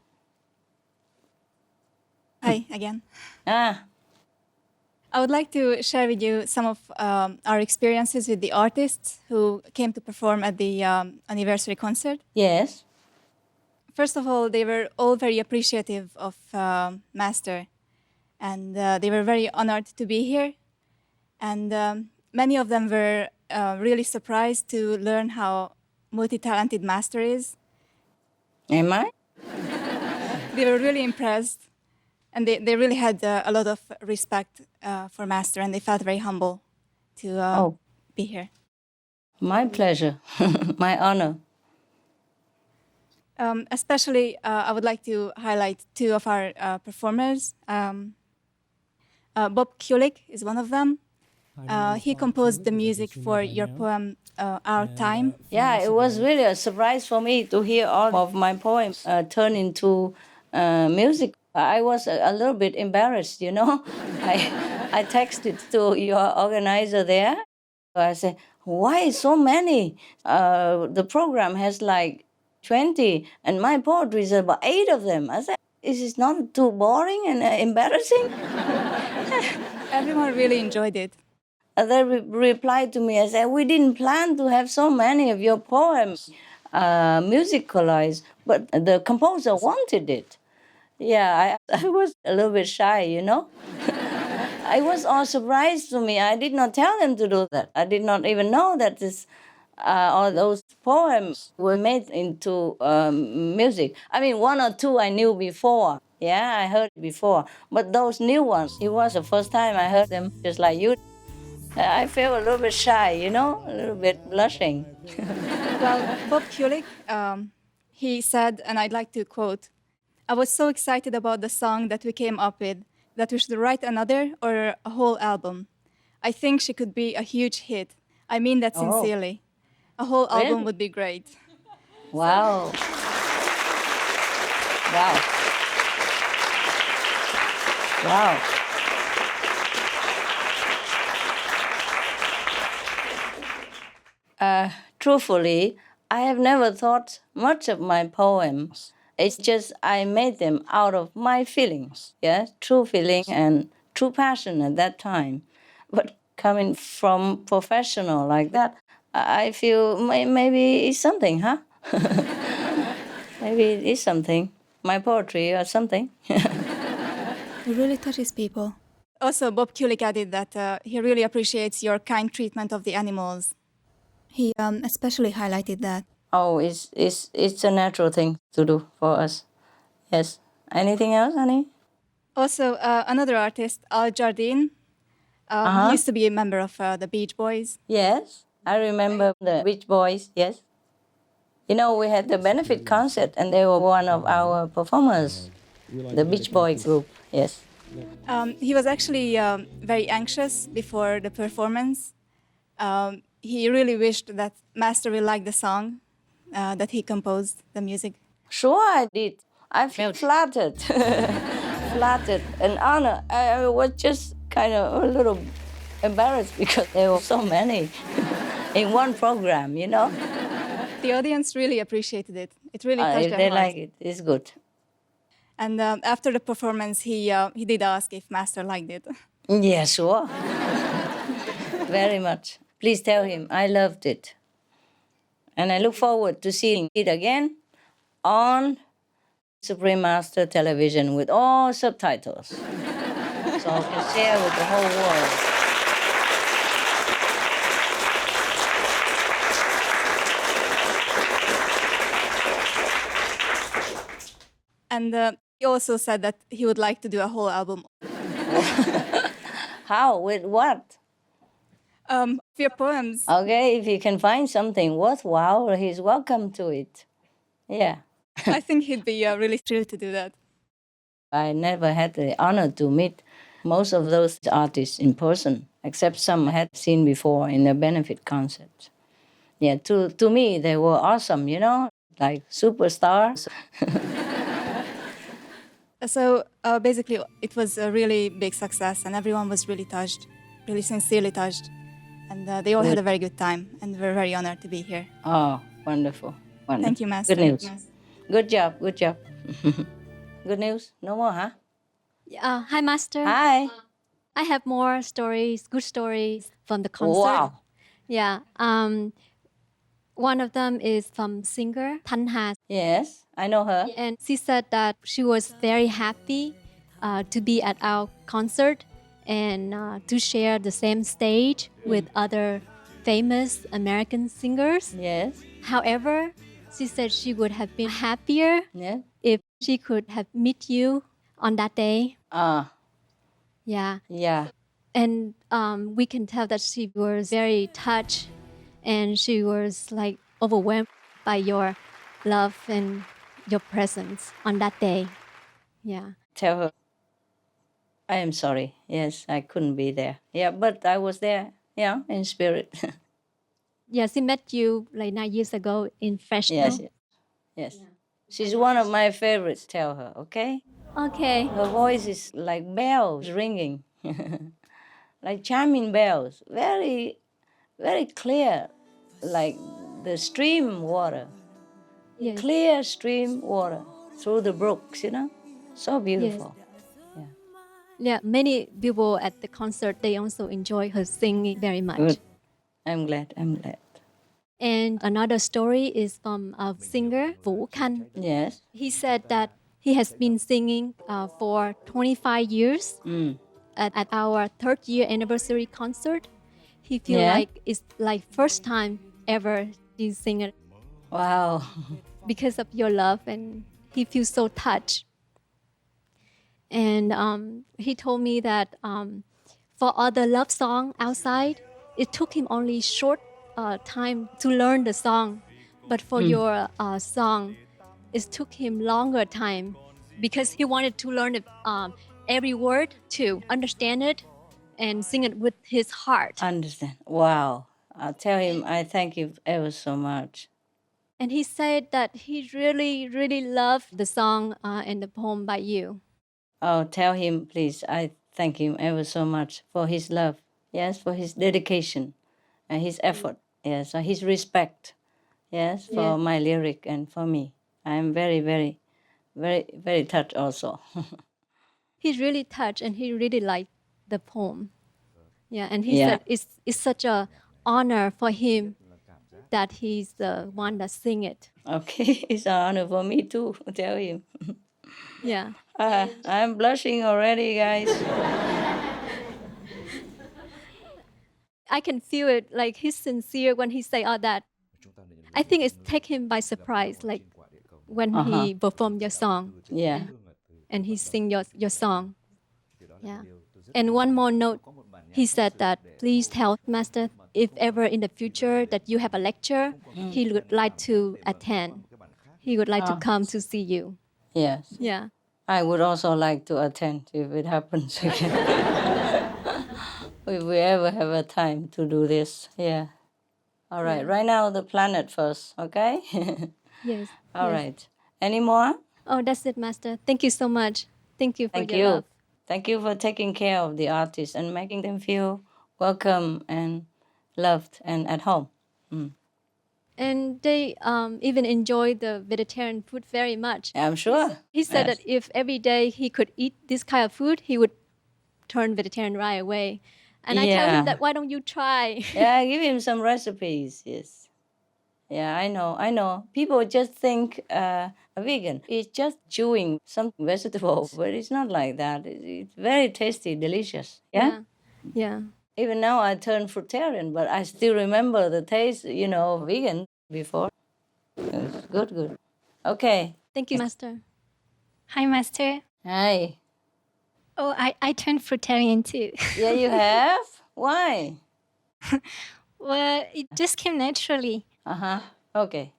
Speaker 5: Hi again.
Speaker 8: Ah.
Speaker 5: I would like to share with you some of our experiences with the artists who came to perform at the anniversary concert.
Speaker 8: Yes.
Speaker 5: First of all, they were all very appreciative of Master, and they were very honored to be here. And many of them were really surprised to learn how multi-talented Master is.
Speaker 8: Am I?
Speaker 5: They were really impressed. And they really had a lot of respect for Master, and they felt very humble to be here.
Speaker 8: My pleasure, my honor.
Speaker 5: Especially, I would like to highlight two of our performers. Bob Kulick is one of them. He composed the music for your poem, Our Time.
Speaker 8: Yeah, it was really a surprise for me to hear all of my poems turn into music. I was a little bit embarrassed, you know. I texted to your organizer there. I said, why so many? The program has like 20, and my poetry is about 8 of them. I said, is it not too boring and embarrassing?
Speaker 5: Everyone really enjoyed it.
Speaker 8: They replied to me, I said, we didn't plan to have so many of your poems musicalized, but the composer wanted it. Yeah, I was a little bit shy, you know. I was all surprised to me. I did not tell them to do that. I did not even know that this, all those poems were made into music. I mean, 1 or 2 I knew before. Yeah, I heard before. But those new ones, it was the first time I heard them, just like you. I feel a little bit shy, you know, a little bit blushing.
Speaker 5: Well, Bob Kulick, he said, and I'd like to quote, I was so excited about the song that we came up with that we should write another or a whole album. I think she could be a huge hit. I mean that sincerely. A whole album would be great.
Speaker 8: Wow. Wow. Wow. Truthfully, I have never thought much of my poems. It's just I made them out of my feelings, yes, true feeling and true passion at that time. But coming from professional like that, I feel maybe it's something, huh? Maybe it is something. My poetry or something.
Speaker 5: It really touches people. Also, Bob Kulick added that he really appreciates your kind treatment of the animals. He especially highlighted that.
Speaker 8: Oh, it's a natural thing to do for us. Yes. Anything else, honey?
Speaker 5: Also, another artist, Al Jardine. He used to be a member of the Beach Boys.
Speaker 8: Yes, I remember the Beach Boys, yes. You know, we had the benefit concert and they were one of our performers, the Beach Boys group, yes.
Speaker 5: He was actually very anxious before the performance. He really wished that Master will like the song that he composed, the music.
Speaker 8: Sure I did. I felt flattered, flattered and honored. I was just kind of a little embarrassed because there were so many in one program, you know.
Speaker 5: The audience really appreciated it. It really touched
Speaker 8: if
Speaker 5: their
Speaker 8: they
Speaker 5: hearts.
Speaker 8: like it, it's good.
Speaker 5: And after the performance, he did ask if Master liked it.
Speaker 8: Yeah, sure. Very much. Please tell him I loved it. And I look forward to seeing it again on Supreme Master Television with all subtitles. So I can share with the whole world.
Speaker 5: And he also said that he would like to do a whole album.
Speaker 8: How? With what?
Speaker 5: Your poems.
Speaker 8: Okay, if he can find something worthwhile, he's welcome to it. Yeah.
Speaker 5: I think he'd be really thrilled to do that.
Speaker 8: I never had the honor to meet most of those artists in person, except some I had seen before in a benefit concert. Yeah, to me, they were awesome, you know, like superstars.
Speaker 5: So basically, it was a really big success, and everyone was really touched, really sincerely touched. And they all had a very good time, and we're very honored to be here.
Speaker 8: Oh, wonderful. Wonderful.
Speaker 5: Thank you, Master.
Speaker 8: Good news. Good job, good job. Good news? No more, huh?
Speaker 20: Hi, Master.
Speaker 8: Hi.
Speaker 20: I have more stories, good stories from the concert.
Speaker 8: Wow.
Speaker 20: Yeah. One of them is from singer Thanh.
Speaker 8: Yes, I know her.
Speaker 20: And she said that she was very happy to be at our concert and to share the same stage with other famous American singers.
Speaker 8: Yes.
Speaker 20: However, she said she would have been happier if she could have met you on that day. Yeah.
Speaker 8: Yeah.
Speaker 20: And we can tell that she was very touched and she was like overwhelmed by your love and your presence on that day. Yeah.
Speaker 8: Tell her, I am sorry. Yes, I couldn't be there. Yeah, but I was there, yeah, in spirit.
Speaker 20: Yeah, she met you like 9 years ago in Fresno.
Speaker 8: Yes, yes. Yeah. She's one of my favorites, tell her, okay?
Speaker 20: Okay.
Speaker 8: Her voice is like bells ringing, like chiming bells, very, very clear, like the stream water, clear stream water through the brooks, you know? So beautiful.
Speaker 20: Yes. Yeah, many people at the concert, they also enjoy her singing very much.
Speaker 8: Good. I'm glad, I'm glad.
Speaker 20: And another story is from a singer, Thanh.
Speaker 8: Yes.
Speaker 20: He said that he has been singing for 25 years. At our 3rd year anniversary concert, he feels like it's like first time ever he's singing.
Speaker 8: Wow.
Speaker 20: Because of your love, and he feels so touched. And he told me that for other love song outside, it took him only short time to learn the song. But for your song, it took him longer time because he wanted to learn it, every word to understand it and sing it with his heart.
Speaker 8: Understand. Wow. I'll tell him I thank you ever so much.
Speaker 20: And he said that he really, really loved the song and the poem by you.
Speaker 8: Oh, tell him, please. I thank him ever so much for his love. Yes, for his dedication and his effort. Yes, his respect. Yes, for my lyric and for me. I'm very, very, very, very touched also.
Speaker 20: He's really touched and he really liked the poem. Yeah, and he said it's such a honor for him that he's the one that sing it.
Speaker 8: Okay, it's an honor for me too, tell him.
Speaker 20: Yeah.
Speaker 8: I'm blushing already, guys.
Speaker 20: I can feel it, like he's sincere when he say all that. I think it's take him by surprise, like when he performed your song.
Speaker 8: Yeah.
Speaker 20: And he sing your song. Yeah. And one more note, he said that please tell Master if ever in the future that you have a lecture, he would like to attend. He would like to come to see you.
Speaker 8: Yes.
Speaker 20: Yeah.
Speaker 8: I would also like to attend if it happens again. If we ever have a time to do this. Yeah. All right. Right now, the planet first, okay?
Speaker 20: Yes.
Speaker 8: All right. Any more?
Speaker 20: Oh, that's it, Master. Thank you so much. Thank you for
Speaker 8: Thank
Speaker 20: your
Speaker 8: you.
Speaker 20: love.
Speaker 8: Thank you for taking care of the artists and making them feel welcome and loved and at home.
Speaker 20: And they even enjoy the vegetarian food very much.
Speaker 8: I'm sure.
Speaker 20: He said that if every day he could eat this kind of food, he would turn vegetarian right away. And I tell him that, why don't you try?
Speaker 8: Yeah, give him some recipes, yes. Yeah, I know. People just think a vegan is just chewing some vegetable, but it's not like that. It's very tasty, delicious. Yeah?
Speaker 20: Yeah.
Speaker 8: Even now I turned fruitarian, but I still remember the taste, vegan before. It's good. Okay.
Speaker 20: Thank you, Master. Hi, Master.
Speaker 8: Hi.
Speaker 20: Oh, I turned fruitarian too.
Speaker 8: Yeah, you have? Why?
Speaker 20: Well, it just came naturally.
Speaker 8: Uh-huh. Okay.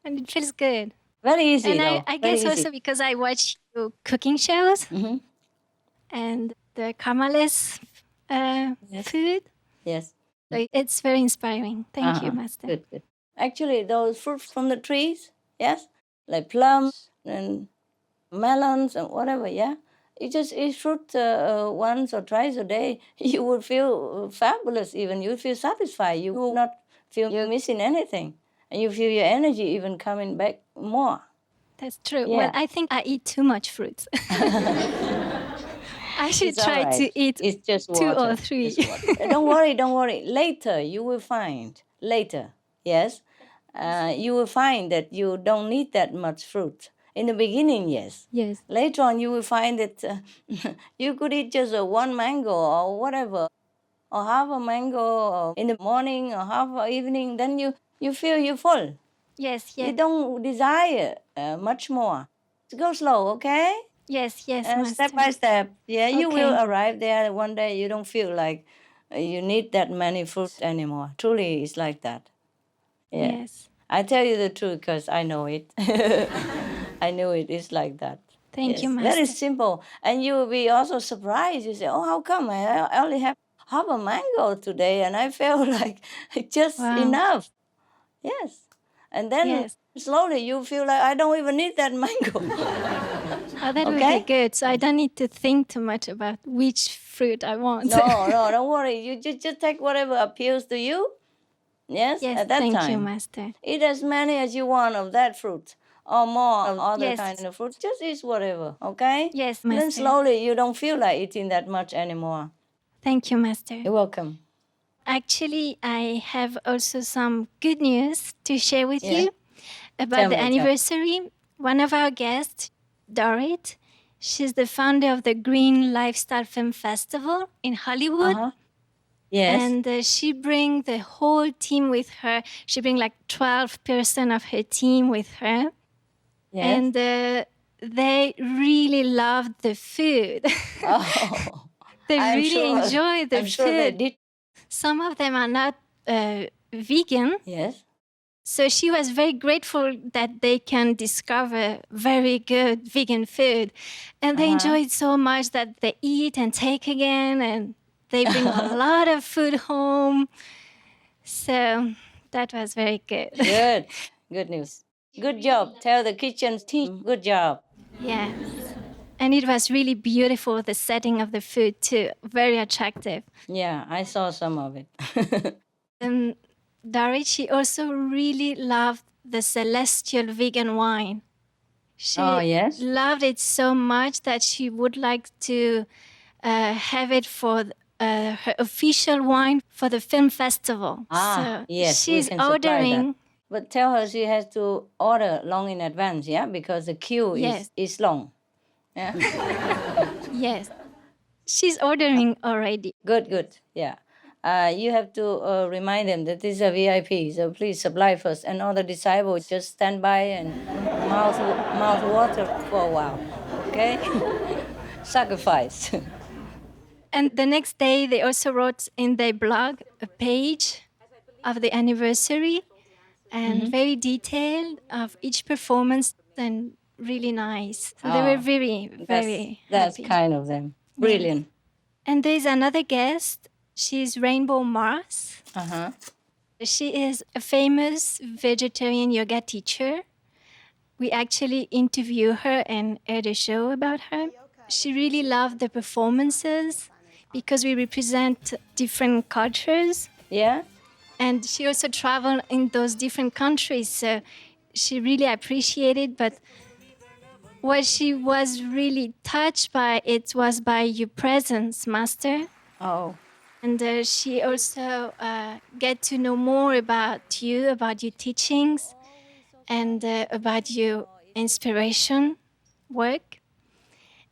Speaker 20: And it feels good.
Speaker 8: Very easy,
Speaker 20: And
Speaker 8: though.
Speaker 20: I
Speaker 8: Very
Speaker 20: guess
Speaker 8: easy.
Speaker 20: also because I watch your cooking shows and the karmaless food.
Speaker 8: Yes.
Speaker 20: So it's very inspiring. Thank you,
Speaker 8: Uh-huh.
Speaker 20: Master.
Speaker 8: Good, good. Actually, those fruits from the trees, yes, like plums and melons and whatever, yeah. You just eat fruit once or twice a day, you would feel fabulous even. You would feel satisfied. You will not feel you're missing anything. And you feel your energy even coming back more.
Speaker 20: That's true.
Speaker 8: Yeah.
Speaker 20: Well, I think I eat too much fruit. I should
Speaker 8: It's all
Speaker 20: try
Speaker 8: right.
Speaker 20: to eat
Speaker 8: It's just
Speaker 20: 2
Speaker 8: water.
Speaker 20: or 3.
Speaker 8: Just water. Don't worry, don't worry. Later, you will find, later, yes, you will find that you don't need that much fruit. In the beginning, yes.
Speaker 20: Yes.
Speaker 8: Later on, you will find that you could eat just one mango or whatever, or half a mango in the morning or half a evening. Then you feel you're full.
Speaker 20: Yes,
Speaker 8: You
Speaker 20: yes.
Speaker 8: don't desire much more. Go slow, okay?
Speaker 20: Yes, yes, Master.
Speaker 8: Step by step. Yeah, you will
Speaker 20: Okay.
Speaker 8: arrive there one day. You don't feel like you need that many fruits anymore. Truly, it's like that. Yeah.
Speaker 20: Yes.
Speaker 8: I tell you the truth because I know it. I know it is like that.
Speaker 20: Thank you,
Speaker 8: Very
Speaker 20: Master.
Speaker 8: simple. And you will be also surprised. You say, oh, how come I only have half a mango today and I feel like just
Speaker 20: Wow.
Speaker 8: enough. Yes. And then
Speaker 20: Yes.
Speaker 8: slowly you feel like I don't even need that mango.
Speaker 20: Oh, that would
Speaker 8: Okay?
Speaker 20: be good. So I don't need to think too much about which fruit I want.
Speaker 8: No, don't worry. You just take whatever appeals to you. Yes,
Speaker 20: Yes,
Speaker 8: at that
Speaker 20: thank
Speaker 8: time.
Speaker 20: you, Master.
Speaker 8: Eat as many as you want of that fruit or more of other
Speaker 20: Yes.
Speaker 8: kind of fruit. Just eat whatever, okay?
Speaker 20: Yes,
Speaker 8: Then
Speaker 20: Master.
Speaker 8: slowly you don't feel like eating that much anymore.
Speaker 20: Thank you, Master.
Speaker 8: You're welcome.
Speaker 20: Actually, I have also some good news to share with
Speaker 8: Yeah.
Speaker 20: you about
Speaker 8: Tell
Speaker 20: the
Speaker 8: me, tell-
Speaker 20: anniversary. One of our guests, Dorit, she's the founder of the Green Lifestyle Film Festival in Hollywood.
Speaker 8: Uh-huh. Yes.
Speaker 20: And she bring the whole team with her. She bring like 12% of her team with her.
Speaker 8: Yes.
Speaker 20: And they really loved the food.
Speaker 8: Oh,
Speaker 20: They
Speaker 8: I'm
Speaker 20: really
Speaker 8: sure-
Speaker 20: enjoy the
Speaker 8: I'm
Speaker 20: food.
Speaker 8: sure they did.
Speaker 20: Some of them are not vegan.
Speaker 8: Yes.
Speaker 20: So she was very grateful that they can discover very good vegan food. And they enjoy it so much that they eat and take again, and they bring a lot of food home. So that was very good.
Speaker 8: Good. Good news. Good job. Tell the kitchen team, good job.
Speaker 20: Yes. And it was really beautiful, the setting of the food too. Very attractive.
Speaker 8: Yeah, I saw some of it.
Speaker 20: Dorit, she also really loved the celestial vegan wine. She
Speaker 8: Oh, yes?
Speaker 20: loved it so much that she would like to have it for her official wine for the film festival. So
Speaker 8: yes, we
Speaker 20: she's
Speaker 8: can supply
Speaker 20: ordering.
Speaker 8: that. But tell her she has to order long in advance, yeah? Because the queue
Speaker 20: Yes.
Speaker 8: is long. Yeah.
Speaker 20: Yes. She's ordering already.
Speaker 8: Good, good. Yeah. You have to remind them that this is a VIP, so please supply first. And all the disciples just stand by and mouth water for a while. Okay? Sacrifice.
Speaker 20: And the next day, they also wrote in their blog a page of the anniversary and very detailed of each performance and really nice. So they were very, very
Speaker 8: That's
Speaker 20: happy.
Speaker 8: kind of them. Brilliant.
Speaker 20: And there's another guest. She's Rainbow Mars.
Speaker 8: Uh-huh.
Speaker 20: She is a famous vegetarian yoga teacher. We actually interviewed her and aired a show about her. She really loved the performances because we represent different cultures.
Speaker 8: Yeah.
Speaker 20: And she also traveled in those different countries, so she really appreciated. But what she was really touched by it was by your presence, Master.
Speaker 8: Oh.
Speaker 20: And she also get to know more about you, about your teachings, and about your inspiration work.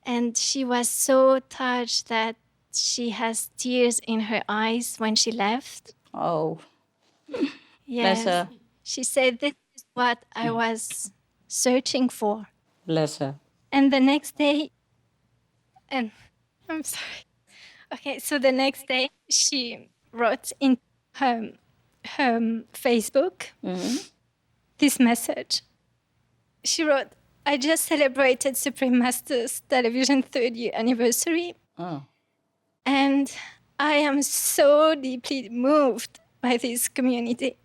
Speaker 20: And she was so touched that she has tears in her eyes when she left.
Speaker 8: Oh.
Speaker 20: Yes.
Speaker 8: Bless her.
Speaker 20: She said, "This is what I was searching for."
Speaker 8: Bless her.
Speaker 20: And the next day, and I'm sorry. Okay, so the next day she wrote in her Facebook this message. She wrote, I just celebrated Supreme Master's television 3rd year anniversary.
Speaker 8: Oh.
Speaker 20: And I am so deeply moved by this community.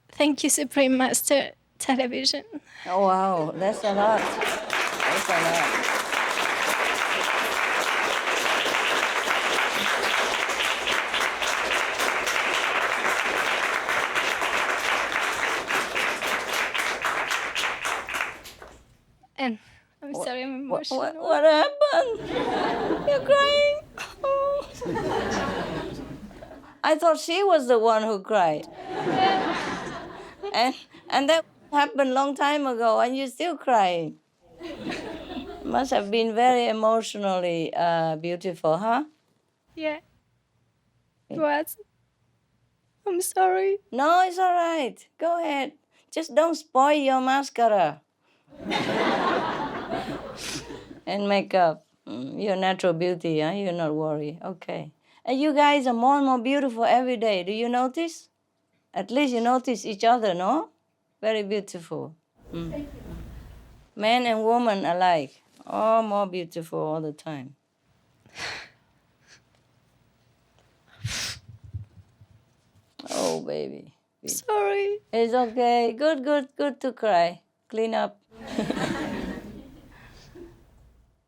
Speaker 20: Thank you, Supreme Master Television.
Speaker 8: Oh, wow, that's a lot. That's a lot.
Speaker 20: And I'm sorry, I'm emotional.
Speaker 8: What happened? You're crying? Oh. I thought she was the one who cried. And that happened a long time ago, and you're still crying. Must have been very emotionally beautiful, huh?
Speaker 20: Yeah. It was. I'm sorry.
Speaker 8: No, it's all right. Go ahead. Just don't spoil your mascara. And makeup. Your natural beauty, huh? You're not worried. Okay. And you guys are more and more beautiful every day. Do you notice? At least you notice each other, no? Very beautiful. Men and women alike. All more beautiful all the time. Oh, baby.
Speaker 20: Sorry.
Speaker 8: It's okay. Good to cry. Clean up.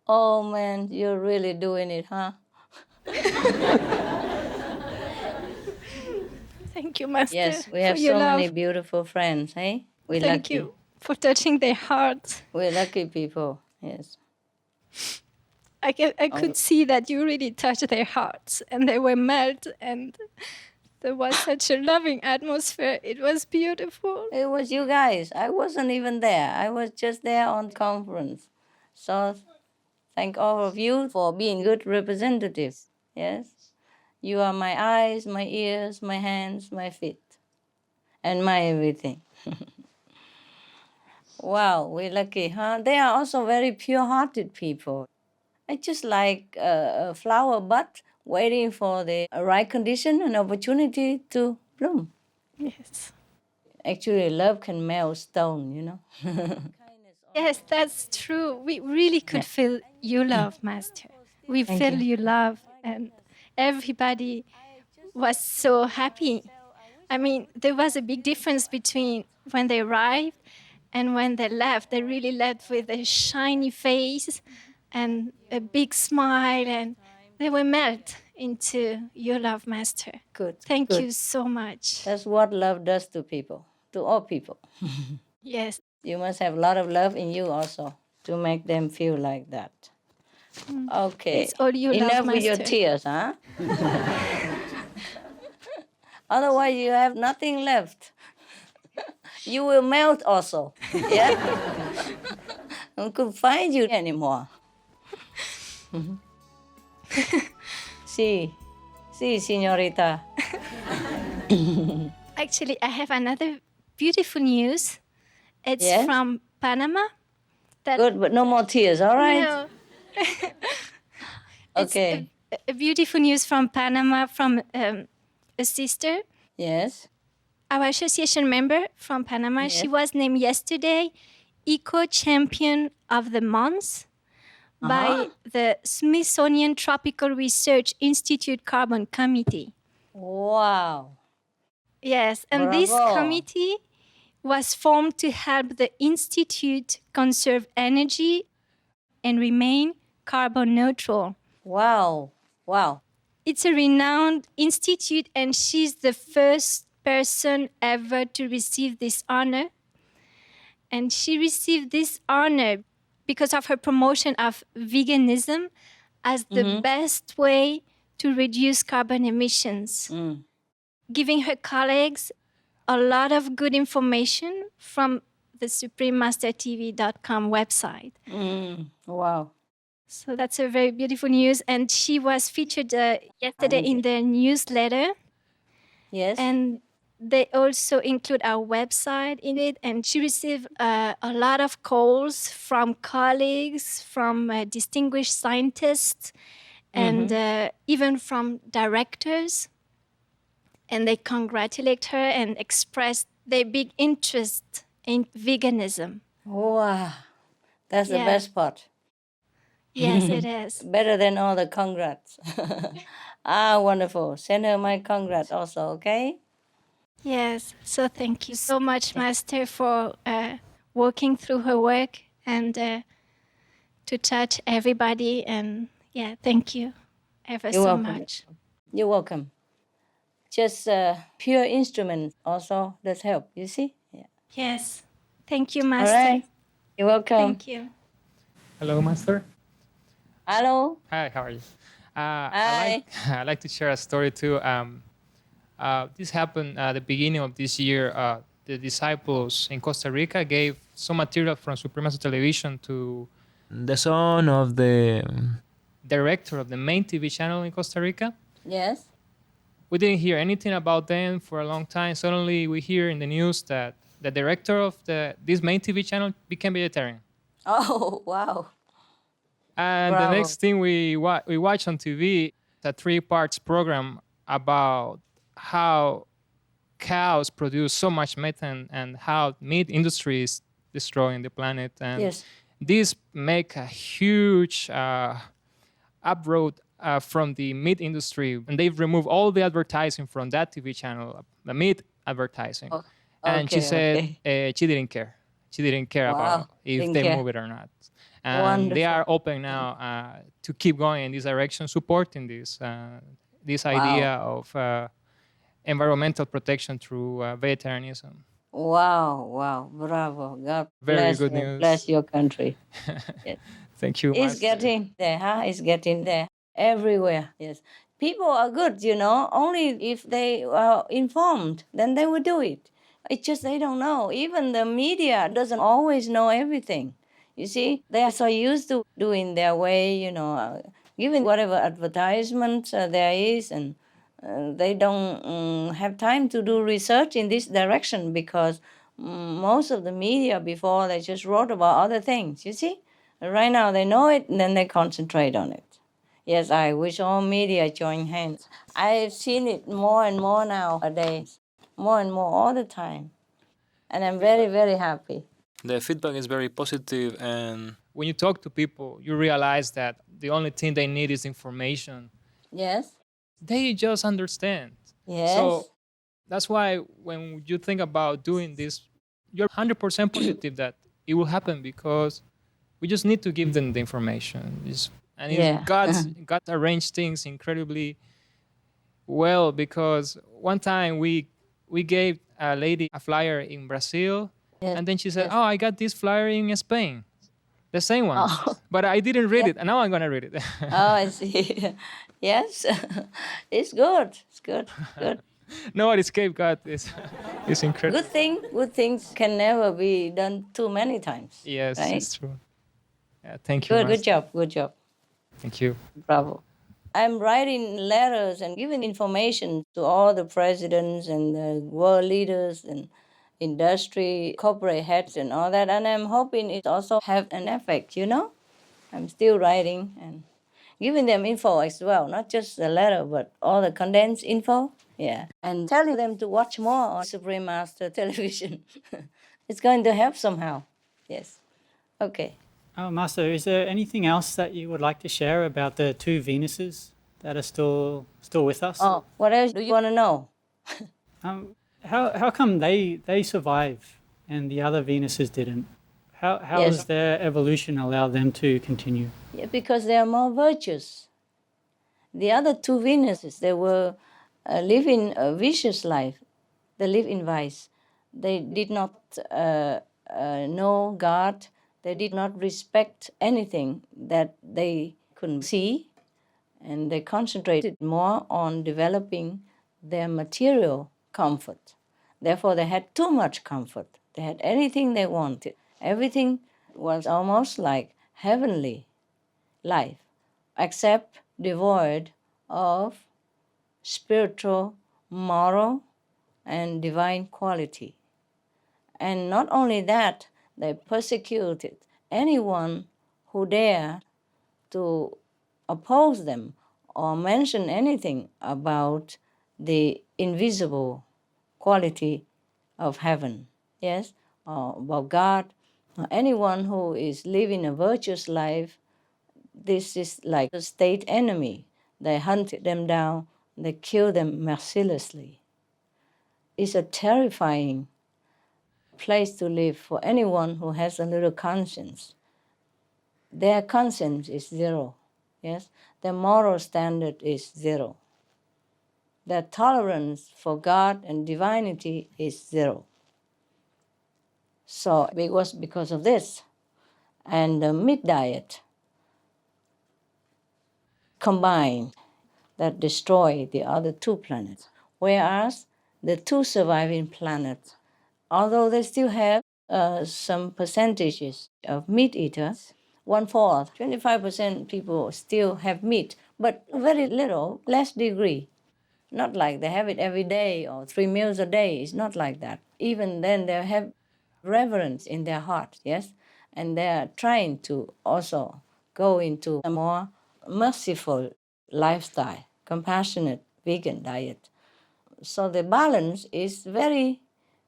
Speaker 8: Oh, man, you're really doing it, huh?
Speaker 20: Thank you, Master.
Speaker 8: Yes, we have
Speaker 20: for your
Speaker 8: so
Speaker 20: love.
Speaker 8: many beautiful friends, eh? We're
Speaker 20: Thank
Speaker 8: lucky.
Speaker 20: you for touching their hearts.
Speaker 8: We're lucky people, yes.
Speaker 20: I could see that you really touched their hearts, and they were melted, and there was such a loving atmosphere. It was beautiful.
Speaker 8: It was you guys. I wasn't even there. I was just there on conference. So thank all of you for being good representatives, yes? You are my eyes, my ears, my hands, my feet, and my everything. Wow, we're lucky, huh? They are also very pure-hearted people. It's just like a flower bud waiting for the right condition and opportunity to bloom.
Speaker 20: Yes.
Speaker 8: Actually, love can melt stone, you know?
Speaker 20: Yes, that's true. We really could feel your love, Master. We
Speaker 8: Thank
Speaker 20: feel
Speaker 8: you.
Speaker 20: your love, and everybody was so happy. I mean, there was a big difference between when they arrived and when they left. They really left with a shiny face and a big smile, and they were melted into your love, Master.
Speaker 8: Good.
Speaker 20: Thank
Speaker 8: good.
Speaker 20: you so much.
Speaker 8: That's what love does to people, to all people.
Speaker 20: Yes.
Speaker 8: You must have a lot of love in you also to make them feel like that. Okay.
Speaker 20: It's all your
Speaker 8: Enough
Speaker 20: love,
Speaker 8: with your
Speaker 20: Master.
Speaker 8: tears, huh? Otherwise, you have nothing left. You will melt also. Yeah? I couldn't find you anymore. Sí, señorita.
Speaker 20: Actually, I have another beautiful news. It's
Speaker 8: Yes?
Speaker 20: from Panama.
Speaker 8: Good, but no more tears, all right?
Speaker 20: No.
Speaker 8: Okay.
Speaker 20: It's a beautiful news from Panama from a sister.
Speaker 8: Yes.
Speaker 20: Our association member from Panama.
Speaker 8: Yes.
Speaker 20: She was named yesterday Eco Champion of the Month by the Smithsonian Tropical Research Institute Carbon Committee.
Speaker 8: Wow.
Speaker 20: Yes, and this
Speaker 8: Bravo.
Speaker 20: committee was formed to help the Institute conserve energy and remain carbon neutral.
Speaker 8: Wow. Wow.
Speaker 20: It's a renowned institute, and she's the first person ever to receive this honor. And she received this honor because of her promotion of veganism as the best way to reduce carbon emissions, giving her colleagues a lot of good information from the suprememastertv.com website.
Speaker 8: Wow.
Speaker 20: So that's a very beautiful news. And she was featured yesterday in the newsletter.
Speaker 8: Yes.
Speaker 20: And they also include our website in it, and she received a lot of calls from colleagues, from distinguished scientists, and even from directors. And they congratulate her and express their big interest in veganism.
Speaker 8: Wow, that's the
Speaker 20: Yeah.
Speaker 8: best part.
Speaker 20: Yes, it is.
Speaker 8: Better than all the congrats. Ah, wonderful. Send her my congrats also, okay?
Speaker 20: Yes, so thank you so much, Master, for walking through her work and to touch everybody. And yeah, thank you ever
Speaker 8: You're
Speaker 20: so
Speaker 8: welcome.
Speaker 20: much.
Speaker 8: You're welcome. Just pure instrument also does help, you see? Yeah.
Speaker 20: Yes, thank you,
Speaker 8: All
Speaker 20: Master.
Speaker 8: right. You're welcome.
Speaker 20: Thank you.
Speaker 14: Hello, Master.
Speaker 8: Hello.
Speaker 14: Hi, how are you?
Speaker 8: Hi.
Speaker 14: I like to share a story too. This happened at the beginning of this year. The disciples in Costa Rica gave some material from Supremacy Television to
Speaker 11: the son of the
Speaker 14: director of the main TV channel in Costa Rica.
Speaker 8: Yes.
Speaker 14: We didn't hear anything about them for a long time. Suddenly, we hear in the news that the director of this main TV channel became vegetarian.
Speaker 8: Oh, wow.
Speaker 14: And
Speaker 8: Bravo.
Speaker 14: the next thing we watch on TV, a 3-part program about how cows produce so much methane and how meat industry is destroying the planet. And
Speaker 8: Yes.
Speaker 14: this make a huge uproad from the meat industry, and they've removed all the advertising from that TV channel, the meat advertising.
Speaker 8: Oh,
Speaker 14: And she
Speaker 8: okay,
Speaker 14: said
Speaker 8: okay.
Speaker 14: she didn't care. She didn't care
Speaker 8: Wow,
Speaker 14: about if
Speaker 8: didn't
Speaker 14: they
Speaker 8: care.
Speaker 14: move it or not. And they
Speaker 8: Wonderful.
Speaker 14: are open now to keep going in this direction, supporting this
Speaker 8: Wow.
Speaker 14: idea of environmental protection through vegetarianism.
Speaker 8: Wow, wow, bravo. God
Speaker 14: Very
Speaker 8: bless
Speaker 14: good
Speaker 8: you.
Speaker 14: news.
Speaker 8: Bless your country. Yes.
Speaker 14: Thank you,
Speaker 8: It's
Speaker 14: Master.
Speaker 8: getting there, huh? It's getting there everywhere. Yes. People are good, you know, only if they are informed, then they will do it. It's just they don't know. Even the media doesn't always know everything. You see, they are so used to doing their way, you know, giving whatever advertisement there is, and they don't have time to do research in this direction because most of the media before they just wrote about other things, you see? Right now they know it and then they concentrate on it. Yes, I wish all media join hands. I've seen it more and more nowadays, more and more all the time. And I'm very, very happy.
Speaker 11: The feedback is very positive, and
Speaker 14: When you talk to people, you realize that the only thing they need is information.
Speaker 8: Yes?
Speaker 14: They just understand.
Speaker 8: Yes.
Speaker 14: So that's why when you think about doing this, you're 100% positive that it will happen because we just need to give them the information.
Speaker 8: Yeah.
Speaker 14: God arranged things incredibly well, because one time we gave a lady a flyer in Brazil,
Speaker 8: Yes,
Speaker 14: and then she said,
Speaker 8: yes.
Speaker 14: "Oh, I got this flyer in Spain, the same one,
Speaker 8: Oh.
Speaker 14: but I didn't read it, and now I'm gonna read it."
Speaker 8: Oh, I see. Yes. It's good. It's good. Good.
Speaker 14: No, it escaped God. It's incredible.
Speaker 8: Good things can never be done too many times.
Speaker 14: Yes,
Speaker 8: right?
Speaker 14: it's true. Yeah, thank you.
Speaker 8: Good
Speaker 14: Master.
Speaker 8: job. Good job.
Speaker 14: Thank you.
Speaker 8: Bravo. I'm writing letters and giving information to all the presidents and the world leaders and industry, corporate heads and all that. And I'm hoping it also have an effect, you know? I'm still writing and giving them info as well, not just the letter, but all the condensed info. Yeah. And telling them to watch more on Supreme Master Television. It's going to help somehow. Yes. Okay.
Speaker 12: Oh, Master, is there anything else that you would like to share about the 2 Venuses that are still with us?
Speaker 8: Oh, what else do you want to know?
Speaker 12: How come they survive and the other Venuses didn't? How
Speaker 8: Yes.
Speaker 12: does their evolution allow them to continue?
Speaker 8: Yeah, because they are more virtuous. The other 2 Venuses, they were living a vicious life. They live in vice. They did not know God. They did not respect anything that they couldn't see. And they concentrated more on developing their material comfort. Therefore, they had too much comfort. They had anything they wanted. Everything was almost like heavenly life, except devoid of spiritual, moral, and divine quality. And not only that, they persecuted anyone who dared to oppose them or mention anything about the invisible quality of heaven, yes, or about God. Anyone who is living a virtuous life, this is like a state enemy. They hunt them down, they kill them mercilessly. It's a terrifying place to live for anyone who has a little conscience. Their conscience is zero, yes? Their moral standard is zero. Their tolerance for God and divinity is zero. So it was because of this. And the meat diet combined that destroy the other two planets. Whereas the two surviving planets, although they still have some percentages of meat eaters, 1/4, 25% people still have meat, but very little, less degree. Not like they have it every day or 3 meals a day. It's not like that. Even then, they have reverence in their heart, yes? And they are trying to also go into a more merciful lifestyle, compassionate vegan diet. So the balance is very,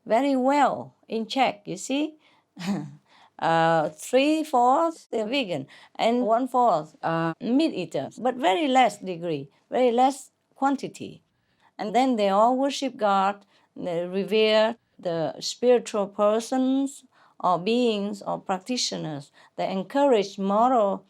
Speaker 8: very well in check, you see? 3/4 they're vegan and 1/4 are meat eaters, but very less degree, very less quantity. And then they all worship God, they revere the spiritual persons or beings or practitioners. They encourage moral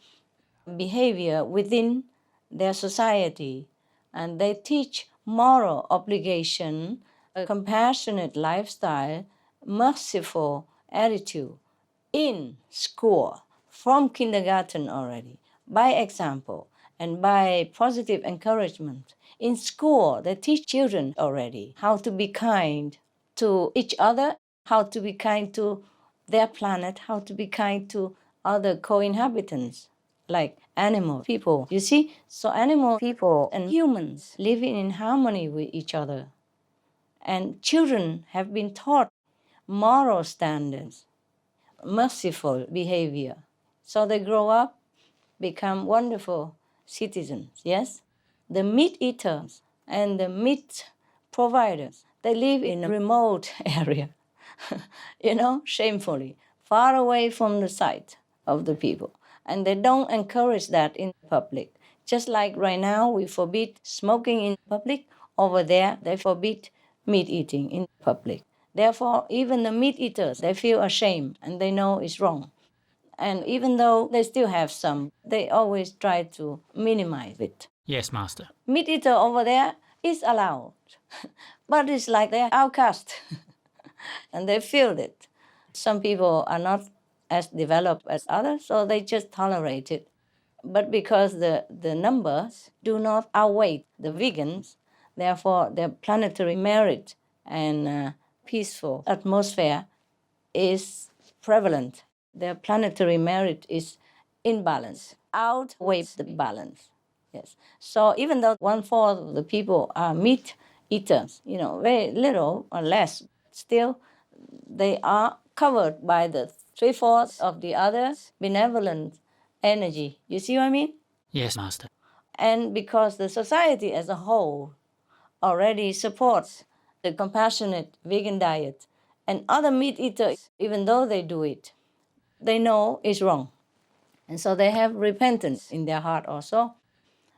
Speaker 8: behavior within their society, and they teach moral obligation, a compassionate lifestyle, merciful attitude in school from kindergarten already, by example and by positive encouragement. In school, they teach children already how to be kind to each other, how to be kind to their planet, how to be kind to other co-inhabitants, like animal people. You see, so animal people and humans living in harmony with each other. And children have been taught moral standards, merciful behavior. So they grow up, become wonderful citizens, yes? The meat eaters and the meat providers, they live in a remote area, shamefully, far away from the sight of the people. And they don't encourage that in public. Just like right now, we forbid smoking in public, over there, they forbid meat eating in public. Therefore, even the meat eaters, they feel ashamed and they know it's wrong. And even though they still have some, they always try to minimize it.
Speaker 2: Yes, Master.
Speaker 8: Meat eater over there is allowed, but it's like they're outcast and they feel it. Some people are not as developed as others, so they just tolerate it. But because the numbers do not outweigh the vegans, therefore their planetary merit and peaceful atmosphere is prevalent. Their planetary merit is in balance, outweighs the balance. Yes. So even though 1/4 of the people are meat eaters, very little or less, still they are covered by the 3/4 of the other benevolent energy. You see what I mean?
Speaker 2: Yes, Master.
Speaker 8: And because the society as a whole already supports the compassionate vegan diet, and other meat eaters, even though they do it, they know it's wrong. And so they have repentance in their heart also.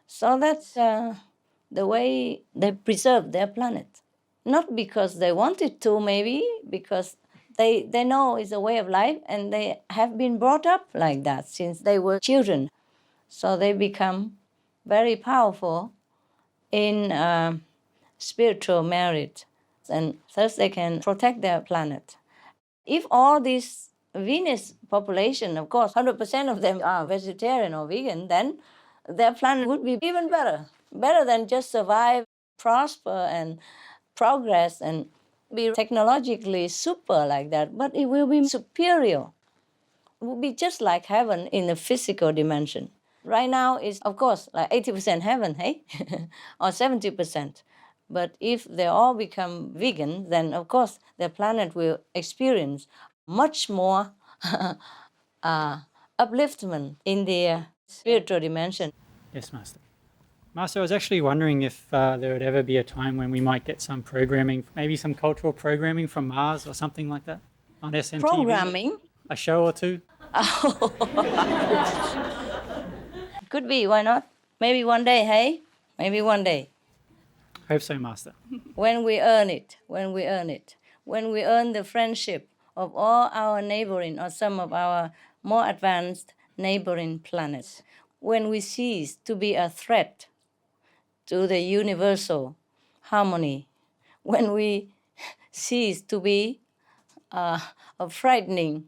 Speaker 8: So that's the way they preserve their planet. Not because they wanted to, maybe, because they know it's a way of life and they have been brought up like that since they were children. So they become very powerful in spiritual merit, and thus they can protect their planet. If all this Venus population, of course, 100% of them are vegetarian or vegan, then their planet would be even better than just survive, prosper, and progress and be technologically super like that, but it will be superior. It will be just like heaven in the physical dimension. Right now it's, of course, like 80% heaven, hey? Or 70%. But if they all become vegan, then of course the planet will experience much more upliftment in the spiritual dimension.
Speaker 12: Yes, Master. Master, I was actually wondering if there would ever be a time when we might get some programming, maybe some cultural programming from Mars or something like that on SMTV.
Speaker 8: Programming?
Speaker 12: A show or two?
Speaker 8: Could be, why not? Maybe one day, hey? Maybe one day.
Speaker 12: Hope so, Master.
Speaker 8: When we earn it, when we earn the friendship of all our neighboring or some of our more advanced neighboring planets, when we cease to be a threat to the universal harmony, when we cease to be a frightening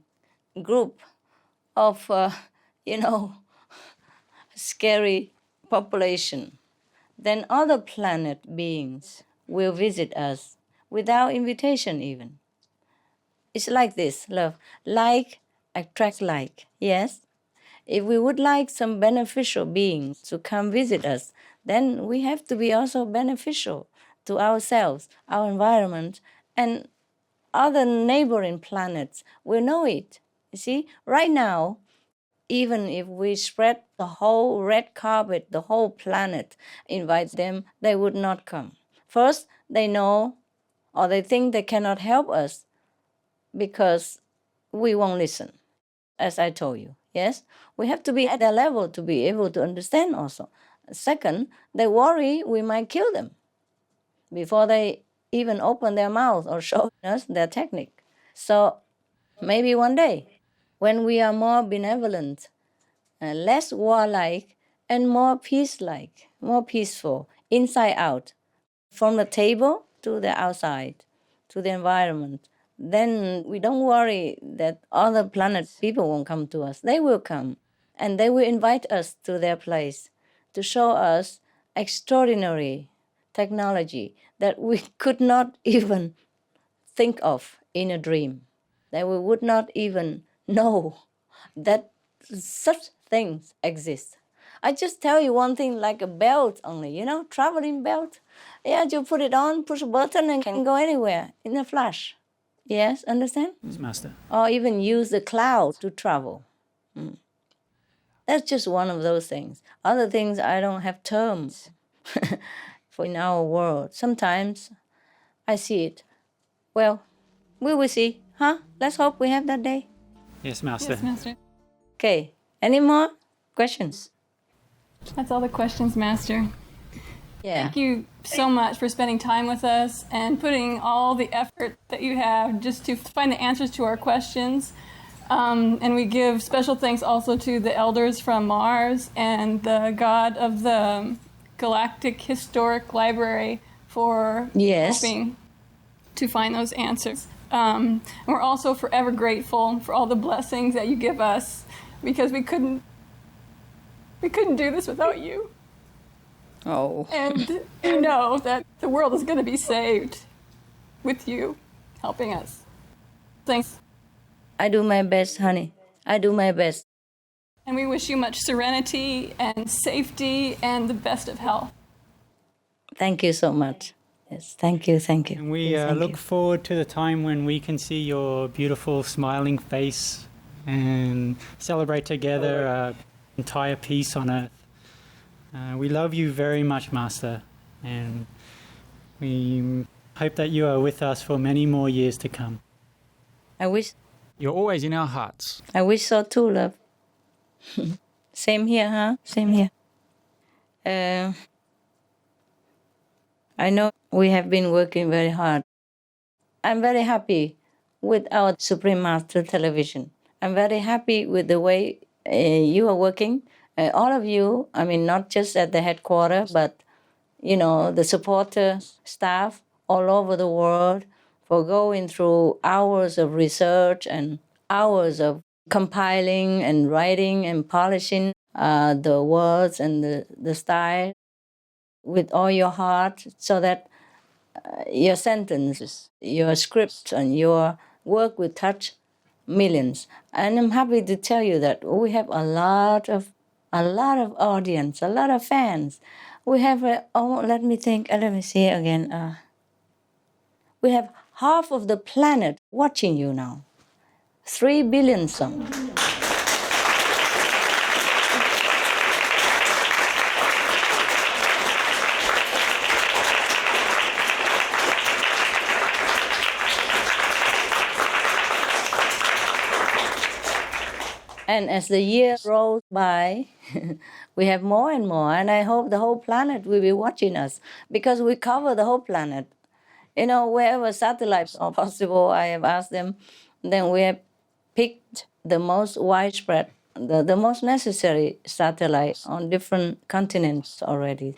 Speaker 8: group of, scary population, then other planet beings will visit us without invitation even. It's like this, love. Like attract like, yes? If we would like some beneficial beings to come visit us, then we have to be also beneficial to ourselves, our environment, and other neighboring planets will know it. You see, right now, even if we spread the whole red carpet, the whole planet, invite them, they would not come. First, they know or they think they cannot help us because we won't listen, as I told you. Yes, we have to be at their level to be able to understand also. Second, they worry we might kill them before they even open their mouth or show us their technique. So maybe one day, when we are more benevolent, less warlike, and more peace-like, more peaceful, inside out, from the table to the outside, to the environment, then we don't worry that other planet people won't come to us. They will come, and they will invite us to their place to show us extraordinary technology that we could not even think of in a dream, that we would not even know that such things exist. I just tell you one thing, like a belt only, traveling belt. Yeah, you put it on, push a button, and can go anywhere in a flash. Yes, understand?
Speaker 12: Yes, Master.
Speaker 8: Or even use the cloud to travel. That's just one of those things. Other things, I don't have terms for in our world. Sometimes I see it. Well, we will see, huh? Let's hope we have that day.
Speaker 12: Yes, Master.
Speaker 9: Yes, Master.
Speaker 8: Okay, any more questions?
Speaker 9: That's all the questions, Master.
Speaker 8: Yeah.
Speaker 9: Thank you so much for spending time with us and putting all the effort that you have just to find the answers to our questions. And we give special thanks also to the elders from Mars and the God of the Galactic Historic Library for helping to find those answers. And we're also forever grateful for all the blessings that you give us, because we couldn't do this without you.
Speaker 8: Oh.
Speaker 9: And you know that the world is going to be saved with you helping us. Thanks.
Speaker 8: I do my best, honey. I do my best.
Speaker 9: And we wish you much serenity and safety and the best of health.
Speaker 8: Thank you so much. Yes, thank you, thank you.
Speaker 12: And we look forward to the time when we can see your beautiful smiling face and celebrate together entire peace on earth. We love you very much, Master, and we hope that you are with us for many more years to come.
Speaker 8: I wish
Speaker 2: you're always in our hearts.
Speaker 8: I wish so too, love. Same here, huh? Same here. I know we have been working very hard. I'm very happy with our Supreme Master Television. I'm very happy with the way you are working. All of you, I mean, not just at the headquarters, but, the supporter staff all over the world for going through hours of research and hours of compiling and writing and polishing the words and the style with all your heart, so that your sentences, your scripts, and your work will touch millions. And I'm happy to tell you that we have a lot of audience, a lot of fans We have, let me think, let me see again. We have half of the planet watching you now. 3 billion some. And as the year rolls by, we have more and more. And I hope the whole planet will be watching us because we cover the whole planet. You know, wherever satellites are possible, I have asked them, then we have picked the most widespread, the most necessary satellites on different continents already.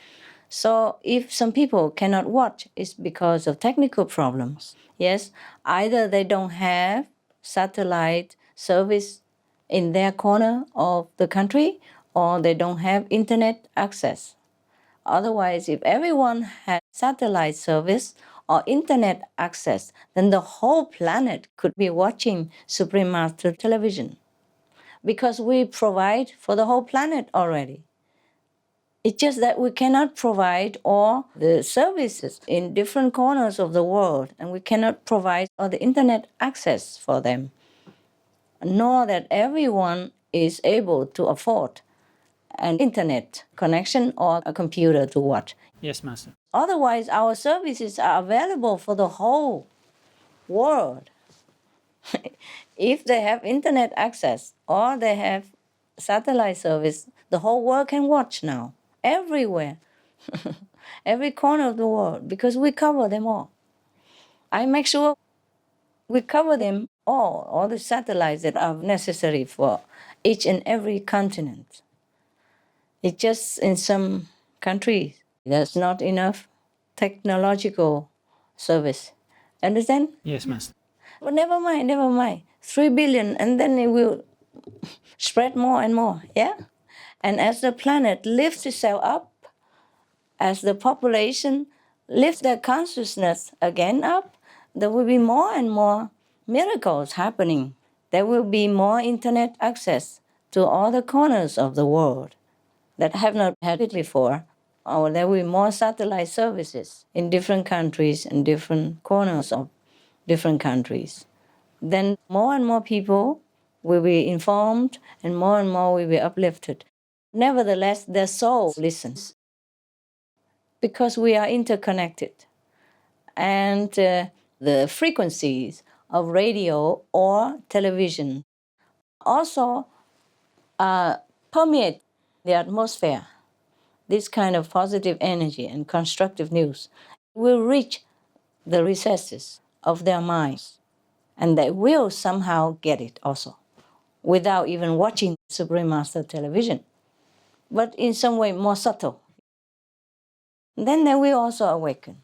Speaker 8: So if some people cannot watch, it's because of technical problems. Yes, either they don't have satellite service in their corner of the country, or they don't have internet access. Otherwise, if everyone had satellite service or internet access, then the whole planet could be watching Supreme Master television, because we provide for the whole planet already. It's just that we cannot provide all the services in different corners of the world, and we cannot provide all the internet access for them, nor that everyone is able to afford an internet connection or a computer to watch.
Speaker 12: Yes, Master.
Speaker 8: Otherwise, our services are available for the whole world. If they have internet access or they have satellite service, the whole world can watch now, everywhere, every corner of the world, because we cover them all. I make sure we cover them all the satellites that are necessary for each and every continent. It's just in some countries, there's not enough technological service. Understand?
Speaker 12: Yes, Master.
Speaker 8: But never mind, never mind. 3 billion, and then it will spread more and more, yeah? And as the planet lifts itself up, as the population lifts their consciousness again up, there will be more and more miracles happening. There will be more internet access to all the corners of the world that have not had it before. Or there will be more satellite services in different countries and different corners of different countries. Then more and more people will be informed and more will be uplifted. Nevertheless, their soul listens because we are interconnected. And the frequencies of radio or television also permeate the atmosphere. This kind of positive energy and constructive news will reach the recesses of their minds, and they will somehow get it also, without even watching Supreme Master television, but in some way more subtle. Then they will also awaken.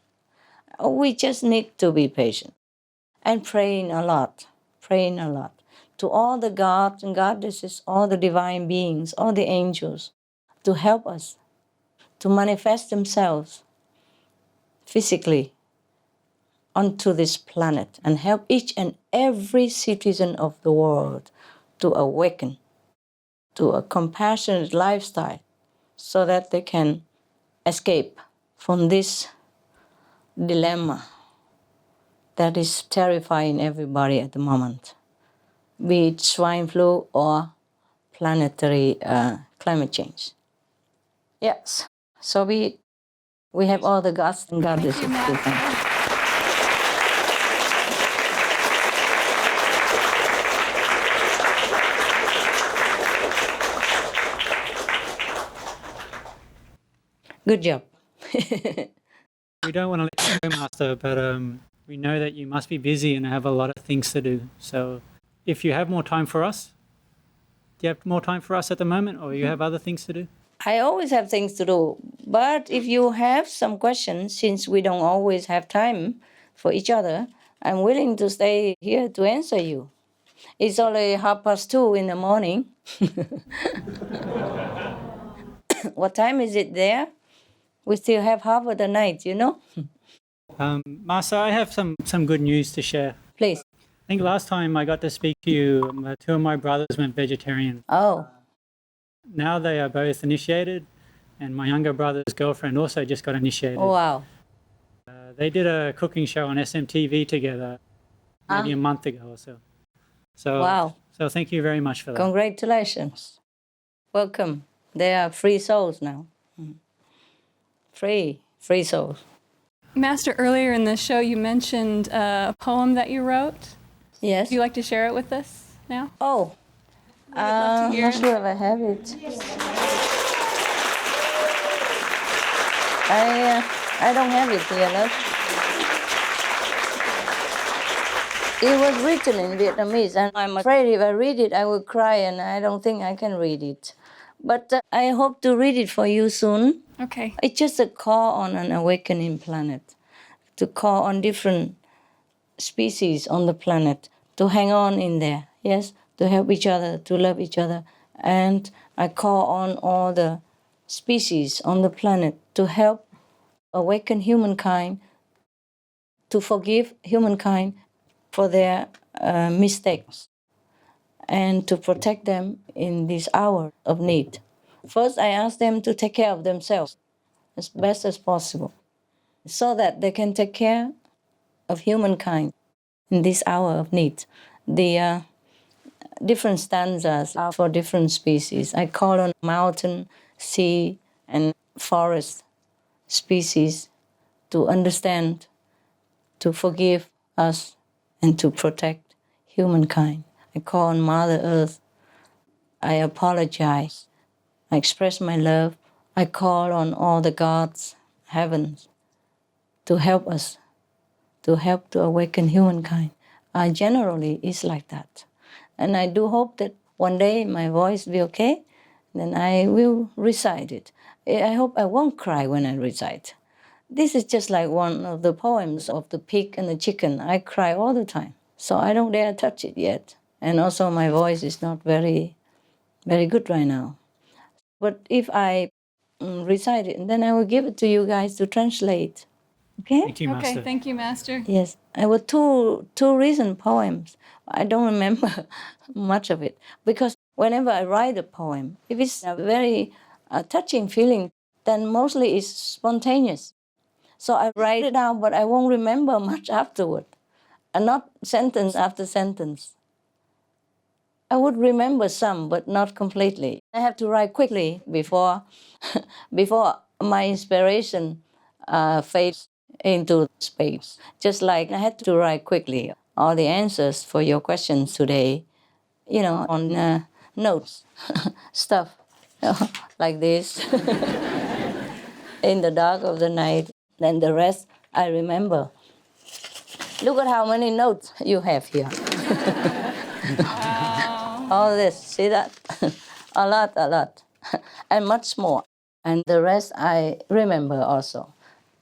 Speaker 8: We just need to be patient and praying a lot to all the gods and goddesses, all the divine beings, all the angels, to help us to manifest themselves physically onto this planet and help each and every citizen of the world to awaken to a compassionate lifestyle so that they can escape from this dilemma that is terrifying everybody at the moment, be it swine flu or planetary climate change. Yes, so be it. We have all the gods and goddesses to thank. Good job.
Speaker 12: We don't want to let you go, Master, but we know that you must be busy and have a lot of things to do. So if you have more time for us, do you have more time for us at the moment, or you have other things to do?
Speaker 8: I always have things to do, but if you have some questions, since we don't always have time for each other, I'm willing to stay here to answer you. It's only 2:30 in the morning. What time is it there? We still have half of the night, you know?
Speaker 12: Master, I have some good news to share.
Speaker 8: Please.
Speaker 12: I think last time I got to speak to you, 2 of my brothers went vegetarian.
Speaker 8: Oh.
Speaker 12: Now they are both initiated, and my younger brother's girlfriend also just got initiated.
Speaker 8: Oh, wow.
Speaker 12: They did a cooking show on SMTV together maybe a month ago or so.
Speaker 8: Wow.
Speaker 12: So thank you very much for that.
Speaker 8: Congratulations. Welcome. They are free souls now. Free souls.
Speaker 9: Master, earlier in the show, you mentioned a poem that you wrote.
Speaker 8: Yes.
Speaker 9: Would you like to share it with us now?
Speaker 8: Oh,
Speaker 9: love to hear
Speaker 8: not
Speaker 9: it.
Speaker 8: sure if I have it. I don't have it here, love. It was written in Vietnamese, and I'm afraid if I read it, I will cry, and I don't think I can read it. But I hope to read it for you soon.
Speaker 9: Okay.
Speaker 8: It's just a call on an awakening planet, to call on different species on the planet to hang on in there, yes, to help each other, to love each other. And I call on all the species on the planet to help awaken humankind, to forgive humankind for their mistakes, and to protect them in this hour of need. First, I ask them to take care of themselves as best as possible, so that they can take care of humankind in this hour of need. The different stanzas are for different species. I call on mountain, sea, and forest species to understand, to forgive us, and to protect humankind. I call on Mother Earth. I apologize. I express my love. I call on all the gods, heavens, to help us, to help to awaken humankind. I generally is like that. And I do hope that one day my voice will be okay, then I will recite it. I hope I won't cry when I recite. This is just like one of the poems of the pig and the chicken. I cry all the time, so I don't dare touch it yet. And also my voice is not very, very good right now. But if I recite it, then I will give it to you guys to translate. Okay?
Speaker 12: Thank you, Master.
Speaker 9: Okay, thank you, Master.
Speaker 8: Yes, I were two recent poems. I don't remember much of it because whenever I write a poem, if it's a very touching feeling, then mostly it's spontaneous. So I write it down, but I won't remember much afterward, and not sentence after sentence. I would remember some, but not completely. I have to write quickly before my inspiration fades into space. Just like I had to write quickly all the answers for your questions today, on notes, stuff like this in the dark of the night. Then the rest I remember. Look at how many notes you have here. All this, see that? a lot, and much more. And the rest I remember also.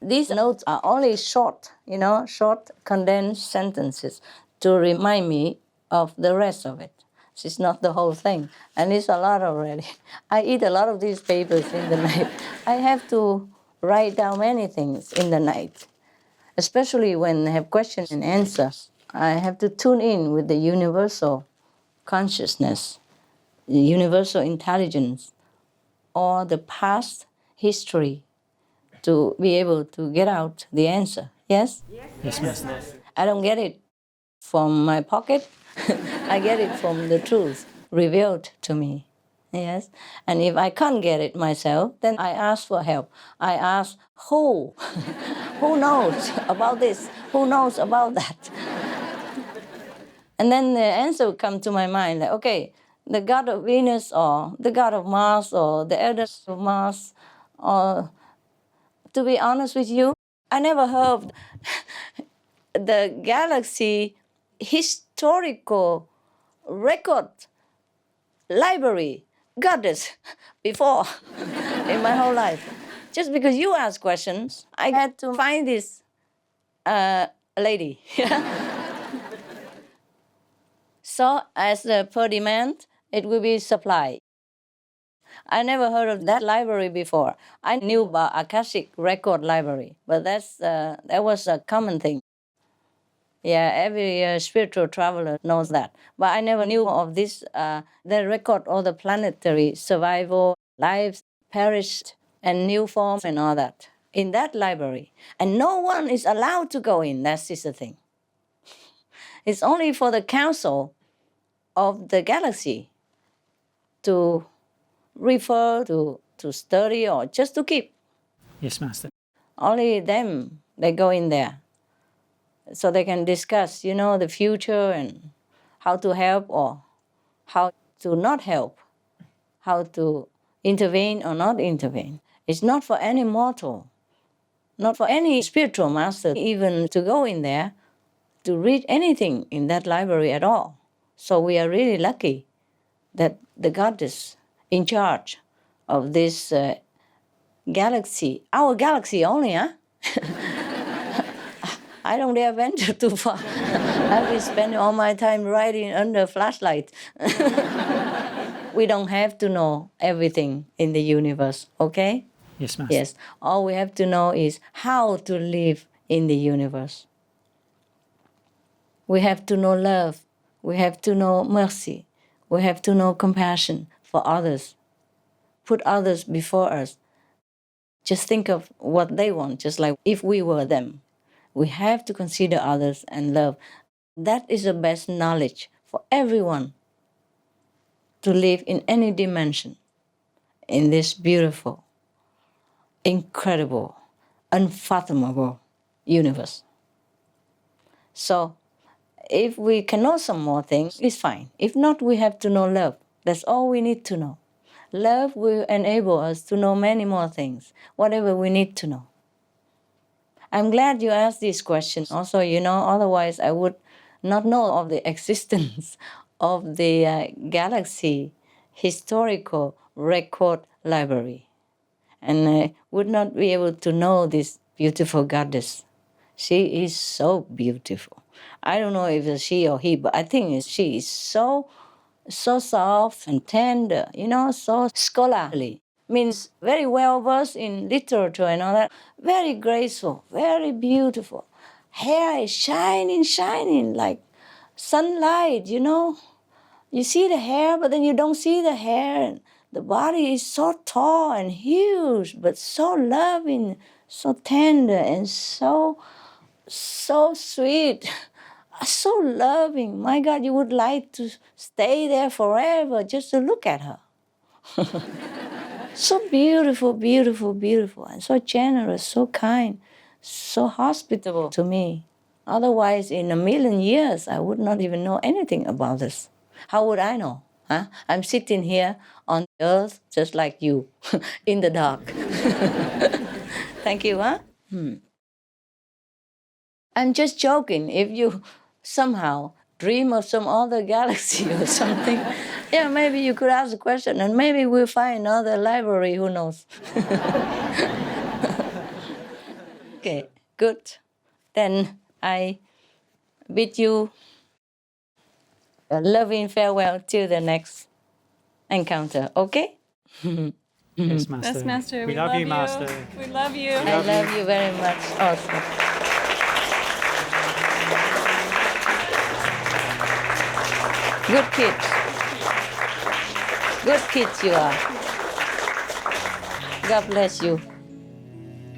Speaker 8: These notes are only short, short condensed sentences to remind me of the rest of it. It's not the whole thing, and it's a lot already. I eat a lot of these papers in the night. I have to write down many things in the night, especially when I have questions and answers. I have to tune in with the universal consciousness, the universal intelligence, or the past history to be able to get out the answer. Yes?
Speaker 12: Yes, Master.
Speaker 8: I don't get it from my pocket. I get it from the truth revealed to me. Yes? And if I can't get it myself, then I ask for help. I ask who? Who knows about this? Who knows about that? And then the answer will come to my mind, like, okay, the god of Venus or the god of Mars or the elders of Mars. Or, to be honest with you, I never heard of the galaxy historical record library goddess before in my whole life. Just because you ask questions, I had to find this lady. So as per demand, it will be supply. I never heard of that library before. I knew about Akashic Record Library, but that was a common thing. Yeah, every spiritual traveler knows that. But I never knew of this, the record of the planetary survival lives perished and new form and all that in that library. And no one is allowed to go in. That's just the thing. It's only for the council of the galaxy to refer, to study, or just to keep.
Speaker 12: Yes, Master.
Speaker 8: Only them, they go in there. So they can discuss, the future and how to help or how to not help, how to intervene or not intervene. It's not for any mortal, not for any spiritual master even to go in there to read anything in that library at all. So we are really lucky that the goddess in charge of this galaxy, our galaxy only, huh? I don't dare venture too far. I've been spending all my time riding under flashlight. We don't have to know everything in the universe, okay?
Speaker 12: Yes, Master.
Speaker 8: Yes. All we have to know is how to live in the universe. We have to know love. We have to know mercy. We have to know compassion for others. Put others before us. Just think of what they want, just like if we were them. We have to consider others and love. That is the best knowledge for everyone to live in any dimension in this beautiful, incredible, unfathomable universe. So if we can know some more things, it's fine. If not, we have to know love. That's all we need to know. Love will enable us to know many more things, whatever we need to know. I'm glad you asked this question. Also, otherwise I would not know of the existence of the Galaxy Historical Record Library. And I would not be able to know this beautiful goddess. She is so beautiful. I don't know if it's she or he, but I think she is so soft and tender, so scholarly. Means very well versed in literature and all that. Very graceful, very beautiful. Hair is shining like sunlight, You see the hair, but then you don't see the hair. And the body is so tall and huge, but so loving, so tender, and so sweet. So loving. My God, you would like to stay there forever just to look at her. So beautiful, beautiful, beautiful, and so generous, so kind, so hospitable to me. Otherwise, in a million years, I would not even know anything about this. How would I know? Huh? I'm sitting here on earth just like you, in the dark. Thank you, huh? I'm just joking. If you somehow dream of some other galaxy or something, yeah, maybe you could ask a question and maybe we'll find another library, who knows? Okay, good. Then I bid you a loving farewell till the next encounter, okay?
Speaker 12: Yes, Master.
Speaker 9: Yes, Master.
Speaker 12: We love you, Master.
Speaker 9: We love you.
Speaker 8: I love you very much also. Good kids. Good kids you are. God bless you.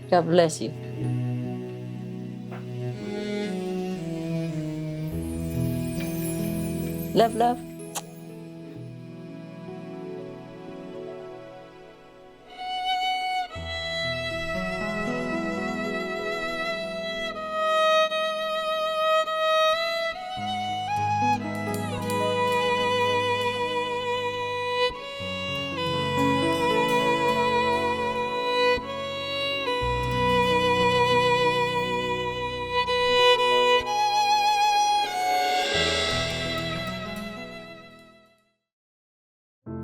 Speaker 8: God bless you. Love, love.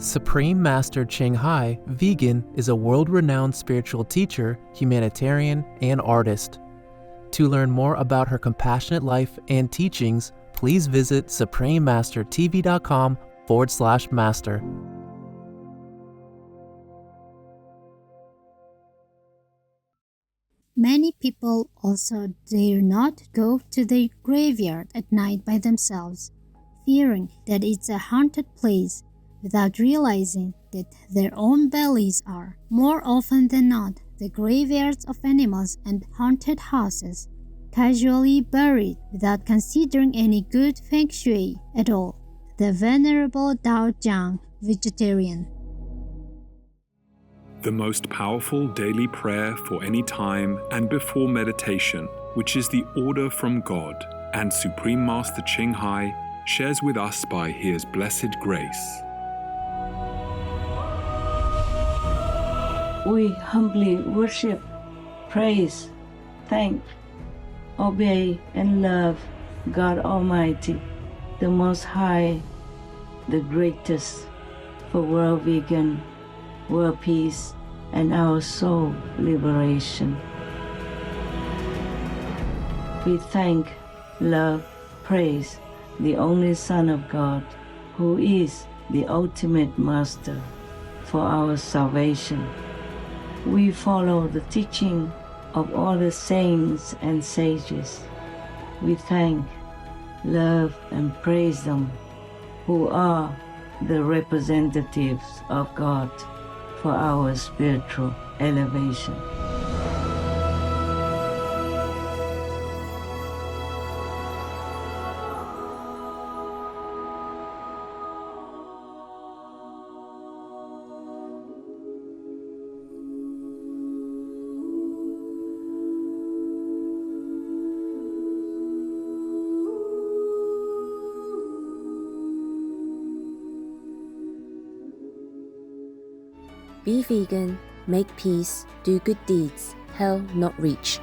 Speaker 13: Supreme Master Ching Hai, vegan, is a world-renowned spiritual teacher, humanitarian, and artist. To learn more about her compassionate life and teachings, please visit suprememastertv.com/master.
Speaker 15: Many people also dare not go to the graveyard at night by themselves, fearing that it's a haunted place, without realizing that their own bellies are, more often than not, the graveyards of animals and haunted houses, casually buried without considering any good feng shui at all. The Venerable Dao Jiang, vegetarian.
Speaker 16: The most powerful daily prayer for any time and before meditation, which is the order from God, and Supreme Master Ching Hai shares with us by His blessed grace.
Speaker 8: We humbly worship, praise, thank, obey, and love God Almighty, the Most High, the greatest, for world vegan, world peace, and our soul liberation. We thank, love, praise the only Son of God, who is the ultimate Master for our salvation. We follow the teaching of all the saints and sages. We thank, love, and praise them, who are the representatives of God for our spiritual elevation.
Speaker 17: Be vegan, make peace, do good deeds, hell not reach.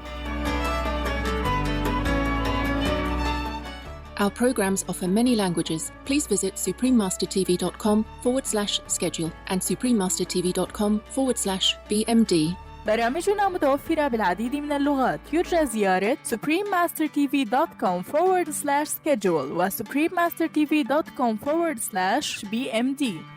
Speaker 23: Our programs offer many languages. Please visit suprememastertv.com/schedule and suprememastertv.com/BMD.
Speaker 24: برامجنا متوفرة بالعديد من اللغات. يرجى زيارة suprememastertv.com/schedule و suprememastertv.com/BMD.